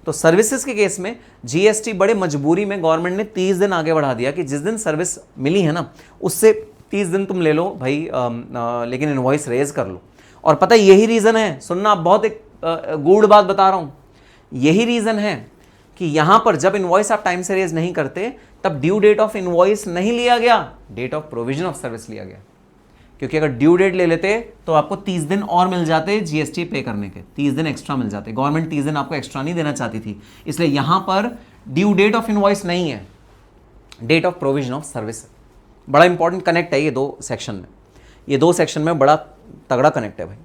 तो सर्विसेज के केस में जीएसटी बड़े मजबूरी में गवर्नमेंट ने 30 दिन आगे बढ़ा दिया कि जिस दिन सर्विस मिली है ना उससे 30 दिन तुम ले लो भाई, लेकिन इनवॉइस रेज कर लो। और पता है यही रीज़न है, सुनना बहुत एक गूढ़ बात बता रहा हूँ, यही रीज़न है कि यहाँ पर जब इनवॉइस आप टाइम से रेज नहीं करते तब ड्यू डेट ऑफ इनवॉइस नहीं लिया गया, date of provision of service लिया गया। क्योंकि अगर ड्यू डेट ले लेते तो आपको 30 दिन और मिल जाते जीएसटी पे करने के, 30 दिन एक्स्ट्रा मिल जाते, गवर्नमेंट 30 दिन आपको एक्स्ट्रा नहीं देना चाहती थी, इसलिए यहाँ पर ड्यू डेट ऑफ इनवॉइस नहीं है, date of provision of service. बड़ा इंपॉर्टेंट कनेक्ट है ये दो सेक्शन में, ये दो सेक्शन में बड़ा तगड़ा कनेक्ट है भाई।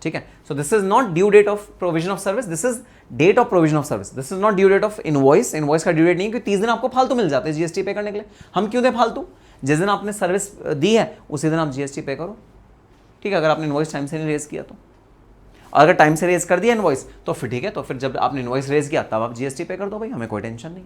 ठीक है, so this is not due date of provision of service, this is date of provision of service, this is not due date of invoice. Invoice का ड्यू डेट नहीं, क्योंकि 30 दिन आपको फालतू मिल जाते हैं जीएसटी पे करने के लिए। हम क्यों दें फालतू, जिस दिन आपने सर्विस दी है उसी दिन आप जीएसटी पे करो। ठीक है, अगर आपने इनवॉइस टाइम से नहीं रेज किया तो, और अगर टाइम से रेज कर दिया इनवॉइस तो फिर ठीक है, तो फिर जब आपने इनवॉइस रेज किया तब आप जीएसटी पे कर दो भाई, हमें कोई टेंशन नहीं।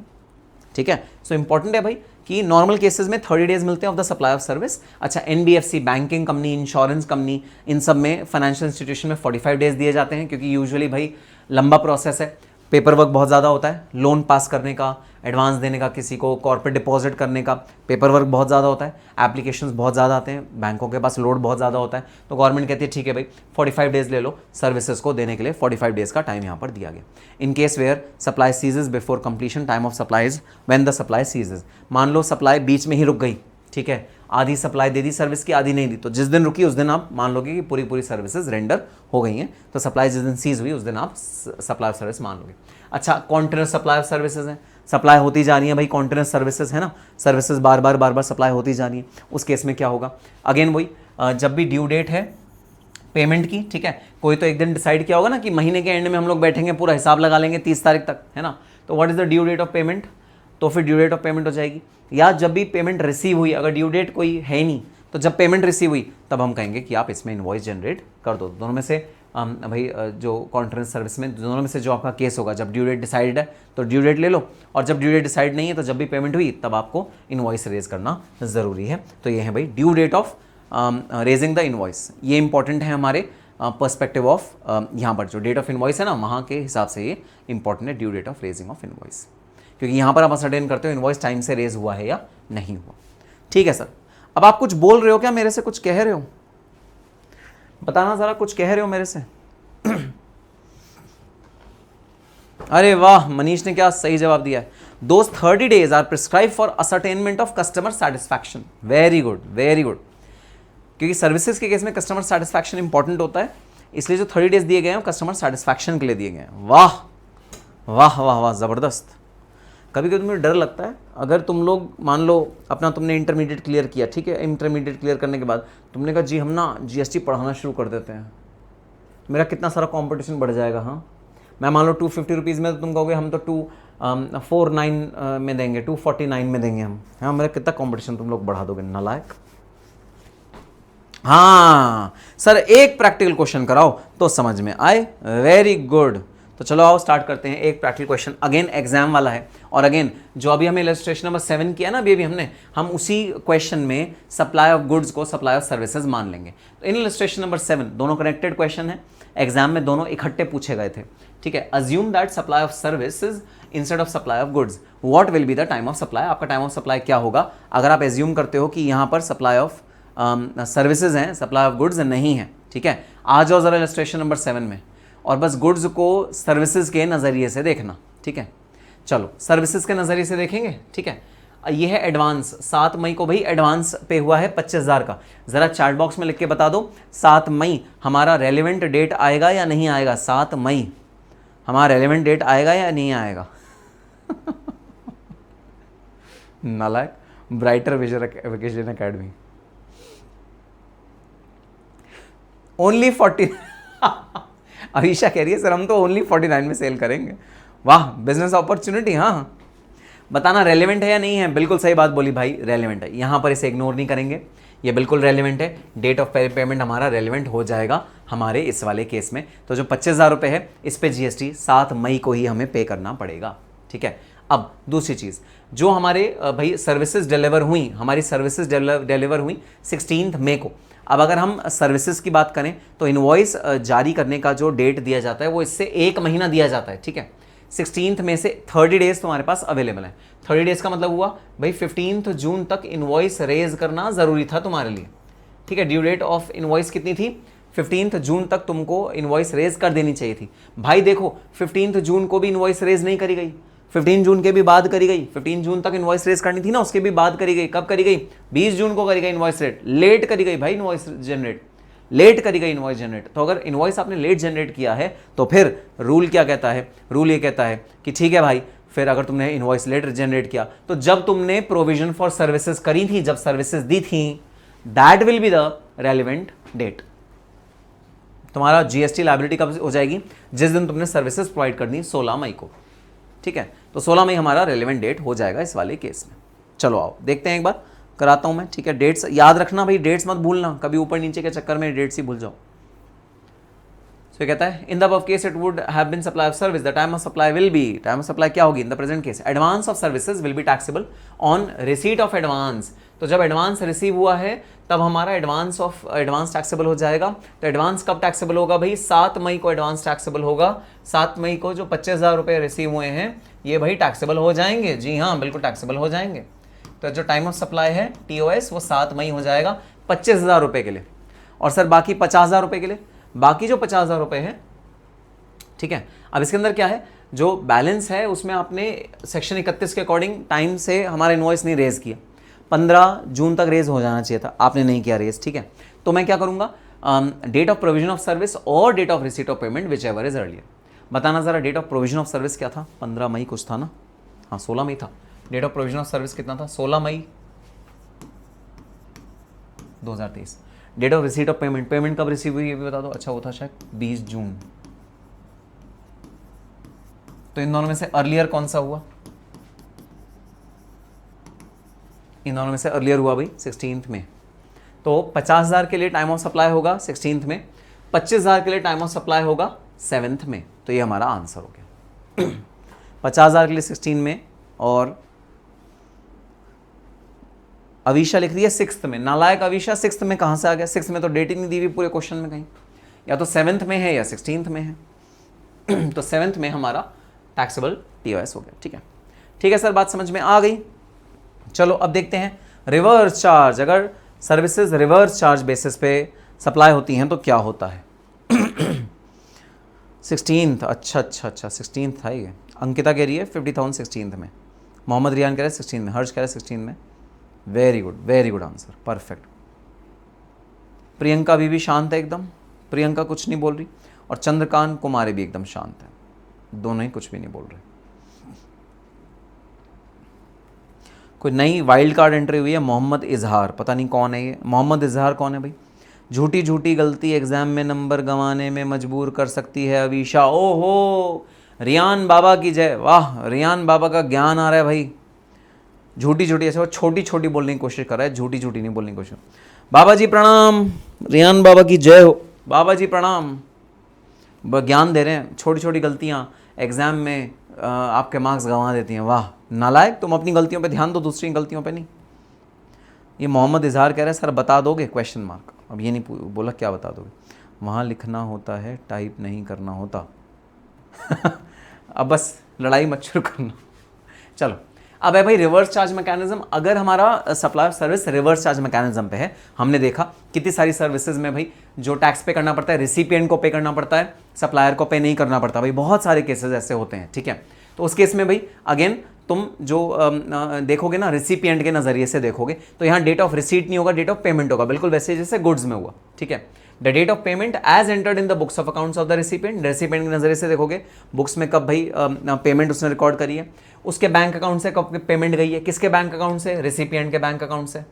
ठीक है, सो इंपॉर्टेंट है भाई कि नॉर्मल केसेस में 30 डेज मिलते हैं of the supply of service. अच्छा, NBFC, banking company, insurance company, इन सब में फाइनेंशियल इंस्टीट्यूशन में 45 डेज दिए जाते हैं, क्योंकि यूजुअली भाई लंबा प्रोसेस है, पेपर वर्क बहुत ज़्यादा होता है, लोन पास करने का, एडवांस देने का, किसी को कॉर्पोरेट डिपॉजिट करने का पेपर वर्क बहुत ज़्यादा होता है, एप्लीकेशंस बहुत ज़्यादा आते हैं, बैंकों के पास लोड बहुत ज़्यादा होता है, तो गवर्नमेंट कहती है ठीक है भाई 45 डेज ले लो, सर्विसेज को देने के लिए 45 डेज का टाइम यहाँ पर दिया गया। In case where supply ceases before completion time of supplies when the supply ceases. मान लो सप्लाई बीच में ही रुक गई, ठीक है, आधी सप्लाई दे दी सर्विस की, आधी नहीं दी, तो जिस दिन रुकी उस दिन आप मान लोगे कि पूरी पूरी सर्विसेज रेंडर हो गई हैं, तो सप्लाई जिस दिन सीज हुई उस दिन आप सप्लाई ऑफ सर्विस मान लोगे। अच्छा, कॉन्टिन्यूस सप्लाई ऑफ सर्विसेज है, सप्लाई होती जा रही है भाई, कॉन्टिन्यूस सर्विसेज है ना, सर्विसेज बार बार सप्लाई होती जा रही है, उस केस में क्या होगा, अगेन वही जब भी ड्यू डेट है पेमेंट की, ठीक है, कोई तो एक दिन डिसाइड किया होगा ना कि महीने के एंड में हम लोग बैठेंगे पूरा हिसाब लगा लेंगे 30 तारीख तक, है ना, तो what is the due date of payment, तो फिर ड्यू डेट ऑफ पेमेंट हो जाएगी। या जब भी पेमेंट रिसीव हुई, अगर ड्यू डेट कोई है ही नहीं, तो जब पेमेंट रिसीव हुई तब हम कहेंगे कि आप इसमें इनवॉइस जनरेट कर दो। दोनों में से भाई जो कॉन्ट्रेंस सर्विस में दोनों में से जो आपका केस होगा, जब ड्यू डेट डिसाइड है तो ड्यू डेट ले लो, और जब ड्यू डेट डिसाइड नहीं है तो जब भी पेमेंट हुई तब आपको इनवॉइस रेज करना ज़रूरी है। तो ये है भाई due date of raising the invoice, ये इंपॉर्टेंट है हमारे पर्सपेक्टिव ऑफ यहाँ पर जो डेट ऑफ इनवॉइस है ना, वहाँ के हिसाब से ये इंपॉर्टेंट है due date of raising of invoice, क्योंकि यहाँ पर आप असरटेन करते हो इनवॉइस टाइम से रेज हुआ है या नहीं हुआ। ठीक है सर, अब आप कुछ बोल रहे हो क्या, मेरे से कुछ कह रहे हो? बताना जरा, कुछ कह रहे हो मेरे से? अरे वाह, मनीष ने क्या सही जवाब दिया है। दोस्त 30 days are prescribe for ascertainment of customer satisfaction. Very good, very good. क्योंकि सर्विसेज के केस में कस्टमर सेटिस्फैक्शन इंपॉर्टेंट होता है, इसलिए जो 30 days दिए गए हैं कस्टमर सेटिस्फैक्शन के लिए दिए गए हैं। वाह वाह वाह वाह, ज़बरदस्त। कभी कभी मुझे डर लगता है, अगर तुम लोग मान लो अपना तुमने इंटरमीडिएट क्लियर किया, ठीक है, इंटरमीडिएट क्लियर करने के बाद तुमने कहा जी हम ना जीएसटी पढ़ाना शुरू कर देते हैं, मेरा कितना सारा कंपटीशन बढ़ जाएगा। हाँ, मैं मान लो 250 रुपीज़ में, तो तुम कहोगे हम तो 249 में देंगे, 249 में देंगे हम। हाँ, मेरा कितना कंपटीशन तुम लोग बढ़ा दोगे, नालायक। हाँ सर, एक प्रैक्टिकल क्वेश्चन कराओ तो समझ में आए। Very good. तो चलो आओ स्टार्ट करते हैं। एक प्रैक्टिकल क्वेश्चन अगेन एग्जाम वाला है, और अगेन जो अभी हमें इलस्ट्रेशन नंबर 7 किया ना अभी हमने, हम उसी क्वेश्चन में सप्लाई ऑफ गुड्स को सप्लाई ऑफ सर्विसेज मान लेंगे। तो इन इलस्ट्रेशन नंबर 7 दोनों कनेक्टेड क्वेश्चन है, एग्जाम में दोनों इकट्ठे पूछे गए थे। ठीक है, assume that supply of services instead of supply of goods, what will be the time of supply. आपका टाइम ऑफ सप्लाई क्या होगा अगर आप एज्यूम करते हो कि यहाँ पर सप्लाई ऑफ सर्विसेज हैं, सप्लाई ऑफ गुड्स नहीं है। ठीक है, आ जाओ जरा इलस्ट्रेशन नंबर 7 में, और बस गुड्स को सर्विसेज के नज़रिए से देखना। ठीक है, चलो सर्विसेज के नज़रिए से देखेंगे। ठीक है, ये है एडवांस, 7 मई को भाई एडवांस पे हुआ है 25,000 का। ज़रा चैट बॉक्स में लिख के बता दो 7 मई हमारा रेलिवेंट डेट आएगा या नहीं आएगा। 7 मई हमारा रेलिवेंट डेट आएगा या नहीं आएगा? नालायक। Brighter vision academy only 40। Arisha कह रही है सर हम तो ओनली 49 में सेल करेंगे। वाह, बिजनेस अपॉर्चुनिटी। हाँ, बताना रेलेवेंट है या नहीं है। बिल्कुल सही बात बोली भाई, रेलेवेंट है। यहाँ पर इसे इग्नोर नहीं करेंगे, ये बिल्कुल रेलेवेंट है। डेट ऑफ पेमेंट हमारा रेलेवेंट हो जाएगा हमारे इस वाले केस में। तो जो 25,000 रुपये है इस पे जीएसटी 7 मई को ही हमें पे करना पड़ेगा। ठीक है, अब दूसरी चीज़, जो हमारे भाई सर्विसेज डिलीवर हुई, हमारी सर्विसेज डिलीवर हुई 16 मई को। अब अगर हम सर्विसेज की बात करें तो इनवॉइस जारी करने का जो डेट दिया जाता है वो इससे 1 महीना दिया जाता है। ठीक है, 16 में से 30 डेज तुम्हारे पास अवेलेबल है। 30 डेज का मतलब हुआ भाई 15 जून तक इनवॉइस रेज करना ज़रूरी था तुम्हारे लिए। ठीक है, ड्यू डेट ऑफ इनवॉइस कितनी थी? 15 जून तक तुमको इनवॉइस रेज कर देनी चाहिए थी। भाई देखो 15 जून को भी इनवॉइस रेज नहीं करी गई, 15 जून के भी बाद करी गई। 15 जून तक इनवॉइस रेज करनी थी ना, उसके भी बाद करी गई। कब करी गई? 20 जून को करी गई इनवॉइस रेट। लेट करी गई भाई इनवॉइस जनरेट, लेट करी गई इनवॉइस जनरेट। तो अगर इनवॉइस आपने लेट जनरेट किया है तो फिर रूल क्या कहता है? रूल ये कहता है कि ठीक है भाई, फिर अगर तुमने इनवॉइस लेट जनरेट किया तो जब तुमने प्रोविजन फॉर सर्विसेज करी थी, जब सर्विसेज दी थी, that will be the relevant date. तुम्हारा जीएसटी लायबिलिटी कब हो जाएगी? जिस दिन तुमने सर्विसेज प्रोवाइड कर दी 16 मई को। ठीक है, तो 16 मई हमारा रेलेवेंट डेट हो जाएगा इस वाले केस में। चलो आओ देखते हैं, एक बार कराता हूं मैं। ठीक है, डेट्स याद रखना भाई, डेट्स मत भूलना, कभी ऊपर नीचे के चक्कर में डेट्स ही भूल जाओ। सो कहता है in the above case it would have been supply of service, the time of supply will be, time of supply क्या होगी in the present case? Advance of services will be taxable on receipt of advance. तो जब advance receive हुआ है तब हमारा advance taxable हो जाएगा। तो एडवांस कब टैक्सेबल होगा भाई? 7 मई को एडवांस टैक्सेबल होगा। 7 मई को जो 25,000 रुपये रिसीव हुए हैं ये भाई टैक्सेबल हो जाएंगे। जी हाँ, बिल्कुल टैक्सेबल हो जाएंगे। तो जो टाइम ऑफ सप्लाई है TOS वो 7 मई हो जाएगा 25,000 रुपये के लिए। और सर बाकी 50,000 रुपये के लिए, बाकी जो 50,000 रुपये है, ठीक है, अब इसके अंदर क्या है, जो बैलेंस है उसमें आपने सेक्शन 31 के अकॉर्डिंग टाइम से हमारा इनवॉइस नहीं रेज किया। 15 जून तक रेज हो जाना चाहिए था, आपने नहीं किया रेज। ठीक है, तो मैं क्या करूंगा, date of provision of service और date of receipt of payment whichever is earlier. बताना जरा, date of provision of service क्या था? 15 मई कुछ था ना? हाँ 16 मई था। Date of provision of service कितना था? 16 मई 2023। Date of receipt of payment, payment कब रिसीव हुई ये भी बता दो। अच्छा वो था शायद 20 जून। तो इन दोनों में से अर्लियर कौन सा हुआ? इन दोनों में से अर्लियर हुआ भाई 16 में। तो 50,000 के लिए टाइम ऑफ सप्लाई होगा 16 में, 25,000 के लिए टाइम ऑफ सप्लाई होगा 7 में। तो ये हमारा आंसर हो गया। 50,000 के लिए 16 में, और अवीशा लिख रही है 6th में। नालायक अवीशा, 6th में कहाँ से आ गया? 6th में तो डेट ही नहीं दी हुई पूरे क्वेश्चन में कहीं, या तो 7th में है या 16th में है। तो 7th में हमारा टैक्सेबल TOS हो गया। ठीक है, ठीक है सर, बात समझ में आ गई। चलो अब देखते हैं रिवर्स चार्ज। अगर सर्विसेज रिवर्स चार्ज बेसिस पे सप्लाई होती हैं तो क्या होता है? 16th, अच्छा अच्छा अच्छा 16th था ये। अंकिता कह रही है 50,000 16th में, मोहम्मद रियान कह रहे हैं 16 में, हर्ष कह रहे हैं 16 में। Very good answer, perfect. Priyanka भी शांत है एकदम, प्रियंका कुछ नहीं बोल रही, और चंद्रकांत कुमारी भी एकदम शांत है, दोनों ही कुछ भी नहीं बोल रहे। कोई नई वाइल्ड कार्ड एंट्री हुई है, मोहम्मद इजहार, पता नहीं कौन है ये मोहम्मद इजहार, कौन है भाई? झूठी झूठी गलती एग्जाम में नंबर गंवाने में मजबूर कर सकती है अवीशा। ओहो, रियान बाबा की जय, वाह, रियान बाबा का ज्ञान आ रहा है भाई। झूठी झूठी, ऐसे वो छोटी छोटी बोलने की कोशिश कर रहा है, झूठी झूठी नहीं बोलने की कोशिश। बाबा जी प्रणाम, रियान बाबा की जय हो, बाबा जी प्रणाम। ज्ञान दे रहे हैं, छोटी छोटी गलतियाँ एग्जाम में आपके मार्क्स गंवा देती हैं। वाह नालायक, तुम अपनी गलतियों पे ध्यान दो, दूसरी गलतियों पे नहीं। ये मोहम्मद इजहार कह रहे हैं सर बता दोगे क्वेश्चन मार्क, अब ये नहीं बोला क्या बता दोगे। वहाँ लिखना होता है, टाइप नहीं करना होता। अब बस लड़ाई मत शुरू करना। चलो अब है भाई रिवर्स चार्ज मैकेनिज्म। अगर हमारा supply of service reverse charge mechanism पे है, हमने देखा कितनी सारी सर्विसेज में भाई जो टैक्स पे करना पड़ता है रिसिपिएंट को पे करना पड़ता है, सप्लायर को पे नहीं करना पड़ता। भाई बहुत सारे केसेस ऐसे होते हैं, ठीक है। तो उस केस में भाई अगेन तुम जो देखोगे ना रिसिपिएंट के नज़रिए से देखोगे तो यहाँ डेट ऑफ रिसीट नहीं होगा, डेट ऑफ पेमेंट होगा, बिल्कुल वैसे जैसे गुड्स में हुआ, ठीक है। The date of payment as entered in the books of accounts of the recipient, recipient के नज़रिए से देखोगे बुक्स में कब भाई पेमेंट उसने रिकॉर्ड करी है, उसके बैंक अकाउंट से कब पेमेंट गई है, किसके बैंक अकाउंट से, रेसिपिएंट के बैंक अकाउंट से,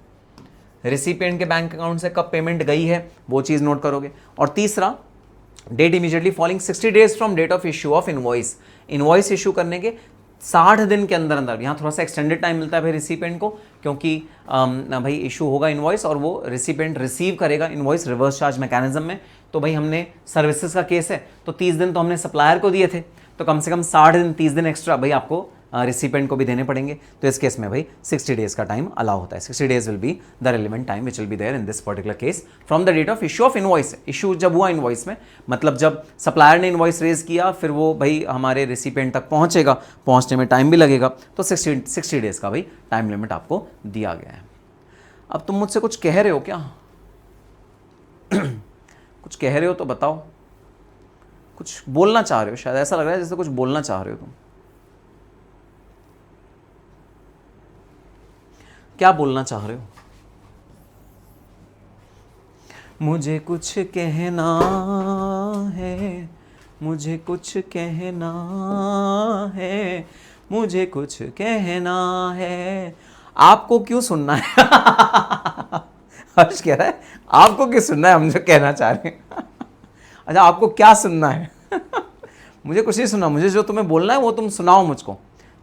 रेसिपिएंट के बैंक अकाउंट से कब पेमेंट गई है वो चीज़ नोट करोगे। और तीसरा date immediately following 60 days from date of issue of invoice, invoice issue करने के 60 दिन के अंदर अंदर। यहाँ थोड़ा सा एक्सटेंडेड टाइम मिलता है भाई रिसिपिएंट को, क्योंकि भाई इशू होगा इनवॉइस और वो रिसिपिएंट रिसीव करेगा इनवॉइस रिवर्स चार्ज मैकेनिज्म में। तो भाई हमने सर्विसेज का केस है तो 30 दिन तो हमने सप्लायर को दिए थे, तो कम से कम 60 दिन 30 दिन एक्स्ट्रा भाई आपको रिसिपिएंट को भी देने पड़ेंगे। तो इस केस में भाई 60 डेज का टाइम अलाउ होता है। 60 days will be the relevant time which will be there in this particular case from the date of issue of invoice. Issue जब हुआ इनवॉइस में, मतलब जब सप्लायर ने इनवॉइस रेज किया फिर वो भाई हमारे रिसिपिएंट तक पहुंचेगा, पहुंचने में टाइम भी लगेगा, तो 60 डेज का भाई टाइम लिमिट आपको दिया गया है। अब तुम मुझसे कुछ कह रहे हो क्या? कुछ कह रहे हो तो बताओ, कुछ बोलना चाह रहे हो, शायद ऐसा लग रहा है जैसे कुछ बोलना चाह रहे हो तुम। क्या बोलना चाह रहे हो? मुझे कुछ कहना है, मुझे कुछ कहना है, मुझे कुछ कहना है। आपको क्यों सुनना है? हर्ष कह रहा है आपको क्यों सुनना है हम जो कहना चाह रहे हैं। अच्छा आपको क्या सुनना है? मुझे कुछ नहीं सुनना, मुझे जो तुम्हें बोलना है वो तुम सुनाओ मुझको।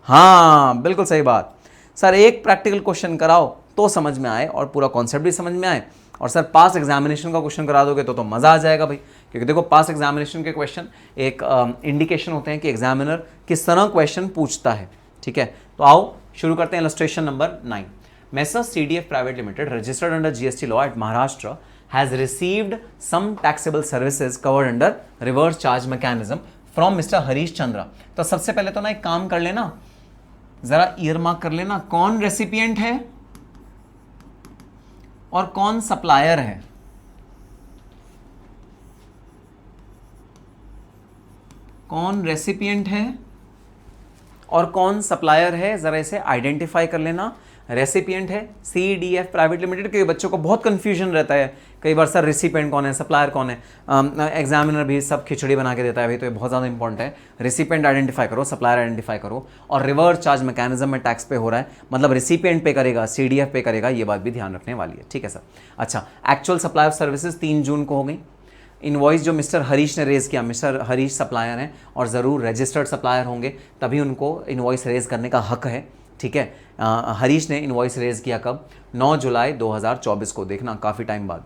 हाँ बिल्कुल सही बात सर, एक प्रैक्टिकल क्वेश्चन कराओ तो समझ में आए और पूरा कॉन्सेप्ट भी समझ में आए। और सर पास एग्जामिनेशन का क्वेश्चन करा दोगे तो मज़ा आ जाएगा भाई, क्योंकि देखो पास एग्जामिनेशन के क्वेश्चन एक इंडिकेशन होते हैं कि एग्जामिनर किस तरह क्वेश्चन पूछता है, ठीक है। तो आओ शुरू करते हैं। Illustration number 9। Messrs CDF Private Limited, registered under GST law at Maharashtra, has received some taxable services covered under reverse charge mechanism from Mr. Harish Chandra. तो सबसे पहले तो ना एक काम कर लेना, जरा ईयर मार्क कर लेना, कौन रेसिपिएंट है और कौन सप्लायर है। कौन रेसिपिएंट है और कौन सप्लायर है, जरा इसे आइडेंटिफाई कर लेना। रेसिपिएंट है CDF प्राइवेट लिमिटेड, क्योंकि बच्चों को बहुत कंफ्यूजन रहता है कई बार सर रेसिपिएंट कौन है, सप्लायर कौन है। एग्जामिनर भी सब खिचड़ी बना के देता है भाई, तो ये बहुत ज़्यादा इंपॉर्टेंट है। रेसिपिएंट आइडेंटिफाई करो, सप्लायर आइडेंटिफाई करो। और रिवर्स चार्ज मैकेनिज्म में टैक्स पे हो रहा है, मतलब रेसिपिएंट पे करेगा, CDF पे करेगा, ये बात भी ध्यान रखने वाली है, ठीक है सर। अच्छा एक्चुअल सप्लाई ऑफ सर्विसेज 3 जून को हो गई। इनवॉइस जो मिस्टर हरीश ने रेज़ किया, मिस्टर हरीश सप्लायर हैं और ज़रूर रजिस्टर्ड सप्लायर होंगे तभी उनको इनवॉइस रेज़ करने का हक है, ठीक है। हरीश ने इनवॉइस रेज़ किया कब? 9 जुलाई 2024 को, देखना काफ़ी टाइम बाद।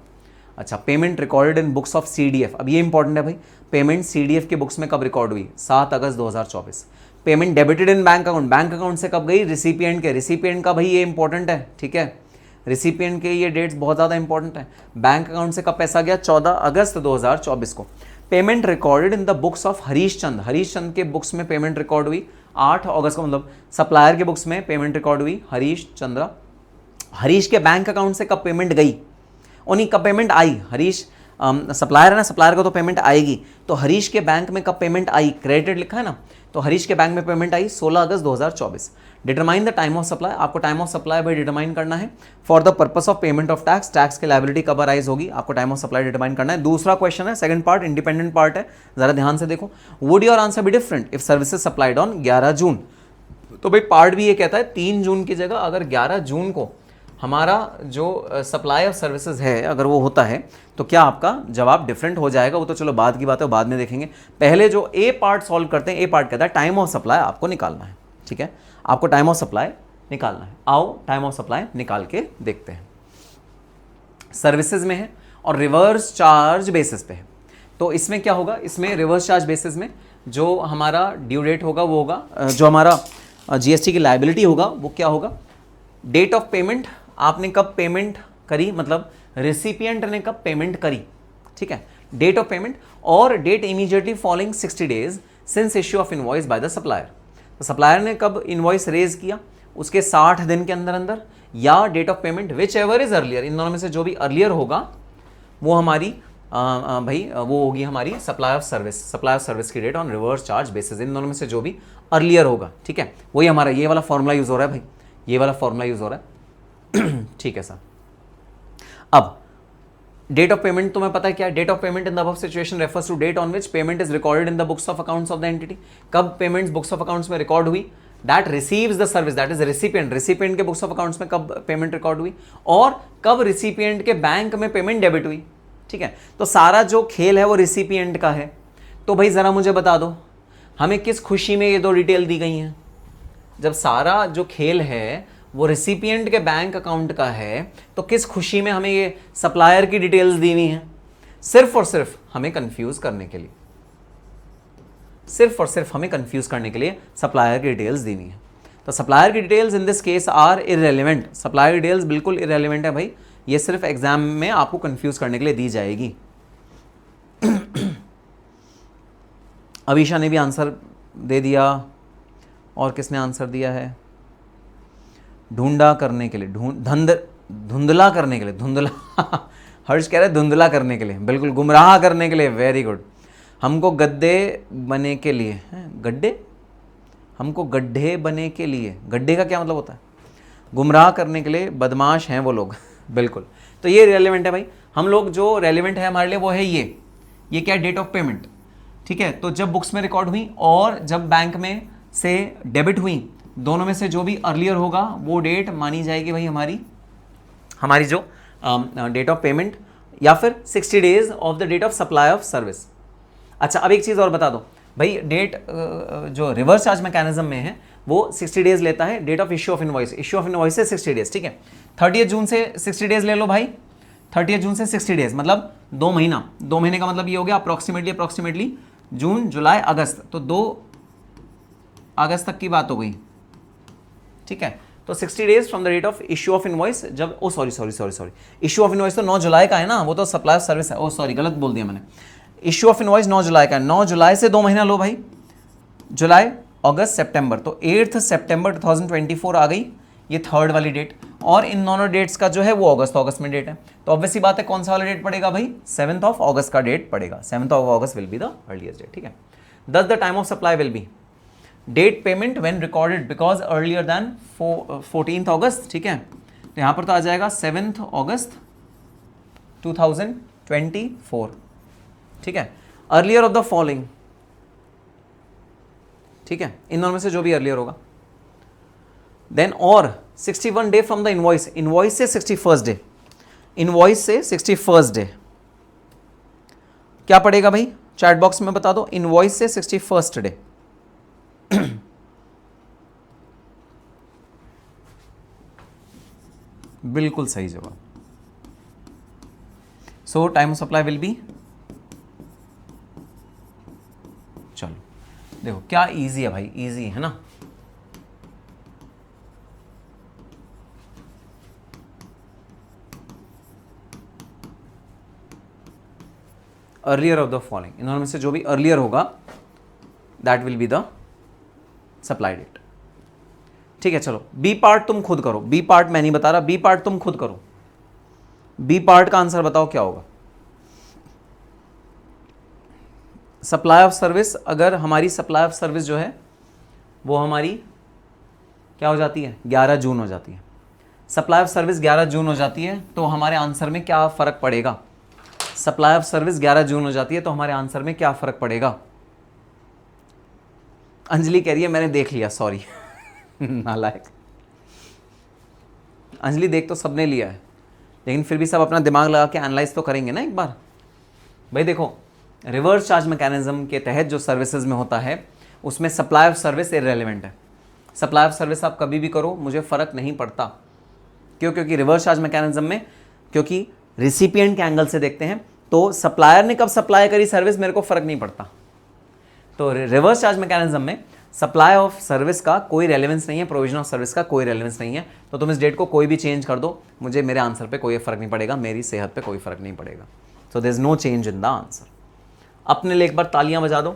अच्छा payment recorded in books of CDF, अब ये इंपॉर्टेंट है भाई, पेमेंट CDF के बुक्स में कब रिकॉर्ड हुई? 7 अगस्त 2024। Payment debited in bank account, bank account से कब गई? रिसिपिएंट के, रिसिपिएंट का भाई ये इंपॉर्टेंट है, ठीक है। रिसिपिएंट के ये डेट्स बहुत ज़्यादा इंपॉर्टेंट है। बैंक अकाउंट से कब पैसा गया? 14 अगस्त 2024 को। Payment recorded in the books of Harish Chand, Harish Chand के बुक्स में पेमेंट रिकॉर्ड हुई 8 अगस्त को, मतलब सप्लायर के बुक्स में पेमेंट रिकॉर्ड हुई हरीश चंद्रा। हरीश के बैंक अकाउंट से कब पेमेंट गई? उन्हीं कब पेमेंट आई? हरीश सप्लायर है ना, सप्लायर को तो पेमेंट आएगी। तो हरीश के बैंक में कब पेमेंट आई, क्रेडिट लिखा है ना, तो हरीश के बैंक में payment I 16 August 2024। Determine the time of supply, आपको टाइम ऑफ सप्लाई भाई डिटरमाइन करना है। For the purpose of payment of tax, tax की लायबिलिटी कब अराइज होगी, आपको टाइम ऑफ सप्लाई डिटरमाइन करना है। दूसरा क्वेश्चन है, सेकंड पार्ट इंडिपेंडेंट पार्ट है, जरा ध्यान से देखो। Would your answer be different if services supplied on 11 जून। तो भाई पार्ट भी ये कहता है 3 जून की जगह अगर 11 जून को हमारा जो सप्लाई ऑफ सर्विसेज है अगर वो होता है तो क्या आपका जवाब डिफरेंट हो जाएगा। वो तो चलो बाद की बात है, बाद में देखेंगे। पहले जो ए पार्ट सॉल्व करते हैं, ए पार्ट कहता है टाइम ऑफ सप्लाई आपको निकालना है, ठीक है, आपको टाइम ऑफ सप्लाई निकालना है। आओ टाइम ऑफ सप्लाई निकाल के देखते हैं। सर्विसेज में है और रिवर्स चार्ज बेसिस पे है। तो इसमें क्या होगा, इसमें रिवर्स चार्ज बेसिस में जो हमारा ड्यू डेट होगा वो होगा, जो हमारा जीएसटी की लायबिलिटी होगा वो क्या होगा, डेट ऑफ पेमेंट, आपने कब पेमेंट करी, मतलब रेसिपिएंट ने कब पेमेंट करी, ठीक है, डेट ऑफ पेमेंट, और date immediately following 60 days since issue of invoice by the supplier. तो सप्लायर ने कब इनवॉइस रेज किया, उसके 60 दिन के अंदर अंदर, या date of payment whichever is earlier, इन दोनों में से जो भी अर्लियर होगा वो हमारी भाई वो होगी हमारी सप्लाई ऑफ सर्विस की date on reverse charge basis, इन दोनों में से जो भी अर्लियर होगा, ठीक है, वही हमारा ये वाला फॉर्मूला यूज हो रहा है भाई, ये वाला फॉर्मूला यूज हो रहा है ठीक है सर। अब डेट ऑफ पेमेंट तुम्हें पता है क्या है, date of payment in the above situation refers to date on which payment is recorded in the books of accounts of the entity. कब पेमेंट्स बुक्स ऑफ अकाउंट्स में record हुई, that receives the service, that is recipient, recipient के books of accounts में कब payment record हुई, और कब recipient के बैंक में पेमेंट डेबिट हुई, ठीक है। तो सारा जो खेल है वो रेसिपिएंट का है। तो भाई जरा मुझे बता दो हमें किस खुशी में ये दो डिटेल दी गई हैं। जब सारा जो खेल है वो रेसिपिएंट के बैंक अकाउंट का है तो किस खुशी में हमें ये सप्लायर की डिटेल्स दी हुई हैं, सिर्फ और सिर्फ हमें कंफ्यूज करने के लिए, सिर्फ और सिर्फ हमें कंफ्यूज करने के लिए सप्लायर की डिटेल्स दी हुई हैं। तो सप्लायर की details in this case are irrelevant, supplier details बिल्कुल इररेलेवेंट है भाई, ये सिर्फ एग्जाम में आपको कंफ्यूज करने के लिए दी जाएगी। अवीशा ने भी आंसर दे दिया, और किसने आंसर दिया है, ढूंढा करने के लिए, धुंधला करने के लिए, धुंधला हर्ष कह रहे हैं धुंधला करने के लिए, बिल्कुल गुमराह करने के लिए, वेरी गुड। हमको गड्ढे बने के लिए, गड्ढे, हमको गड्ढे बने के लिए, गड्ढे का क्या मतलब होता है, गुमराह करने के लिए, बदमाश हैं वो लोग बिल्कुल। तो ये रेलेवेंट है भाई, हम लोग जो रेलेवेंट है हमारे लिए वो है ये क्या है, डेट ऑफ पेमेंट, ठीक है। तो जब बुक्स में रिकॉर्ड हुई और जब बैंक में से डेबिट हुई, दोनों में से जो भी अर्लियर होगा वो डेट मानी जाएगी भाई हमारी जो डेट ऑफ पेमेंट, या फिर 60 days of the date of supply of service. अच्छा अब एक चीज़ और बता दो भाई, डेट जो रिवर्स चार्ज मैकेनिज्म में है वो 60 डेज लेता है, date of issue of invoice, issue of invoice से 60 डेज, ठीक है। 30 जून से 60 डेज ले लो भाई, 30 जून से 60 डेज मतलब 2 महीना, 2 महीने का मतलब ये हो गया अप्रॉक्सीमेटली जून जुलाई अगस्त, तो 2 अगस्त तक की बात हो गई, ठीक है। तो 60 days from the date of issue of invoice, जब सॉरी इश्यू ऑफ इनवॉइस तो 9 जुलाई का है ना, वो तो सप्लाई ऑफ सर्विस है, सॉरी गलत बोल दिया मैंने, इश्यू ऑफ इनवॉइस 9 जुलाई का है, 9 जुलाई से 2 महीना लो भाई, जुलाई अगस्त सितंबर, तो 8 सितंबर 2024 आ गई ये थर्ड वाली डेट, और इन दोनों डेट्स का जो है वो अगस्त में डेट है, तो ऑब्वियसली बात है कौन सा वाला डेट पड़ेगा भाई, 7th ऑफ अगस्त का डेट पड़ेगा, 7th ऑफ अगस्त will be the earliest date, ठीक है। Thus the time of supply will be date payment when recorded because earlier than 14th अगस्त, ठीक है। तो यहाँ पर तो आ जाएगा 7th अगस्त 2024, ठीक है। अर्लियर ऑफ द फॉलोइंग, ठीक है, इन दोनों में से जो भी अर्लियर होगा, देन और 61 day from the invoice, invoice से 61st डे, इनवॉइस से 61st डे क्या पड़ेगा भाई, चैट बॉक्स में बता दो, इनवॉइस से 61st डे बिल्कुल सही जवाब। So time of supply will be, चलो देखो क्या इजी है भाई, इजी है ना। अर्लियर ऑफ द फॉलोइंग, इन दोनों में से जो भी अर्लियर होगा that will be the supply date, ठीक है। चलो बी पार्ट तुम खुद करो, बी पार्ट मैं नहीं बता रहा, बी पार्ट तुम खुद करो, बी पार्ट का आंसर बताओ क्या होगा। सप्लाई ऑफ सर्विस, अगर हमारी सप्लाई ऑफ सर्विस जो है वो हमारी क्या हो जाती है, 11 जून हो जाती है, सप्लाई ऑफ सर्विस 11 जून हो जाती है, तो हमारे आंसर में क्या फ़र्क पड़ेगा? सप्लाई ऑफ सर्विस 11 जून हो जाती है तो हमारे आंसर में क्या फ़र्क पड़ेगा? अंजलि कह रही है मैंने देख लिया, सॉरी नालायक। अंजलि देख तो सबने लिया है, लेकिन फिर भी सब अपना दिमाग लगा के एनालाइज तो करेंगे ना एक बार। भाई देखो, रिवर्स चार्ज मैकेनिज्म के तहत जो सर्विसेज में होता है उसमें सप्लाई ऑफ सर्विस इररेलेवेंट है। सप्लाई ऑफ सर्विस आप कभी भी करो, मुझे फ़र्क नहीं पड़ता। क्यों? क्योंकि रिवर्स चार्ज मैकेनिज्म में, क्योंकि रिसिपिएंट के एंगल से देखते हैं, तो सप्लायर ने कब सप्लाई करी सर्विस मेरे को फ़र्क नहीं पड़ता। तो रिवर्स चार्ज मैकेनिज्म में सप्लाई ऑफ सर्विस का कोई रेलेवेंस नहीं है, प्रोविजन ऑफ सर्विस का कोई रेलेवेंस नहीं है। तो तुम इस डेट को कोई भी चेंज कर दो, मुझे मेरे आंसर पे कोई फ़र्क नहीं पड़ेगा, मेरी सेहत पे कोई फ़र्क नहीं पड़ेगा। So there is no change in the answer. अपने लिए एक बार तालियां बजा दो,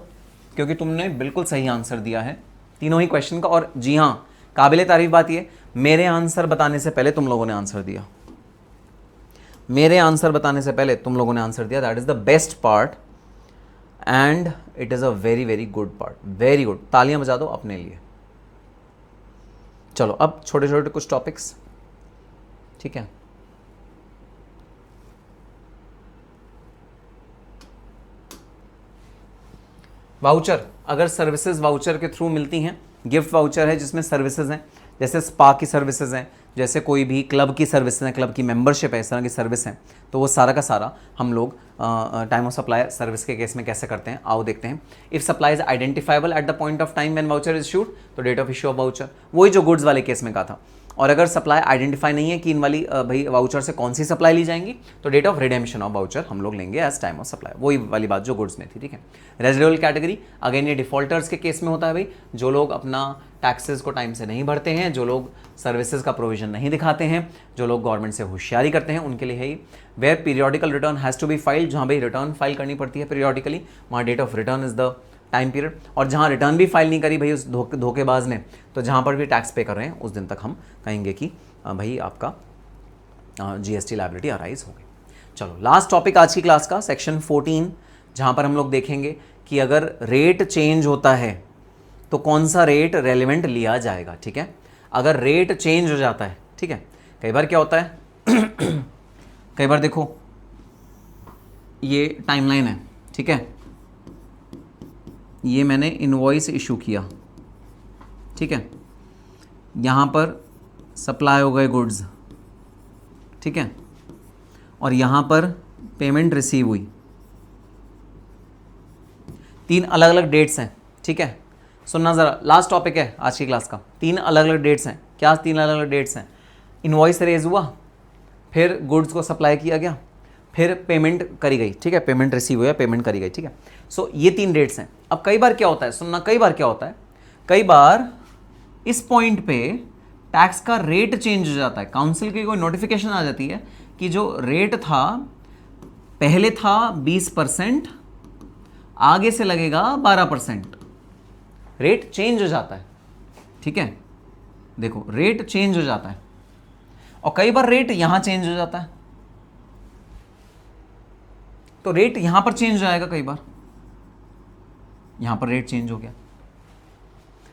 क्योंकि तुमने बिल्कुल सही आंसर दिया है तीनों ही क्वेश्चन का। और जी हाँ, काबिले तारीफ बात ये, मेरे आंसर बताने से पहले तुम लोगों ने आंसर दिया, मेरे आंसर बताने से पहले तुम लोगों ने आंसर दिया। That is the best part and it is a very very good part, very good. तालियां बजा दो अपने लिए। चलो अब छोटे छोटे कुछ टॉपिक्स, ठीक है। वाउचर, अगर सर्विसेज वाउचर के थ्रू मिलती हैं, गिफ्ट वाउचर है जिसमें सर्विसेज हैं, जैसे स्पा की सर्विसेज हैं, जैसे कोई भी क्लब की सर्विसेज हैं, क्लब की मेंबरशिप है, इस तरह की सर्विस हैं, तो वो सारा का सारा हम लोग टाइम ऑफ सप्लाई सर्विस के केस में कैसे करते हैं, आओ देखते हैं। If supply is identifiable at the point of time when voucher is issued, तो date of issue of voucher, वही जो गुड्स वाले केस में कहा था। और अगर सप्लाई आइडेंटिफाई नहीं है कि इन वाली भाई वाउचर से कौन सी सप्लाई ली जाएंगी, तो date of redemption of voucher हम लोग लेंगे एज टाइम ऑफ सप्लाई, वही वाली बात जो गुड्स में थी, ठीक है। रेजिडुअल कैटेगरी, अगेन ये डिफॉल्टर्स के केस में होता है भाई, जो लोग अपना टैक्सेस को टाइम से नहीं भरते हैं, जो लोग सर्विसेज का प्रोविजन नहीं दिखाते हैं, जो लोग गवर्नमेंट से होशियारी करते हैं, उनके लिए है ही। Where periodical return has to be filed, जहाँ भाई रिटर्न फाइल करनी पड़ती है पीरियोडिकली, वहाँ date of return is the time period. और जहाँ रिटर्न भी फाइल नहीं करी भाई उस धोखेबाज ने, तो जहाँ पर भी टैक्स पे कर रहे हैं उस दिन तक हम कहेंगे कि भाई आपका जीएसटी लायबिलिटी अराइज हो गई। चलो लास्ट टॉपिक आज की क्लास का, सेक्शन 14, जहाँ पर हम लोग देखेंगे कि अगर रेट चेंज होता है तो कौन सा रेट रेलिवेंट लिया जाएगा, ठीक है। अगर रेट चेंज हो जाता है, ठीक है, कई बार क्या होता है कई बार देखो ये टाइमलाइन है, ठीक है, ये मैंने इनवॉइस इशू किया, ठीक है, यहाँ पर सप्लाई हो गए गुड्स, ठीक है, और यहाँ पर पेमेंट रिसीव हुई, 3 अलग अलग डेट्स हैं, ठीक है। सुनना ज़रा, लास्ट टॉपिक है आज की क्लास का, 3 अलग अलग डेट्स हैं। क्या 3 अलग अलग डेट्स हैं? इनवॉइस रेज हुआ, फिर गुड्स को सप्लाई किया गया, फिर पेमेंट करी गई, ठीक है, पेमेंट रिसीव हुआ, पेमेंट करी गई, ठीक है। सो ये 3 डेट्स हैं। अब कई बार क्या होता है, सुनना, कई बार क्या होता है, कई बार इस पॉइंट पे टैक्स का रेट चेंज हो जाता है, काउंसिल की कोई नोटिफिकेशन आ जाती है कि जो रेट था पहले था 20%, आगे से लगेगा 12%, रेट चेंज हो जाता है, ठीक है। देखो रेट चेंज हो जाता है, और कई बार रेट यहां चेंज हो जाता है, तो रेट यहां पर चेंज हो जाएगा, कई बार यहां पर रेट चेंज हो गया।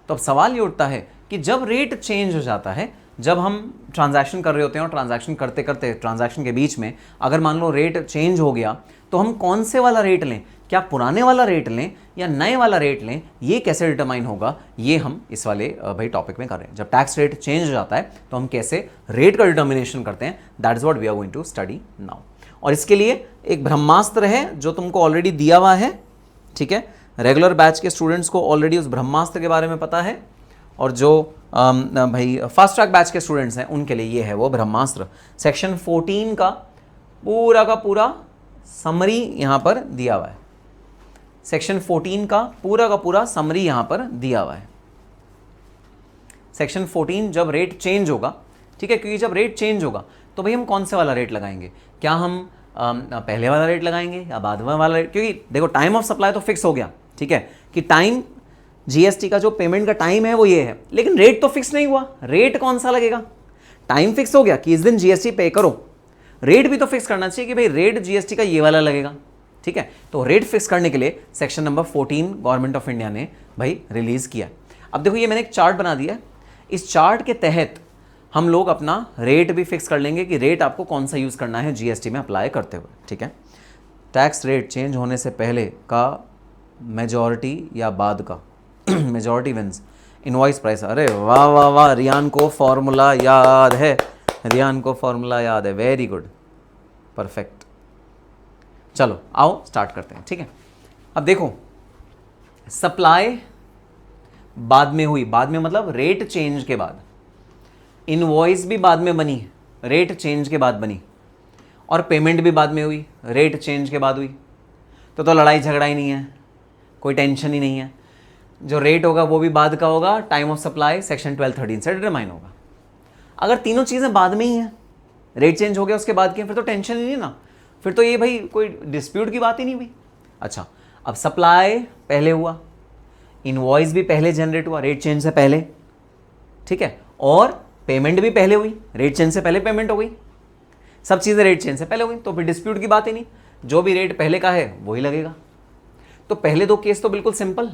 तो अब सवाल ये उठता है कि जब रेट चेंज हो जाता है, जब हम ट्रांजैक्शन कर रहे होते हैं और ट्रांजैक्शन करते करते ट्रांजैक्शन के बीच में अगर मान लो रेट चेंज हो गया, तो हम कौन से वाला रेट लें, क्या पुराने वाला रेट लें या नए वाला रेट लें, ये कैसे डिटरमाइन होगा, ये हम इस वाले भाई टॉपिक में कर रहे हैं। जब टैक्स रेट चेंज हो जाता है तो हम कैसे रेट का डिटर्मिनेशन करते हैं, that is what we are going to study now. और इसके लिए एक ब्रह्मास्त्र है जो तुमको ऑलरेडी दिया हुआ है, ठीक है। रेगुलर बैच के स्टूडेंट्स को ऑलरेडी उस ब्रह्मास्त्र के बारे में पता है, और जो भाई फास्ट ट्रैक बैच के स्टूडेंट्स हैं उनके लिए ये है वो ब्रह्मास्त्र। सेक्शन 14 का पूरा समरी यहाँ पर दिया हुआ है, सेक्शन 14 का पूरा समरी यहाँ पर दिया हुआ है। सेक्शन 14 जब रेट चेंज होगा, ठीक है, क्योंकि जब रेट चेंज होगा तो भाई हम कौन से वाला रेट लगाएंगे, क्या हम पहले वाला रेट लगाएंगे या बाद में वाला रेट, क्योंकि देखो टाइम ऑफ सप्लाई तो फिक्स हो गया, ठीक है, कि टाइम जीएसटी का जो पेमेंट का टाइम है वो ये है, लेकिन रेट तो फिक्स नहीं हुआ, रेट कौन सा लगेगा। टाइम फिक्स हो गया कि इस दिन जीएसटी पे करो, रेट भी तो फिक्स करना चाहिए कि भाई रेट जीएसटी का ये वाला लगेगा, ठीक है। तो रेट फिक्स करने के लिए section number 14 government of India ने भाई रिलीज किया। अब देखो ये मैंने एक चार्ट बना दिया है, इस चार्ट के तहत हम लोग अपना रेट भी फिक्स कर लेंगे कि रेट आपको कौन सा यूज़ करना है जीएसटी में अप्लाई करते हुए, ठीक है। टैक्स रेट चेंज होने से पहले का मेजॉरिटी या बाद का मेजॉरिटी विंस इनवॉइस प्राइस। अरे वाह वाह वाह, रियान को फॉर्मूला याद है, रियान को फॉर्मूला याद है, वेरी गुड, परफेक्ट। चलो आओ स्टार्ट करते हैं, ठीक है। अब देखो सप्लाई बाद में हुई, बाद में मतलब रेट चेंज के बाद, इनवॉइस भी बाद में बनी, रेट चेंज के बाद बनी, और पेमेंट भी बाद में हुई, रेट चेंज के बाद हुई, तो लड़ाई झगड़ा ही नहीं है, कोई टेंशन ही नहीं है। जो रेट होगा वो भी बाद का होगा, टाइम ऑफ सप्लाई सेक्शन 12(13) से डिटरमाइन होगा। अगर तीनों चीज़ें बाद में ही हैं, रेट चेंज हो गया उसके बाद की, फिर तो टेंशन ही नहीं ना, फिर तो ये भाई कोई डिस्प्यूट की बात ही नहीं हुई। अच्छा, अब सप्लाई पहले हुआ, इनवॉइस भी पहले जनरेट हुआ रेट चेंज से पहले, ठीक है, और पेमेंट भी पहले हुई, रेट चेंज से पहले पेमेंट हो गई, सब चीज़ें रेट चेंज से पहले हो गई, तो फिर डिस्प्यूट की बात ही नहीं, जो भी रेट पहले का है वही लगेगा। तो पहले दो केस तो बिल्कुल सिंपल,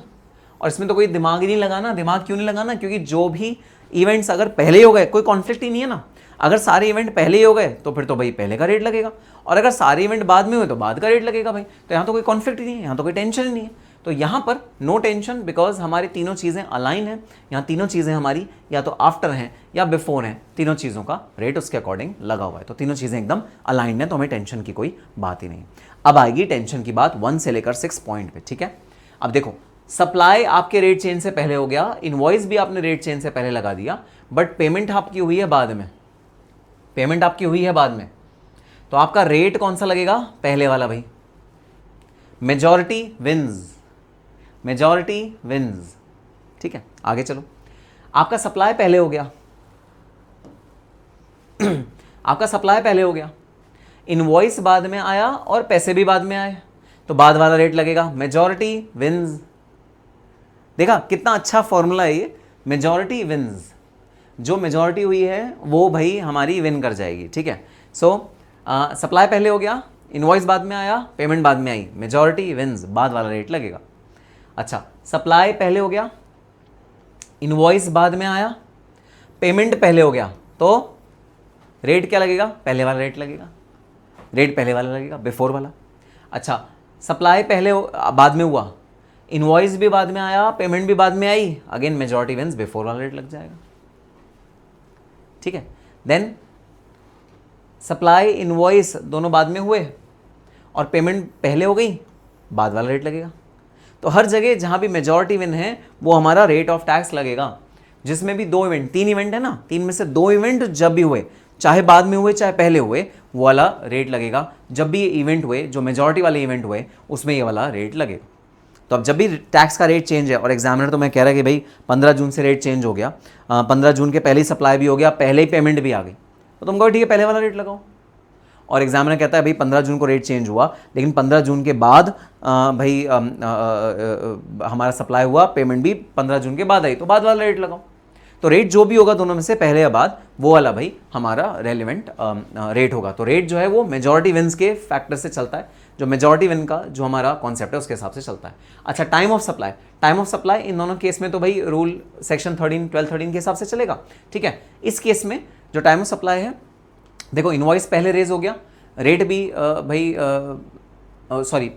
और इसमें तो कोई दिमाग ही नहीं लगाना। दिमाग क्यों नहीं लगाना? क्योंकि जो भी इवेंट्स अगर पहले ही हो गए, कोई कॉन्फ्लिक्ट ही नहीं है ना। अगर सारे इवेंट पहले ही हो गए तो फिर तो भाई पहले का रेट लगेगा, और अगर सारे इवेंट बाद में हुए तो बाद का रेट लगेगा भाई। तो यहाँ तो कोई कॉन्फ्लिक्ट ही नहीं है, यहाँ तो कोई टेंशन ही नहीं है। तो यहाँ पर नो टेंशन, बिकॉज हमारी तीनों चीज़ें अलाइन हैं। यहाँ तीनों चीज़ें हमारी या तो आफ्टर हैं या बिफोर हैं, तीनों चीज़ों का रेट उसके अकॉर्डिंग लगा हुआ है। तो तीनों चीज़ें एकदम अलाइंड हैं, तो हमें टेंशन की कोई बात ही नहीं। अब आएगी टेंशन की बात 1 से लेकर 6 पॉइंट पे, ठीक है। अब देखो सप्लाई आपके रेट चेंज से पहले हो गया, इनवॉइस भी आपने रेट चेंज से पहले लगा दिया, बट पेमेंट आपकी हुई है बाद में, पेमेंट आपकी हुई है बाद में, तो आपका रेट कौन सा लगेगा? पहले वाला भाई, मेजॉरिटी विंस, मेजॉरिटी विंस, ठीक है। आगे चलो, आपका सप्लाई पहले हो गया आपका सप्लाई पहले हो गया, इनवॉइस बाद में आया और पैसे भी बाद में आए, तो बाद वाला रेट लगेगा, मेजॉरिटी विंस। देखा कितना अच्छा फॉर्मूला है ये, मेजॉरिटी विंस, जो मेजॉरिटी हुई है वो भाई हमारी विन कर जाएगी, ठीक है। सो सप्लाई पहले हो गया, इनवॉइस बाद में आया, पेमेंट बाद में आई, मेजॉरिटी विंस, बाद वाला रेट लगेगा। अच्छा, सप्लाई पहले हो गया, इनवॉइस बाद में आया, पेमेंट पहले हो गया, तो रेट क्या लगेगा? पहले वाला रेट लगेगा, रेट पहले वाला लगेगा, बिफोर वाला। अच्छा, सप्लाई पहले बाद में हुआ, इनवॉइस भी बाद में आया, पेमेंट भी बाद में आई, अगेन मेजॉरिटी विंस, बिफोर वाला रेट लग जाएगा, ठीक है। देन सप्लाई इनवॉइस दोनों बाद में हुए और पेमेंट पहले हो गई, बाद वाला रेट लगेगा। तो हर जगह जहां भी मेजॉरिटी विन है वो हमारा रेट ऑफ टैक्स लगेगा, जिसमें भी 2 इवेंट, 3 इवेंट है ना, 3 में से 2 इवेंट जब भी हुए, चाहे बाद में हुए चाहे पहले हुए, वो वाला रेट लगेगा। जब भी ये इवेंट हुए, जो मेजॉरिटी वाले इवेंट हुए, उसमें ये वाला रेट लगेगा। तो अब जब भी टैक्स का रेट चेंज है, और एग्जामिनर तो मैं कह रहा कि भाई 15 जून से रेट चेंज हो गया, 15 जून के पहले ही सप्लाई भी हो गया, पहले ही पेमेंट भी आ गई, तो तुम कहो ठीक है पहले वाला रेट लगाओ। और एग्जामिनर कहता है भाई 15 जून को रेट चेंज हुआ, लेकिन 15 जून के बाद हमारा सप्लाई हुआ, पेमेंट भी 15 जून के बाद आई, तो बाद वाला रेट लगाओ। तो रेट जो भी होगा दोनों में से पहले या बाद, वो वाला भाई हमारा रेलिवेंट रेट होगा। तो रेट जो है वो मेजॉरिटी विंस के फैक्टर से चलता है, जो मेजॉरिटी विन का जो हमारा कॉन्सेप्ट है उसके हिसाब से चलता है। अच्छा, time of supply, time of supply in दोनों केस में तो भाई रूल सेक्शन 12(13) के हिसाब से चलेगा, ठीक है। इस केस में जो टाइम ऑफ सप्लाई है, देखो इनवॉइस पहले रेज हो गया, रेट भी भाई सॉरी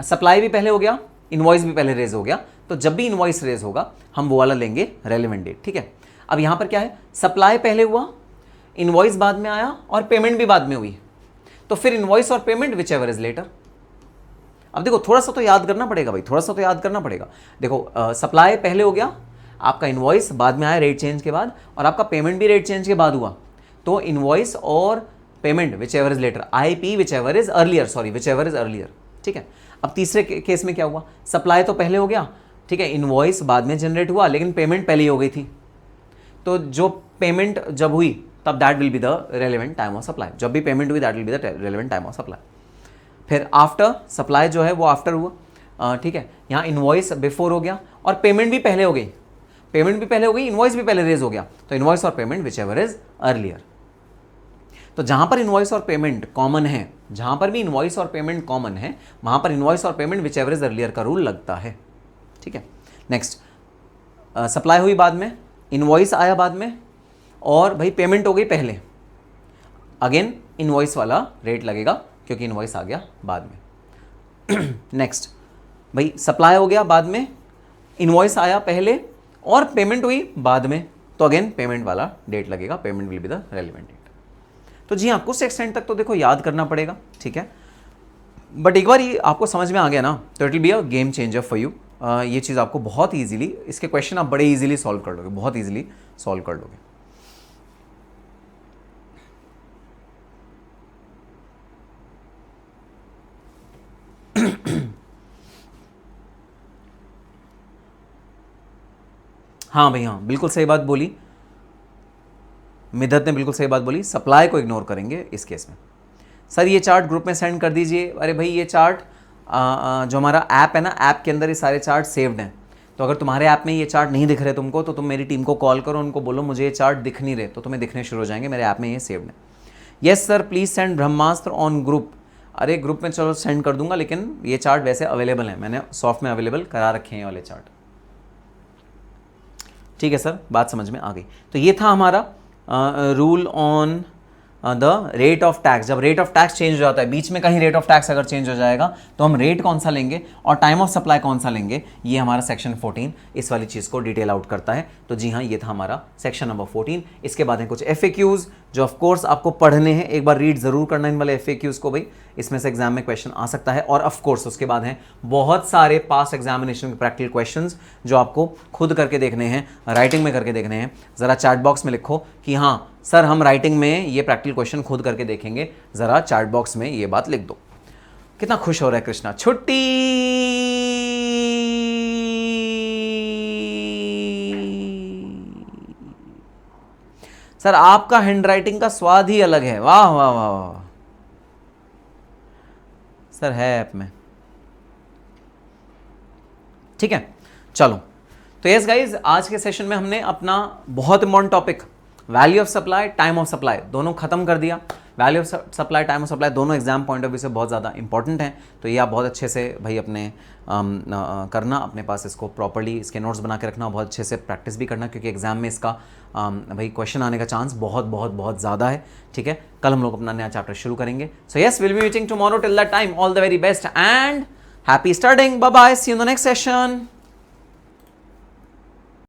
सप्लाई भी पहले हो गया, इनवॉइस भी पहले रेज हो गया, तो जब भी इनवॉइस रेज होगा हम वो वाला लेंगे रेलिवेंट डेट, ठीक है। अब यहाँ पर क्या है, सप्लाई पहले हुआ, इनवॉइस बाद में आया और पेमेंट भी बाद में हुई, तो फिर इनवॉइस और payment whichever is later. अब देखो थोड़ा सा तो याद करना पड़ेगा भाई, थोड़ा सा तो याद करना पड़ेगा। देखो सप्लाई पहले हो गया, आपका इनवॉइस बाद में आया रेट चेंज के बाद, और आपका पेमेंट भी रेट चेंज के बाद हुआ, तो इनवॉइस और payment whichever is later, IP whichever is earlier, sorry whichever is earlier, ठीक है। अब तीसरे केस में क्या हुआ, सप्लाई तो पहले हो गया, ठीक है, इनवॉइस बाद में जनरेट हुआ, लेकिन पेमेंट पहले ही हो गई थी, तो जो पेमेंट जब हुई तब that will be the relevant time of supply, जब भी पेमेंट हुई that will be the relevant time of supply. फिर आफ्टर सप्लाई जो है वो आफ्टर हुआ, ठीक है, यहाँ इनवॉइस बिफोर हो गया और पेमेंट भी पहले हो गई, पेमेंट भी पहले हो गई, इनवॉइस भी पहले रेज हो गया, तो इनवॉइस और payment whichever is earlier. तो जहां पर इनवॉइस और पेमेंट कॉमन है, जहां पर भी इनवॉइस और पेमेंट कॉमन है, वहां पर इनवॉइस और payment whichever is earlier का रूल लगता है। ठीक है, नेक्स्ट, सप्लाई हुई बाद में, इनवॉइस आया बाद में, और भाई पेमेंट हो गई पहले, अगेन इनवॉइस वाला रेट लगेगा क्योंकि इनवॉइस आ गया बाद में। नेक्स्ट, भाई सप्लाई हो गया बाद में, इनवॉइस आया पहले और पेमेंट हुई बाद में, तो अगेन पेमेंट वाला डेट लगेगा, payment will be the relevant date. तो जी हाँ, कुछ एक्सटेंट तक तो देखो याद करना पड़ेगा, ठीक है, बट एक बार ये आपको समझ में आ गया ना, तो it will be a game changer for you. ये चीज़ आपको बहुत ईजिली, इसके क्वेश्चन आप बड़े ईजिली सॉल्व कर लोगे, बहुत ईजिली सॉल्व कर लोगे। हाँ भाई हाँ, बिल्कुल सही बात बोली मिदत ने, बिल्कुल सही बात बोली, सप्लाई को इग्नोर करेंगे इस केस में। सर ये चार्ट ग्रुप में सेंड कर दीजिए। अरे भाई ये चार्ट जो हमारा ऐप है ना, ऐप के अंदर ये सारे चार्ट सेव्ड हैं, तो अगर तुम्हारे ऐप में ये चार्ट नहीं दिख रहे तुमको, तो तुम मेरी टीम को कॉल करो, उनको बोलो मुझे ये चार्ट दिख नहीं रहे, तो तुम्हें दिखने शुरू हो जाएंगे, मेरे ऐप में ये सेव्ड है। Yes sir please send Brahmastra on group. अरे ग्रुप में चलो सेंड कर दूंगा, लेकिन ये चार्ट वैसे अवेलेबल है, मैंने सॉफ्ट में अवेलेबल करा रखे हैं ये वाले चार्ट। ठीक है सर, बात समझ में आ गई। तो ये था हमारा rule on the rate of tax. जब रेट ऑफ टैक्स चेंज हो जाता है, बीच में कहीं रेट ऑफ टैक्स अगर चेंज हो जाएगा, तो हम रेट कौन सा लेंगे और टाइम ऑफ सप्लाई कौन सा लेंगे, ये हमारा सेक्शन 14 इस वाली चीज़ को डिटेल आउट करता है। तो जी हाँ, ये था हमारा सेक्शन नंबर 14। इसके बाद है कुछ FAQs जो ऑफ कोर्स आपको पढ़ने हैं, एक बार रीड जरूर करना इन वाले FAQs को भाई, इसमें से एग्जाम में क्वेश्चन आ सकता है। और ऑफ कोर्स उसके बाद हैं बहुत सारे पास एग्जामिनेशन के प्रैक्टिकल क्वेश्चंस जो आपको खुद करके देखने हैं, राइटिंग में करके देखने हैं। ज़रा चैट बॉक्स में लिखो कि हाँ सर हम राइटिंग में ये प्रैक्टिकल क्वेश्चन खुद करके देखेंगे, ज़रा चैट बॉक्स में ये बात लिख दो। कितना खुश हो रहा है कृष्णा, छुट्टी। सर आपका हैंडराइटिंग का स्वाद ही अलग है, वाह वाह वाह वाह। सर है ऐप में, ठीक है, चलो। तो यस गाइज, आज के सेशन में हमने अपना बहुत important topic value of supply, time of supply दोनों खत्म कर दिया। Value of supply, time of supply दोनों एग्जाम पॉइंट ऑफ व्यू से बहुत ज़्यादा इंपॉर्टेंट हैं, तो ये आप बहुत अच्छे से भाई अपने करना, अपने पास इसको प्रॉपर्ली इसके नोट्स बना के रखना, बहुत अच्छे से प्रैक्टिस भी करना, क्योंकि एग्जाम में इसका भाई क्वेश्चन आने का चांस बहुत बहुत बहुत ज़्यादा है। ठीक है, कल हम लोग अपना नया चैप्टर शुरू करेंगे। So yes, will be meeting tomorrow, till that time all the very best and happy studying, bye bye, see you in the next session.